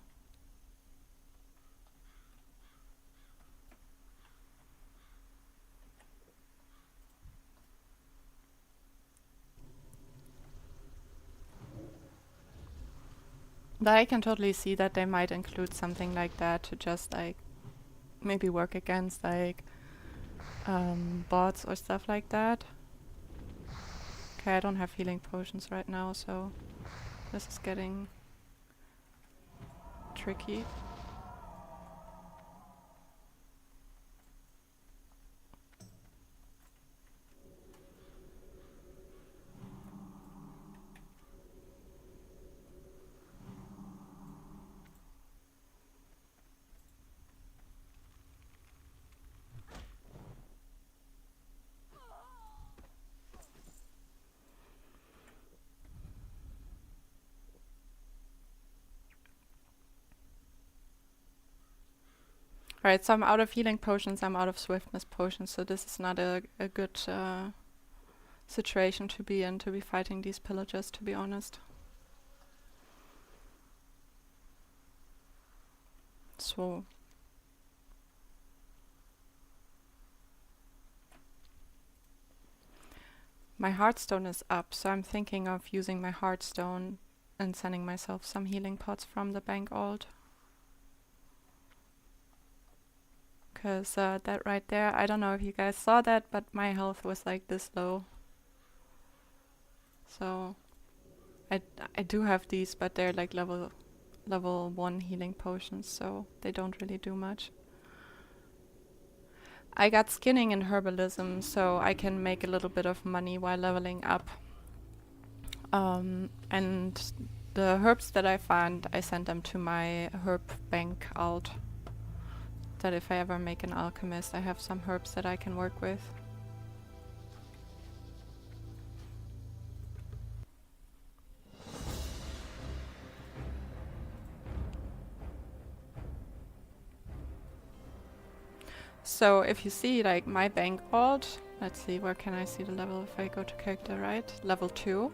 But I can totally see that they might include something like that to just like maybe work against like bots or stuff like that. Okay, I don't have healing potions right now, so this is getting tricky. Right, so I'm out of healing potions, I'm out of swiftness potions, so this is not a good situation to be in, to be fighting these pillagers, to be honest. So my heartstone is up, so I'm thinking of using my heartstone and sending myself some healing pots from the bank alt. Because that right there, I don't know if you guys saw that, but my health was like this low. So I do have these, but they're like level 1 healing potions, so they don't really do much. I got skinning in herbalism, so I can make a little bit of money while leveling up. And the herbs that I find, I send them to my herb bank alt. That if I ever make an alchemist, I have some herbs that I can work with. So if you see like my bank alt, let's see, where can I see the level if I go to character, right? Level 2.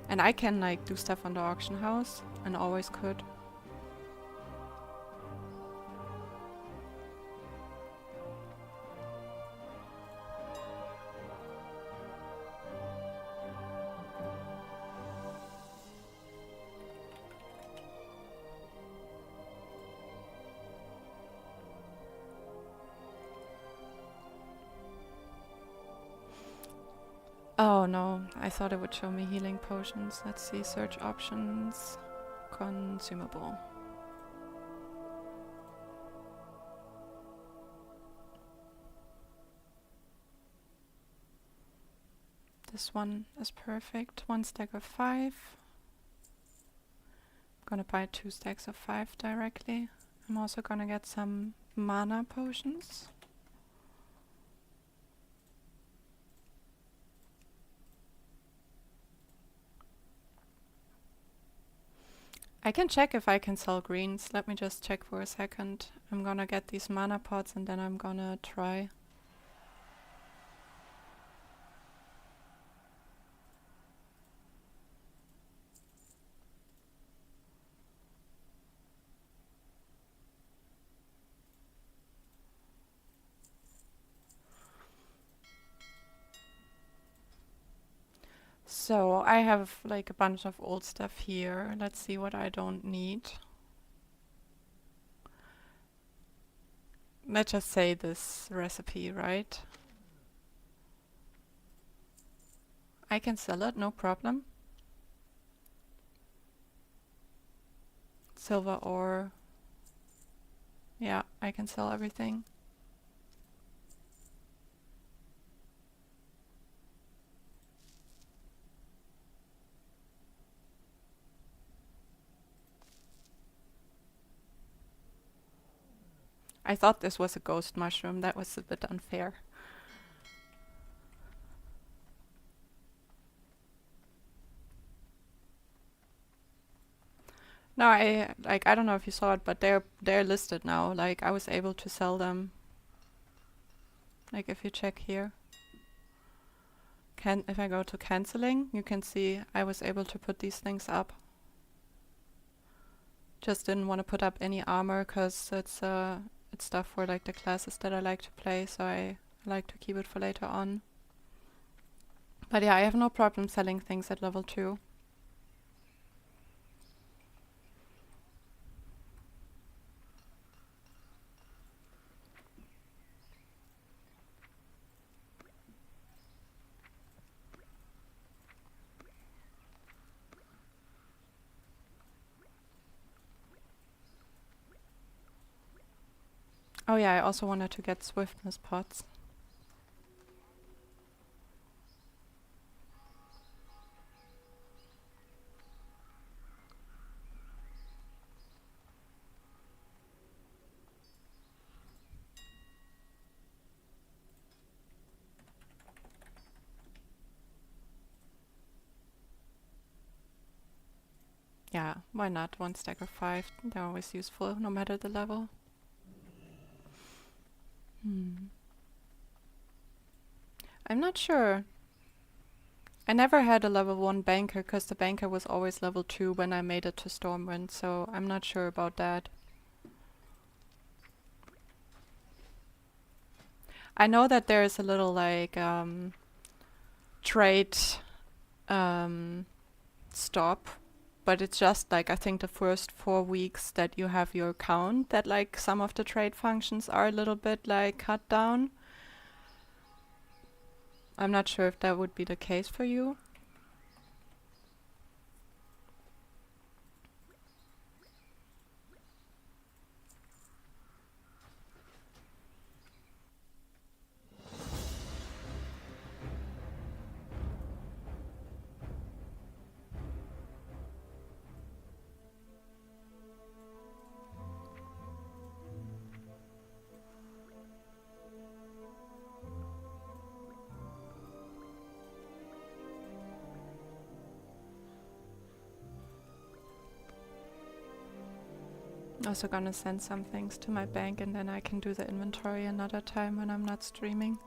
And I can like do stuff on the auction house, and always could. Oh no, I thought it would show me healing potions. Let's see, search options, consumable. This one is perfect. 1 stack of 5. I'm gonna buy 2 stacks of 5 directly. I'm also gonna get some mana potions. I can check if I can sell greens. Let me just check for a second. I'm gonna get these mana pots and then I'm gonna try. So I have like a bunch of old stuff here. Let's see what I don't need. Let's just say this recipe, right? I can sell it, no problem. Silver ore. Yeah, I can sell everything. I thought this was a ghost mushroom. That was a bit unfair. No, I don't know if you saw it, but they're listed now. Like I was able to sell them. Like if you check here. If I go to canceling, you can see I was able to put these things up. Just didn't want to put up any armor because it's stuff for like the classes that I like to play, so I like to keep it for later on. But yeah, I have no problem selling things at level 2. Oh yeah, I also wanted to get swiftness pots. Yeah, why not? 1 stack of 5. They're always useful, no matter the level. I'm not sure. I never had a level 1 banker because the banker was always level 2 when I made it to Stormwind, so I'm not sure about that. I know that there is a little like trade stop, but it's just like I think the first 4 weeks that you have your account that like some of the trade functions are a little bit like cut down. I'm not sure if that would be the case for you. Also gonna send some things to my bank and then I can do the inventory another time when I'm not streaming.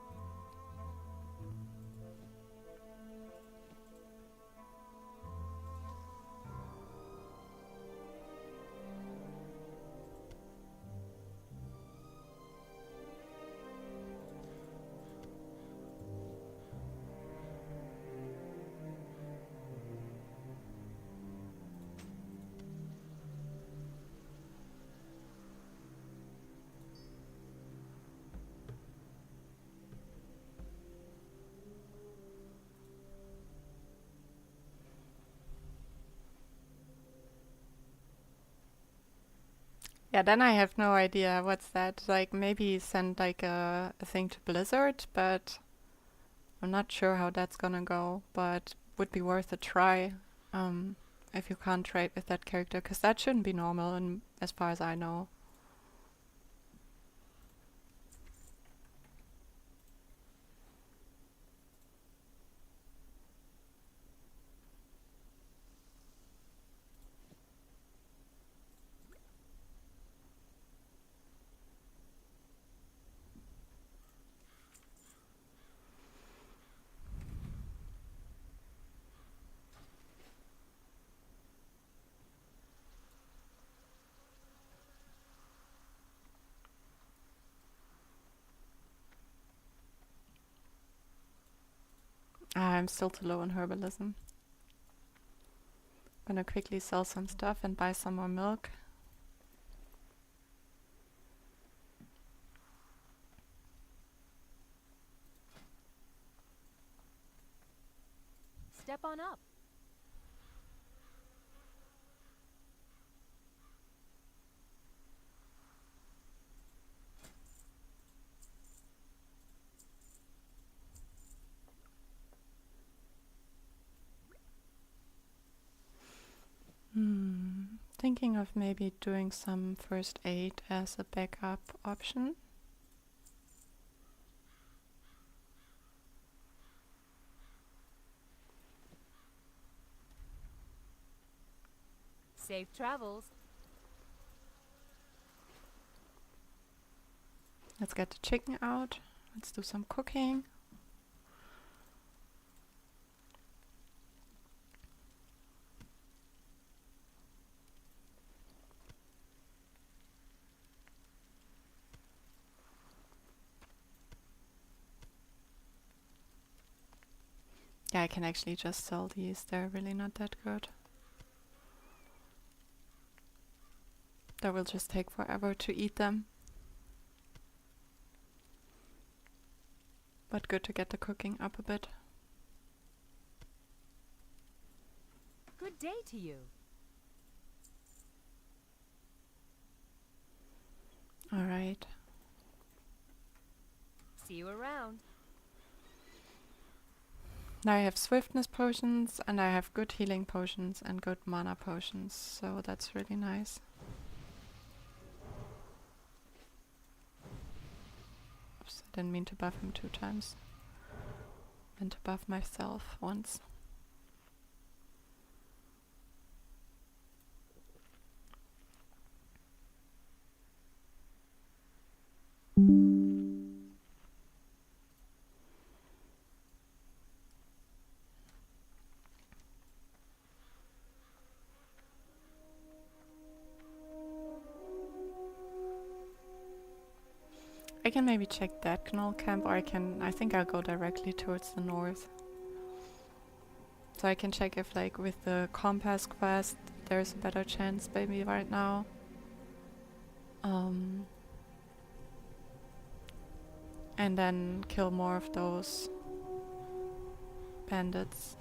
Yeah, then I have no idea what's that. Like maybe send like a thing to Blizzard, but I'm not sure how that's gonna go, but would be worth a try if you can't trade with that character, because that shouldn't be normal and as far as I know. I'm still too low on herbalism. Gonna quickly sell some stuff and buy some more milk. Step on up. Thinking of maybe doing some first aid as a backup option. Safe travels. Let's get the chicken out. Let's do some cooking. Yeah, I can actually just sell these. They're really not that good. That will just take forever to eat them. But good to get the cooking up a bit. Good day to you. Alright. See you around. Now I have swiftness potions and I have good healing potions and good mana potions, so that's really nice. Oops, I didn't mean to buff him 2 times. Meant to buff myself once. I can maybe check that Gnoll camp, or I think I'll go directly towards the north. So I can check if like with the compass quest there's a better chance maybe right now. And then kill more of those bandits.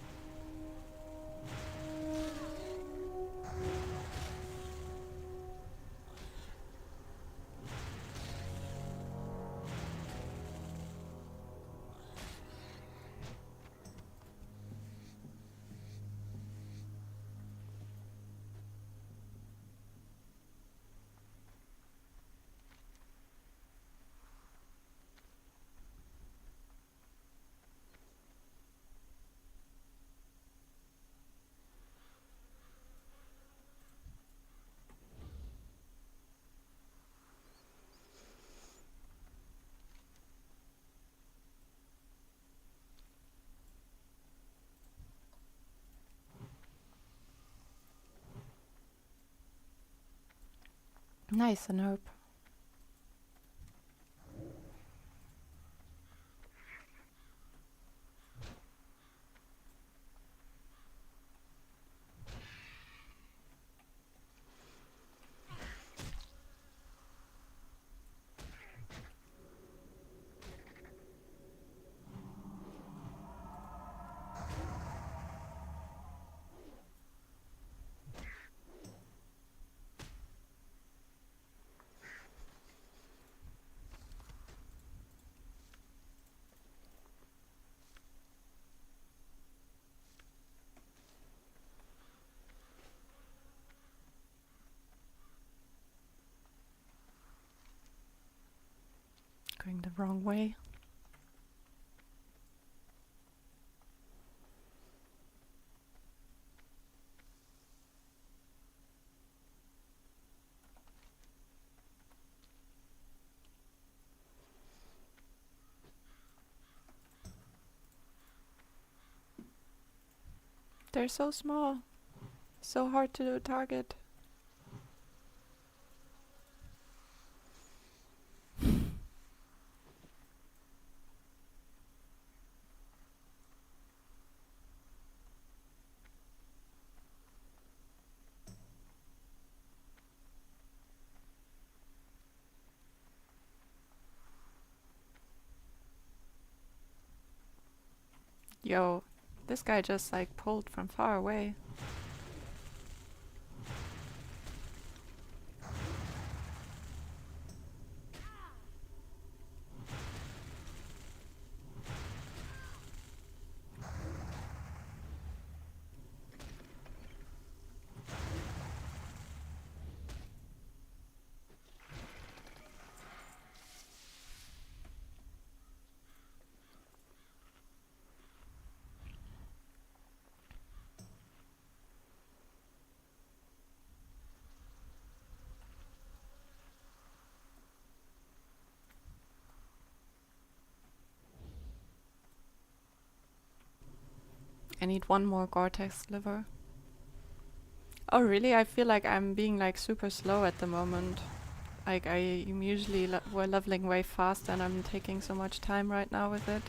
Nice, and hope. Going the wrong way. They're so small. So hard to target. Yo, this guy just like pulled from far away. I need one more Gore-Tex liver. Oh really? I feel like I'm being like super slow at the moment. Like I'm usually we're leveling way fast and I'm taking so much time right now with it.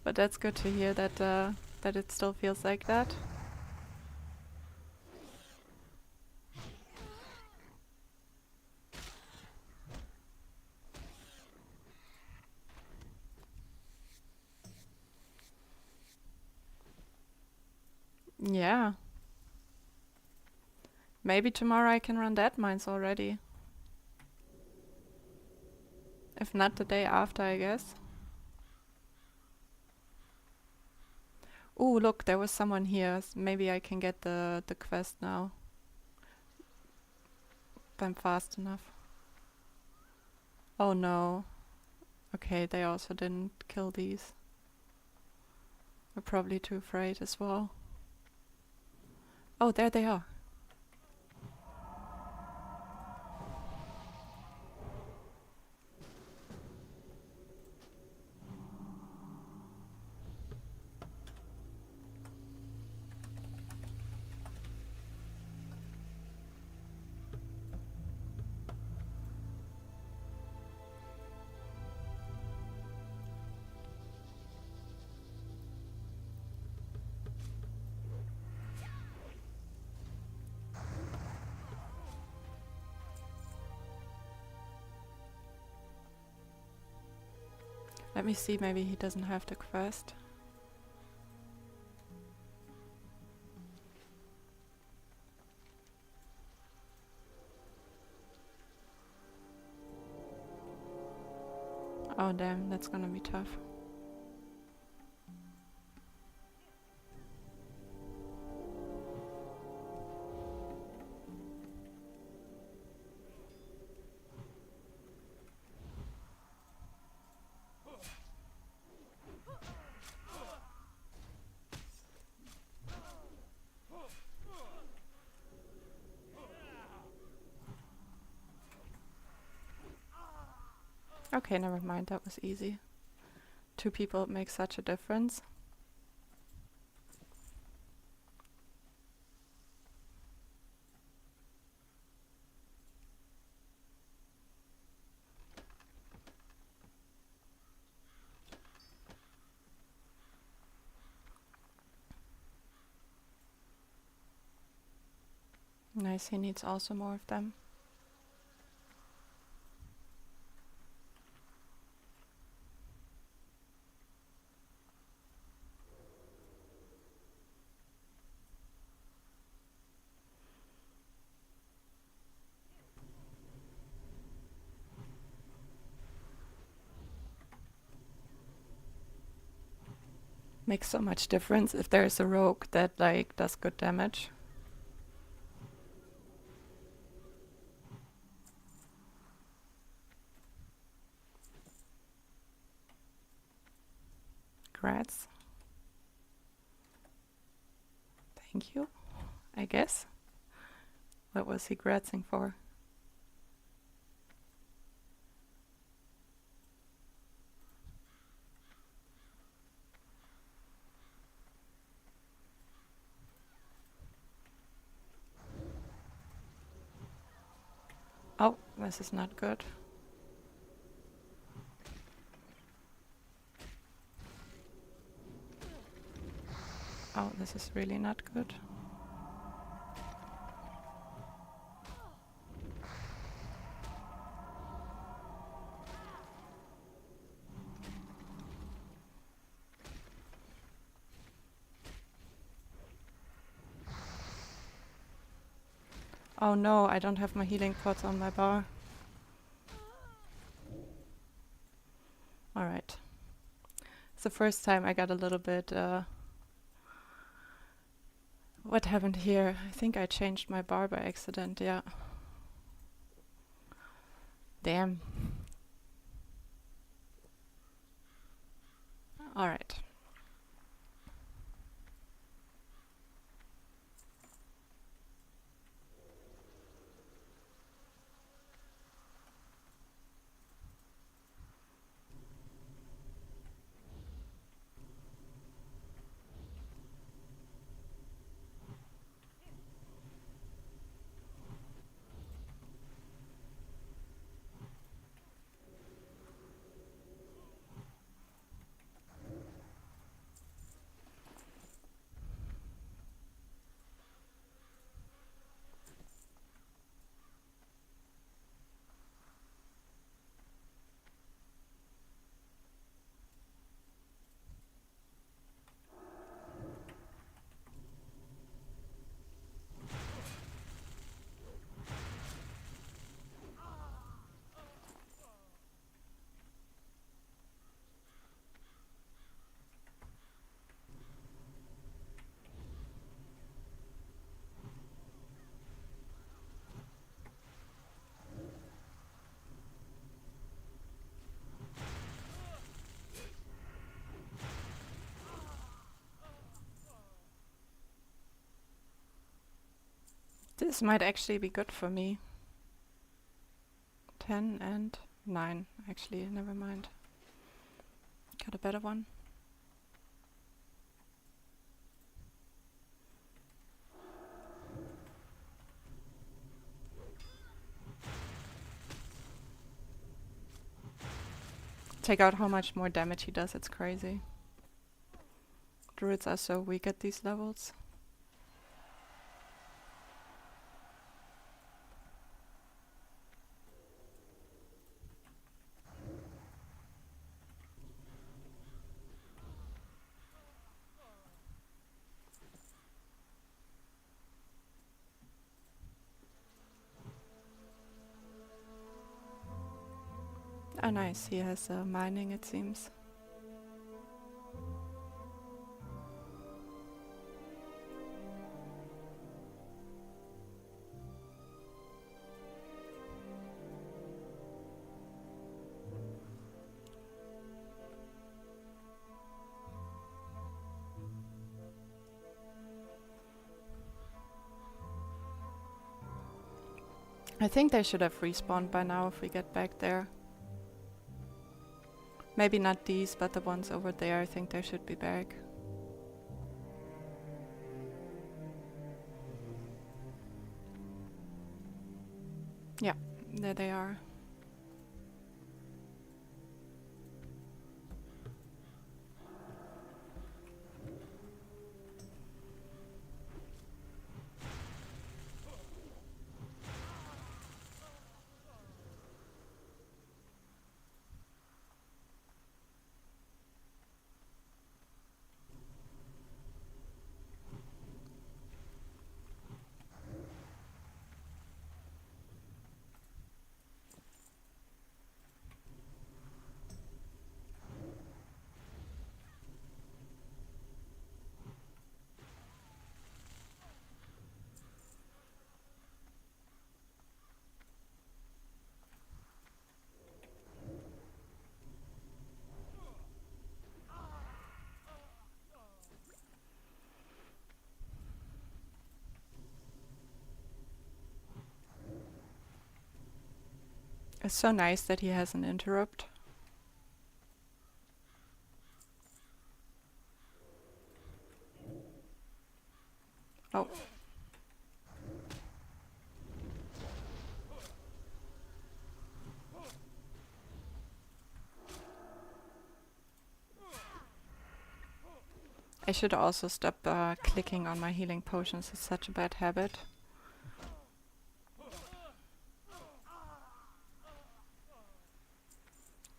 But that's good to hear that that it still feels like that. Yeah. Maybe tomorrow I can run dead mines already. If not the day after, I guess. Ooh, look, there was someone here. Maybe I can get the quest now. If I'm fast enough. Oh no. Okay, they also didn't kill these. We're probably too afraid as well. Oh, there they are. Let me see, maybe he doesn't have the quest. Oh damn, that's gonna be tough. Okay, never mind, that was easy. 2 people make such a difference. Nice, he needs also more of them. Makes so much difference if there's a rogue that like does good damage. Grats. Thank you, I guess. What was he gratzing for? Oh, this is not good. Oh, this is really not good. Oh no, I don't have my healing pots on my bar. Alright. It's the first time I got a little bit... what happened here? I think I changed my bar by accident, yeah. Damn. Alright. This might actually be good for me. 10 and 9, actually, never mind. Got a better one. Check out how much more damage he does, it's crazy. Druids are so weak at these levels. Ah, nice, he has mining, it seems. I think they should have respawned by now if we get back there. Maybe not these, but the ones over there, I think they should be back. Yeah, there they are. It's so nice that he has an interrupt. Oh. I should also stop clicking on my healing potions, it's such a bad habit.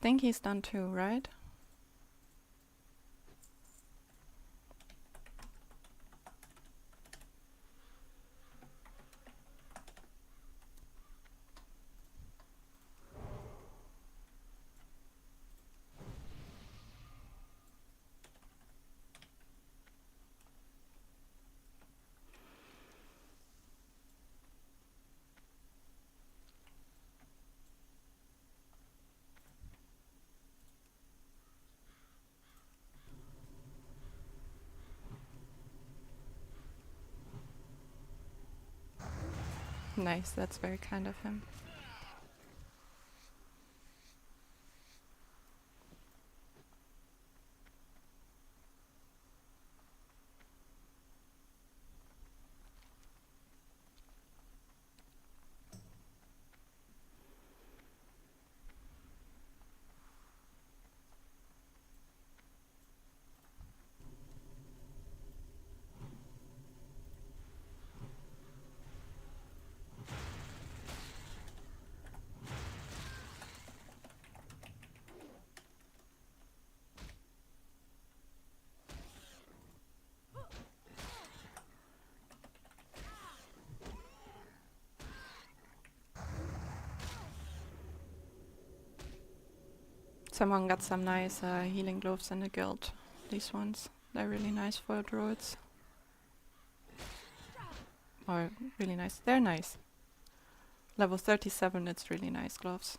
Think he's done too, right? Nice, that's very kind of him. Someone got some nice healing gloves in the guild. These ones. They're really nice for druids. Or really nice. They're nice. Level 37, it's really nice gloves.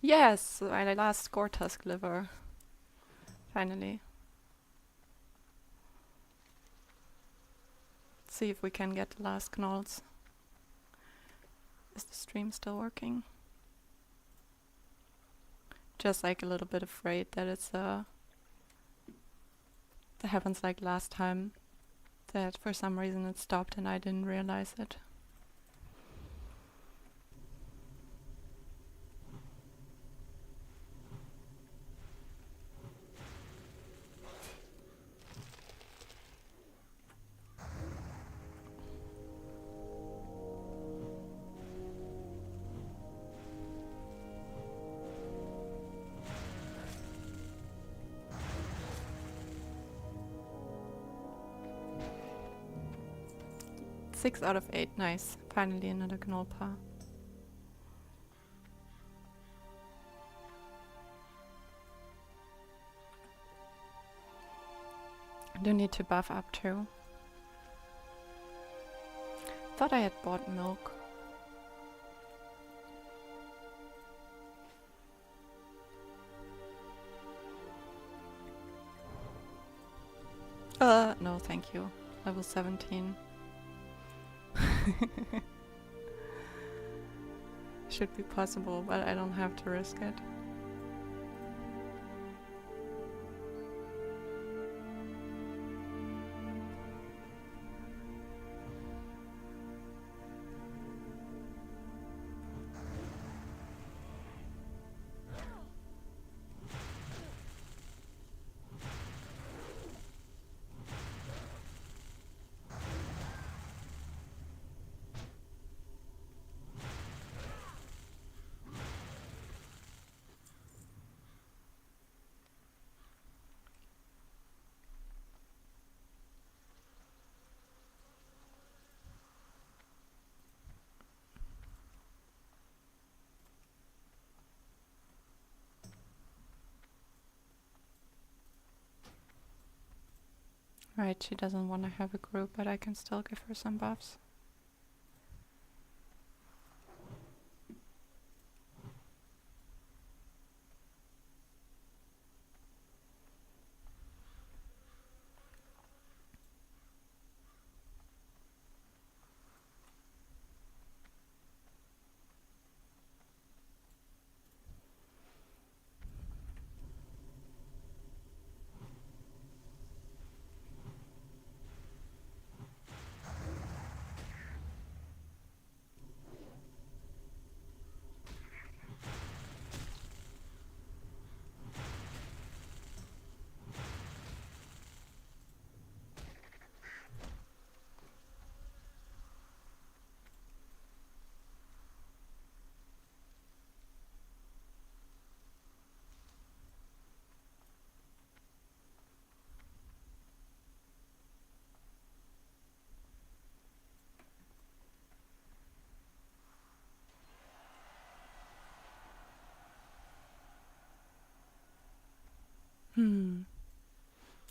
Yes, my last Gortusk liver. Finally. Let's see if we can get the last knolls. Is the stream still working? Just like a little bit afraid that it's that happens like last time. That for some reason it stopped and I didn't realize it. Six out of 8, nice. Finally another Gnolpa. I do need to buff up too. Thought I had bought milk. No thank you. Level 17. Should be possible, but I don't have to risk it. Right, she doesn't want to have a group, but I can still give her some buffs.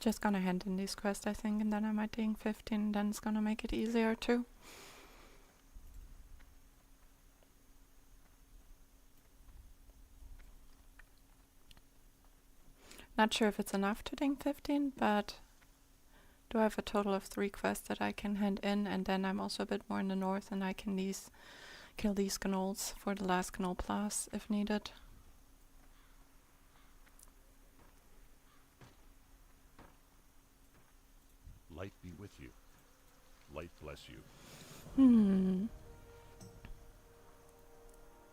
Just gonna hand in these quests, I think, and then I might ding 15, then it's gonna make it easier too. Not sure if it's enough to ding 15, but do I have a total of 3 quests that I can hand in, and then I'm also a bit more in the north and I can kill these gnolls for the last gnoll plus if needed. Light be with you. Light bless you.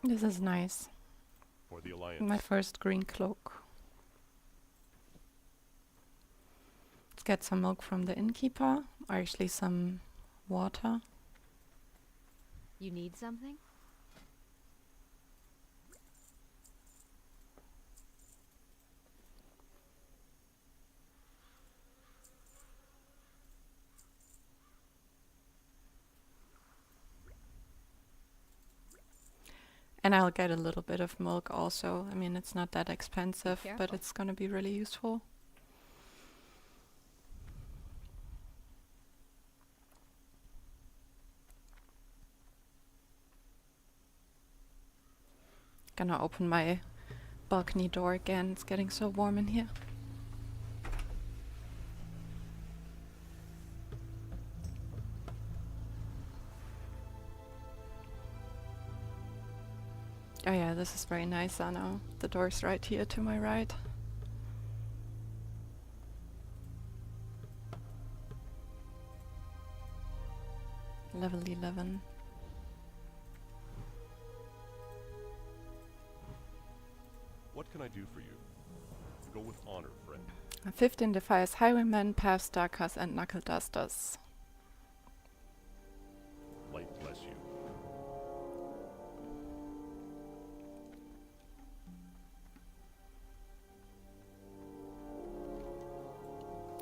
This is nice. For the Alliance. My first green cloak. Let's get some milk from the innkeeper, or actually some water. You need something? And I'll get a little bit of milk also. I mean, it's not that expensive, but careful. it's gonna be really useful. Gonna open my balcony door again. It's getting so warm in here. Oh yeah, this is very nice, I know. The door's right here to my right. Level 11. What can I do for you? Go with honor, friend. 15 defies highwaymen, paths, darkers, and knuckle dusters. Light bless you.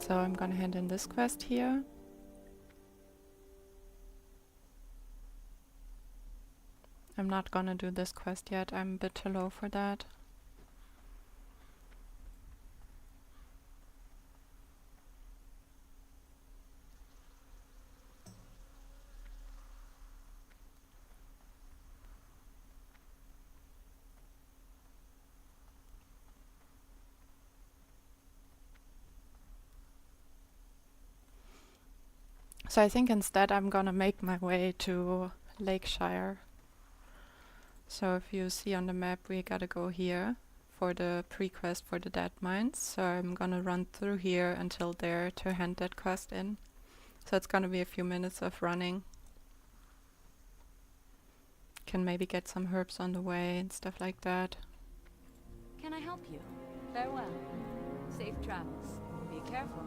So I'm gonna hand in this quest here. I'm not gonna do this quest yet, I'm a bit too low for that. So I think instead I'm gonna make my way to Lakeshire. So if you see on the map, we gotta go here for the pre-quest for the dead mines. So I'm gonna run through here until there to hand that quest in. So it's gonna be a few minutes of running. Can maybe get some herbs on the way and stuff like that. Can I help you? Farewell. Safe travels. Be careful.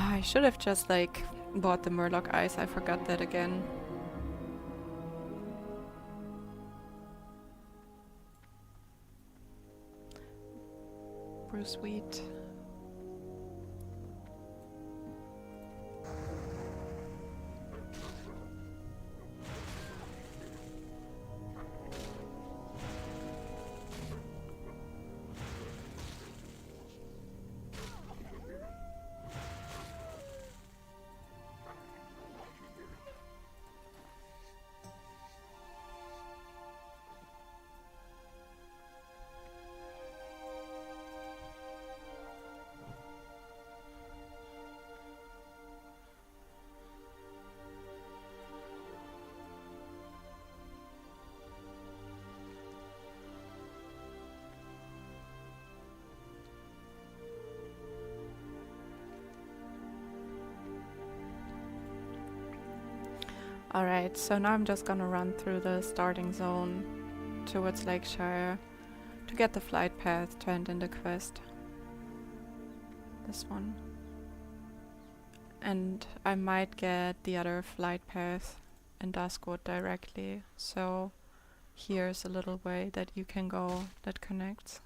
I should have just like bought the Murloc eyes, I forgot that again. Bruce Wheat. Alright, so now I'm just gonna run through the starting zone towards Lakeshire to get the flight path to end in the quest. This one. And I might get the other flight path in Duskwood directly, so here's a little way that you can go that connects.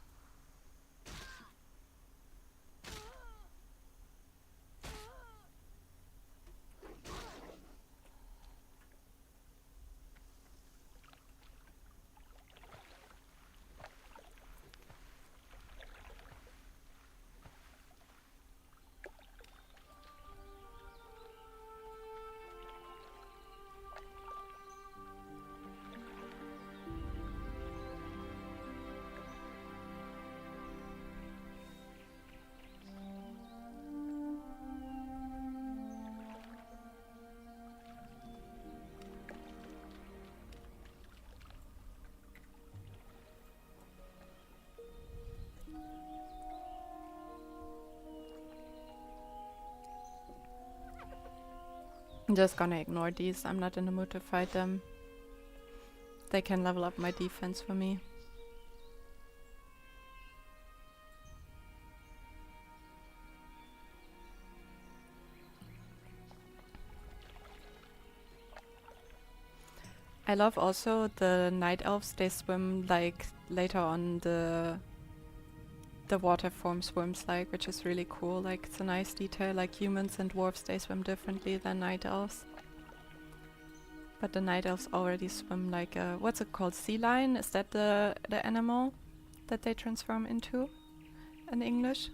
I'm just gonna ignore these. I'm not in the mood to fight them. They can level up my defense for me. I love also the night elves. They swim like later on the water form swims like, which is really cool. Like it's a nice detail. Like humans and dwarves, they swim differently than night elves. But the night elves already swim like a, what's it called? Sea lion? Is that the animal that they transform into in English?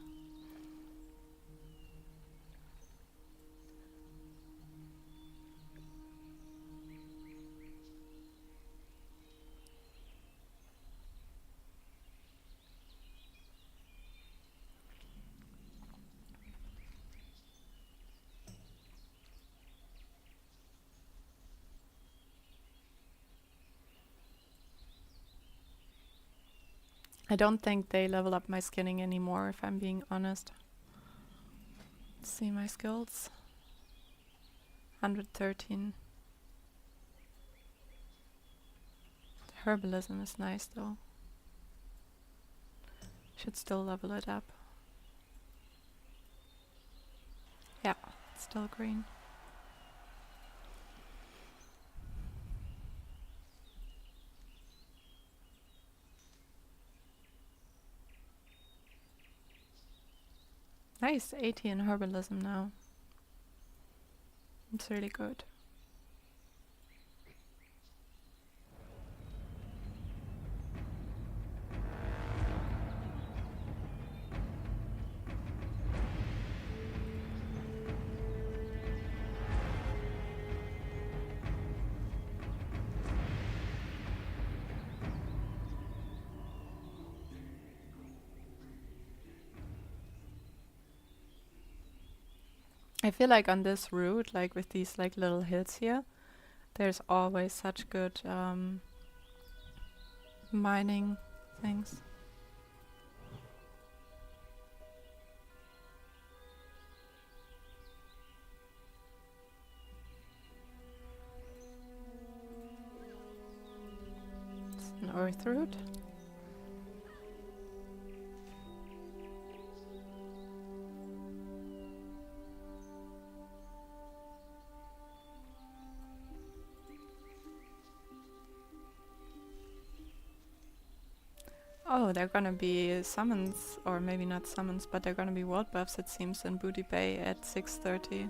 I don't think they level up my skinning anymore, if I'm being honest. Let's see my skills. 113. Herbalism is nice though. Should still level it up. Yeah, it's still green. Nice, 80 in herbalism now. It's really good. I feel like on this route, like with these like little hills here, there's always such good mining things. It's an earth route. Oh, they're gonna be summons, or maybe not summons, but they're gonna be world buffs, it seems, in Booty Bay at 6:30.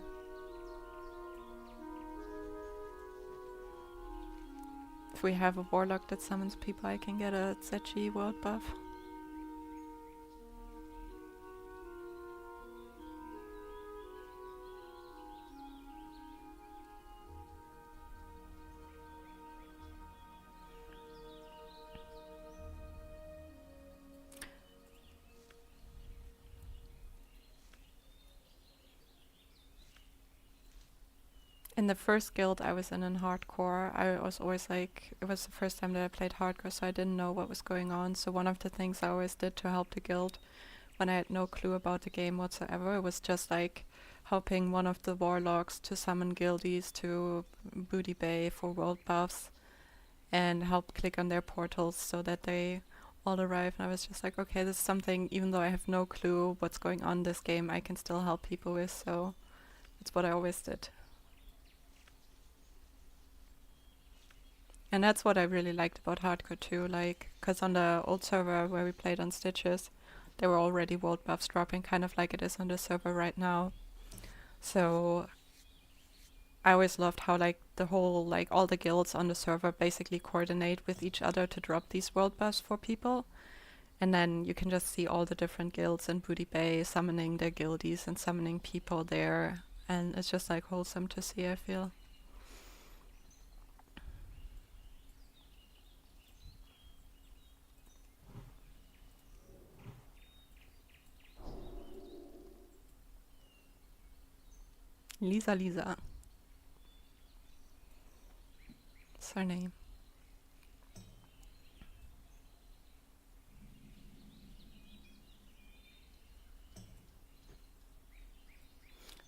If we have a warlock that summons people, I can get a ZG world buff. In the first guild I was in hardcore, I was always like, it was the first time that I played hardcore, so I didn't know what was going on. So one of the things I always did to help the guild when I had no clue about the game whatsoever was just like helping one of the warlocks to summon guildies to Booty Bay for world buffs and help click on their portals so that they all arrive. And I was just like, okay, this is something, even though I have no clue what's going on in this game, I can still help people with, so that's what I always did. And that's what I really liked about hardcore too, like, because on the old server where we played on Stitches, there were already world buffs dropping, kind of like it is on the server right now. So I always loved how like the whole, like all the guilds on the server basically coordinate with each other to drop these world buffs for people. And then you can just see all the different guilds in Booty Bay summoning their guildies and summoning people there. And it's just like wholesome to see, I feel. Lisa. That's her name.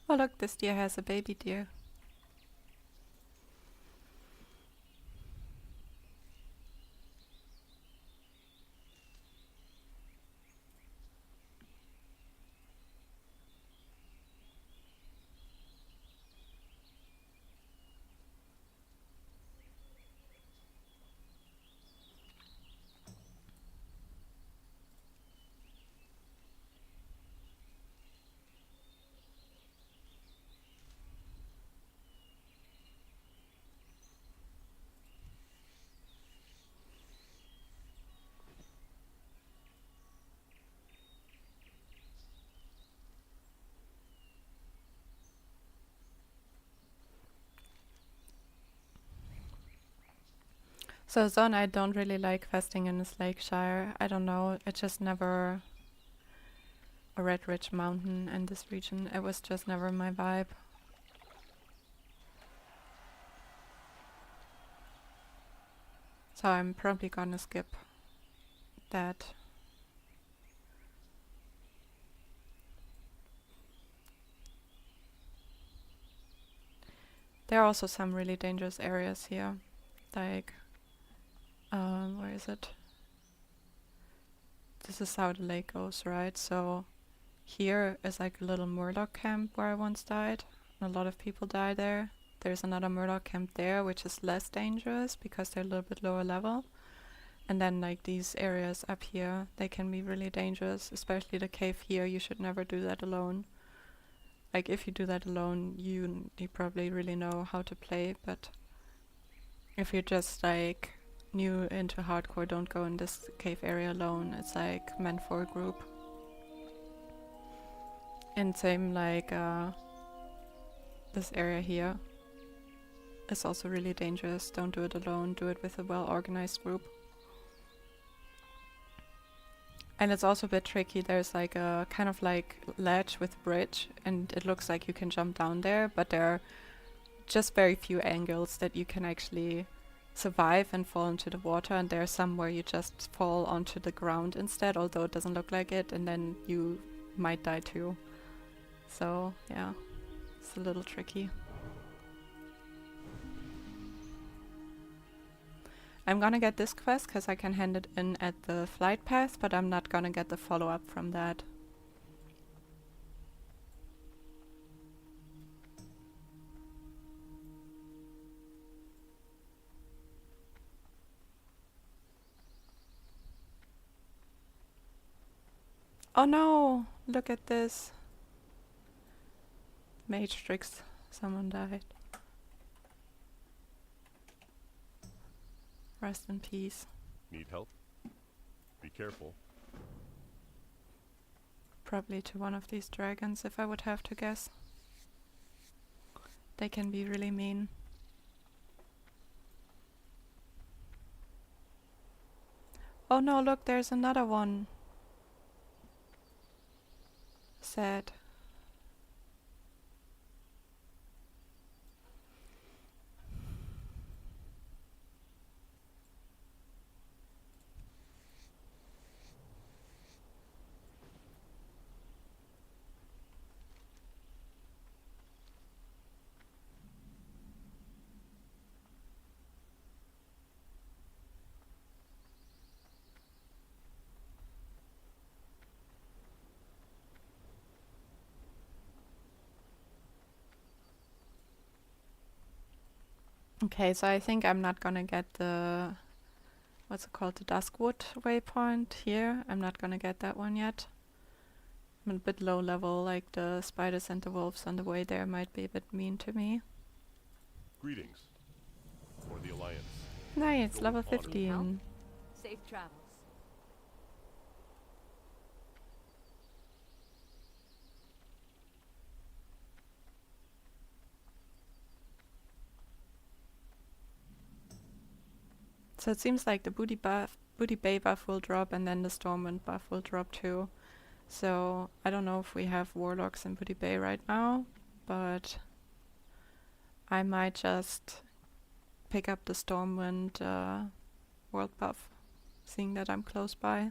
Oh look, this deer has a baby deer. So Zone, I don't really like questing in this Lakeshire. I don't know, it just never... A Red Ridge Mountain in this region, it was just never my vibe. So I'm probably gonna skip that. There are also some really dangerous areas here. Like, where is it? This is how the lake goes, right? So here is like a little Murloc camp where I once died. A lot of people die there. There's another Murloc camp there, which is less dangerous because they're a little bit lower level. And then like these areas up here, they can be really dangerous, especially the cave here. You should never do that alone. Like if you do that alone, you probably really know how to play, but if you're just like new into hardcore, don't go in this cave area alone. It's like meant for a group. And same like this area here is also really dangerous. Don't do it alone, do it with a well-organized group. And it's also a bit tricky. There's like a kind of like ledge with a bridge, and it looks like you can jump down there, but there are just very few angles that you can actually survive and fall into the water, and there are some where you just fall onto the ground instead, although it doesn't look like it, and then you might die too. So yeah, it's a little tricky. I'm gonna get this quest because I can hand it in at the flight path, but I'm not gonna get the follow-up from that. Oh no! Look at this. Matrix. Someone died. Rest in peace. Need help? Be careful. Probably to one of these dragons, if I would have to guess. They can be really mean. Oh no, look, there's another one. Sad. Okay, so I think I'm not gonna get the... what's it called? The Duskwood waypoint here. I'm not gonna get that one yet. I'm a bit low level, like the spiders and the wolves on the way there might be a bit mean to me. Greetings. For the Alliance. Nice, Go level with honor. 15. Safe travels. So it seems like the booty bay buff will drop, and then the Stormwind buff will drop too. So I don't know if we have warlocks in Booty Bay right now, but I might just pick up the Stormwind world buff, seeing that I'm close by.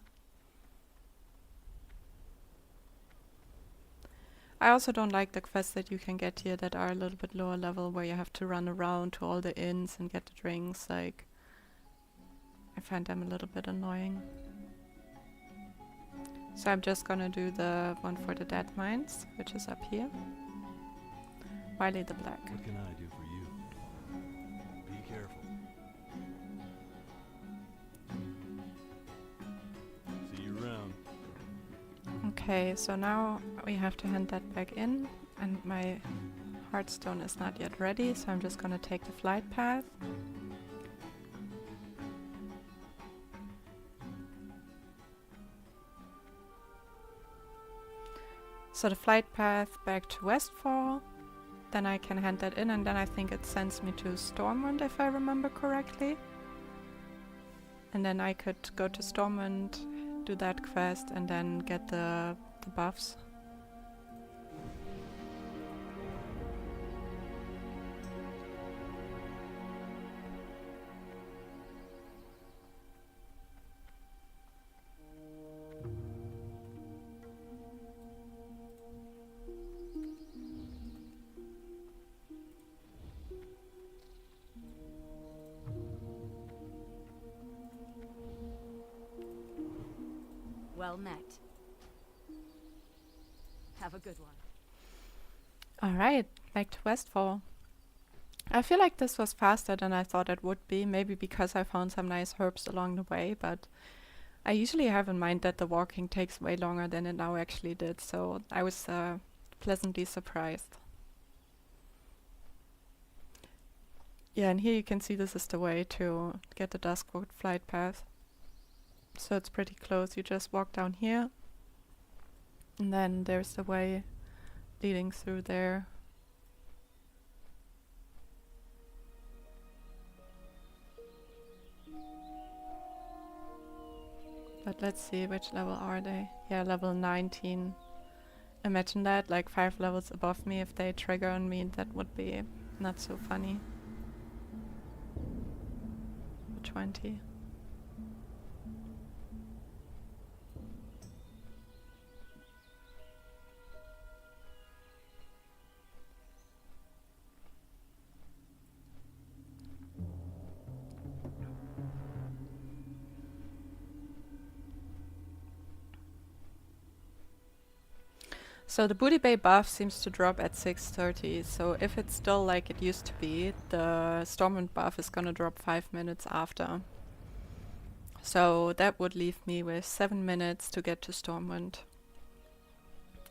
I also don't like the quests that you can get here that are a little bit lower level, where you have to run around to all the inns and get the drinks. Like, I find them a little bit annoying. So I'm just gonna do the one for the dead mines, which is up here. Wiley the Black. What can I do for you? Be careful. See you around. Okay, so now we have to hand that back in, and my Hearthstone is not yet ready, so I'm just gonna take the flight path. So the flight path back to Westfall, then I can hand that in, and then I think it sends me to Stormwind, if I remember correctly. and then I could go to Stormwind, do that quest, and then get the buffs. Well met. Have a good one. Alright, back to Westfall. I feel like this was faster than I thought it would be, maybe because I found some nice herbs along the way, but I usually have in mind that the walking takes way longer than it now actually did, so I was pleasantly surprised. Yeah, and here you can see this is the way to get the Duskwood flight path. So it's pretty close, you just walk down here, and then there's the way leading through there. But let's see, which level are they? Yeah, level 19. Imagine that, like 5 levels above me. If they trigger on me, that would be not so funny. 20. So the Booty Bay buff seems to drop at 6:30, so if it's still like it used to be, the Stormwind buff is gonna drop 5 minutes after. So that would leave me with 7 minutes to get to Stormwind.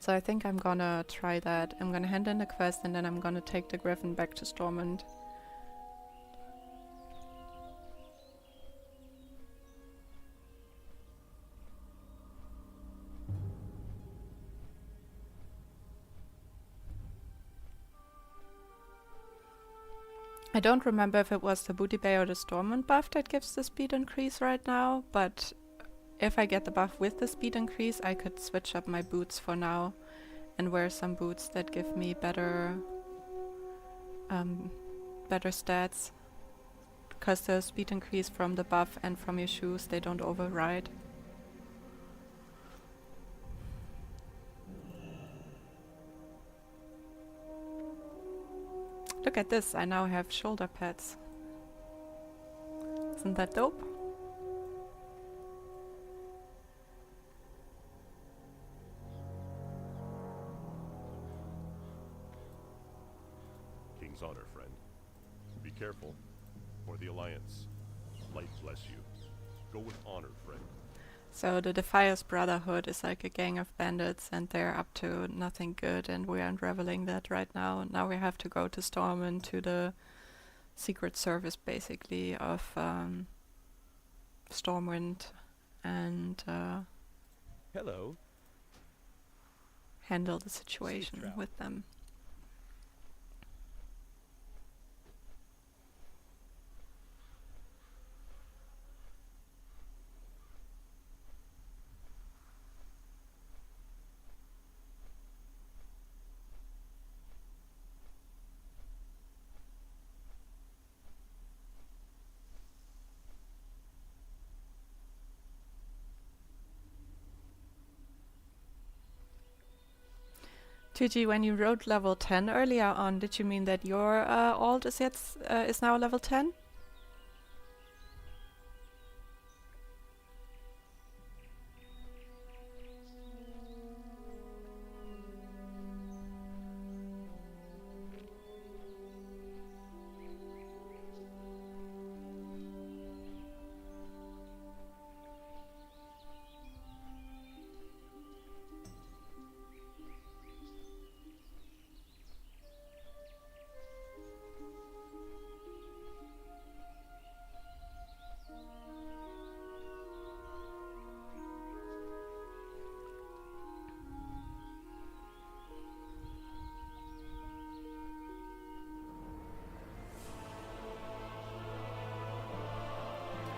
So I think I'm gonna try that. I'm gonna hand in the quest and then I'm gonna take the Griffin back to Stormwind. I don't remember if it was the Booty Bay or the Stormwind buff that gives the speed increase right now, but if I get the buff with the speed increase, I could switch up my boots for now and wear some boots that give me better stats. Because the speed increase from the buff and from your shoes, they don't override. Look at this, I now have shoulder pads. Isn't that dope? King's honor, friend. Be careful. For the Alliance. Light bless you. Go with honor, friend. So the Defiers Brotherhood is like a gang of bandits and they're up to nothing good and we're unraveling that right now. Now we have to go to Stormwind, to the secret service basically of Stormwind and Hello. handle the situation travel. with them. Gigi, when you wrote level 10 earlier on, did you mean that your alt is now level 10?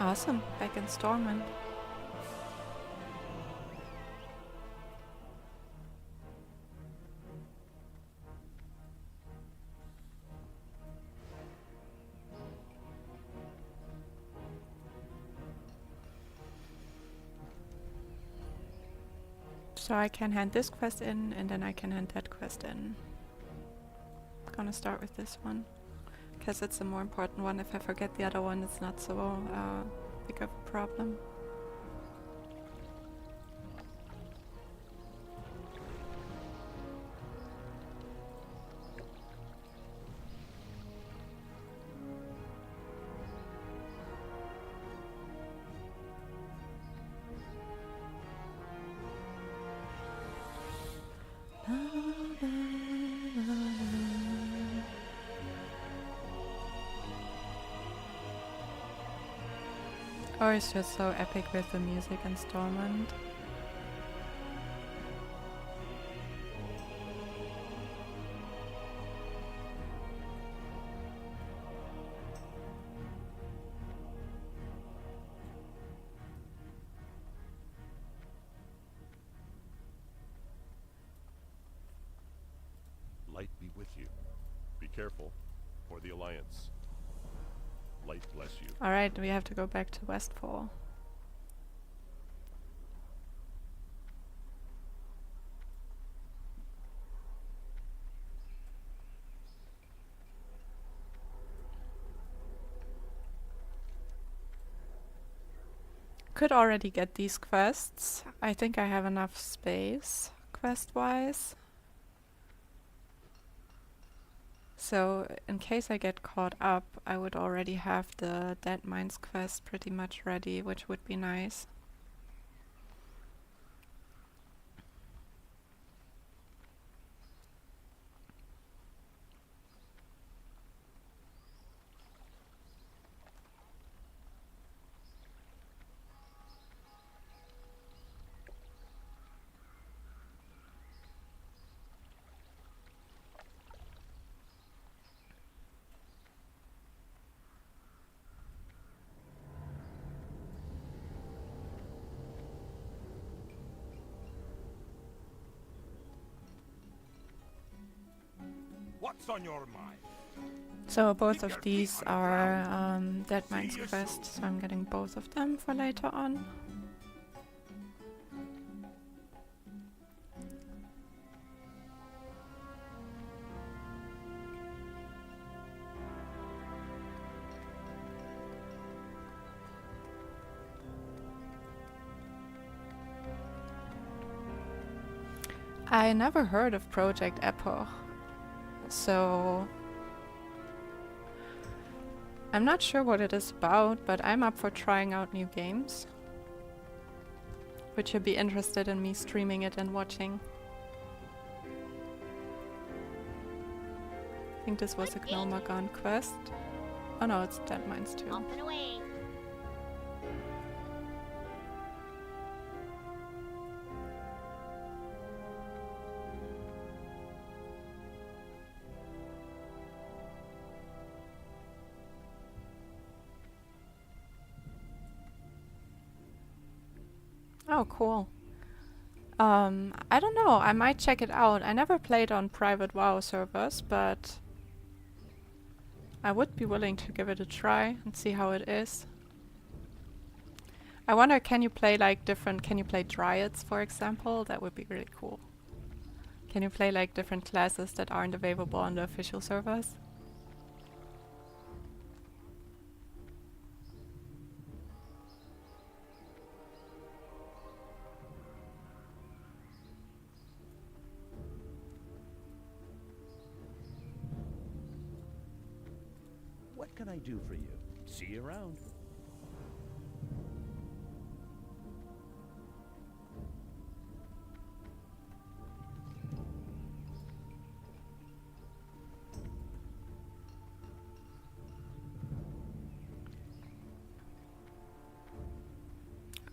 Awesome, back in Stormwind. So I can hand this quest in, and then I can hand that quest in. Gonna start with this one, because it's the more important one. If I forget the other one, it's not so big of a problem. Or it's just so epic with the music in Stormwind. Light be with you. Be careful, for the Alliance. Light bless you. Alright, we have to go back to Westfall. Could already get these quests. I think I have enough space, quest-wise. So, in case I get caught up, I would already have the Dead Mines quest pretty much ready, which would be nice. What's on your mind? So both of these are Dead Mines quests, so I'm getting both of them for later on. I never heard of Project Epoch, so I'm not sure what it is about, but I'm up for trying out new games. Would you be interested in me streaming it and watching? I think this was a Gnomagon quest. Oh no, it's Dead Mines too. Off and away. Oh, cool. I don't know, I might check it out. I never played on private WoW servers, but I would be willing to give it a try and see how it is. I wonder, can you play like can you play Dryads, for example? That would be really cool. Can you play like different classes that aren't available on the official servers? What can I do for you? See you around.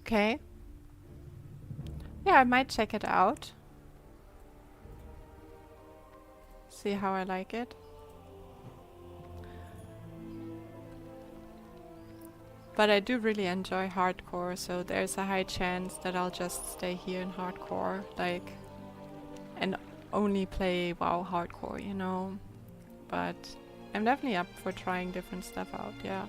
Okay. Yeah, I might check it out. See how I like it. But I do really enjoy hardcore, so there's a high chance that I'll just stay here in hardcore, like, and only play WoW hardcore, you know. But I'm definitely up for trying different stuff out, yeah.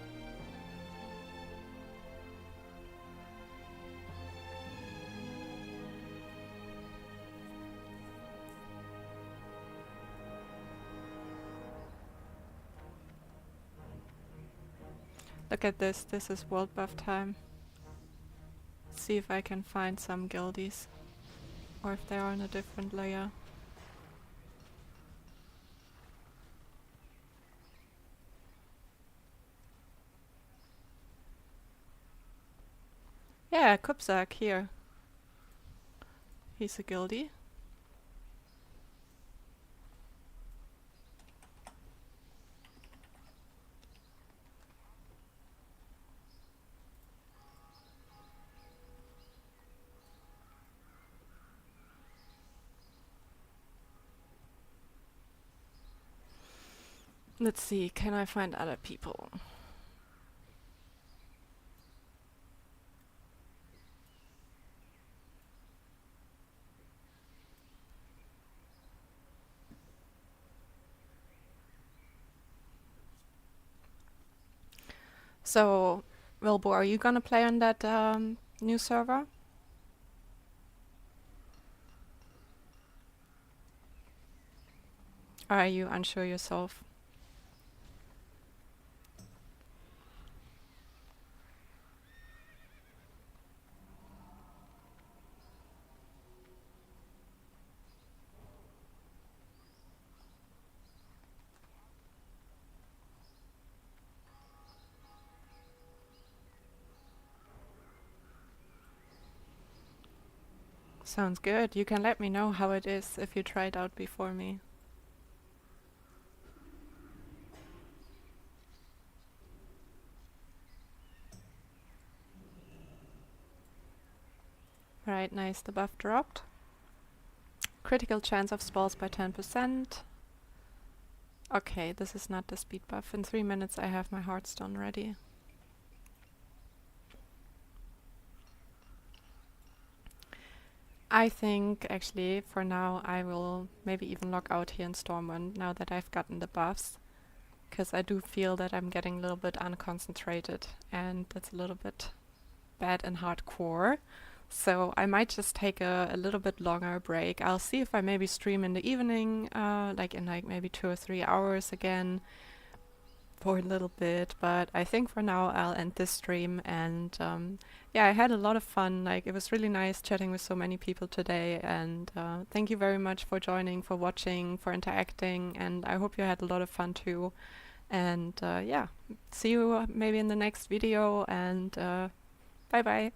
Look at this, this is world buff time. See if I can find some guildies, or if they are on a different layer. Yeah, Kupzak here. He's a guildie. Let's see, can I find other people? So, Wilbur, are you gonna play on that new server? Or are you unsure yourself? Sounds good. You can let me know how it is if you try it out before me. Right, nice, the buff dropped. Critical chance of spells by 10%. Okay, this is not the speed buff. In 3 minutes I have my Hearthstone ready. I think actually for now I will maybe even log out here in Stormwind now that I've gotten the buffs. Because I do feel that I'm getting a little bit unconcentrated and that's a little bit bad in hardcore. So I might just take a little bit longer break. I'll see if I maybe stream in the evening, like in like maybe 2 or 3 hours again for a little bit. But I think for now I'll end this stream. And yeah, I had a lot of fun. Like it was really nice chatting with so many people today. And thank you very much for joining, for watching, for interacting. And I hope you had a lot of fun too. And yeah, see you maybe in the next video. And bye bye.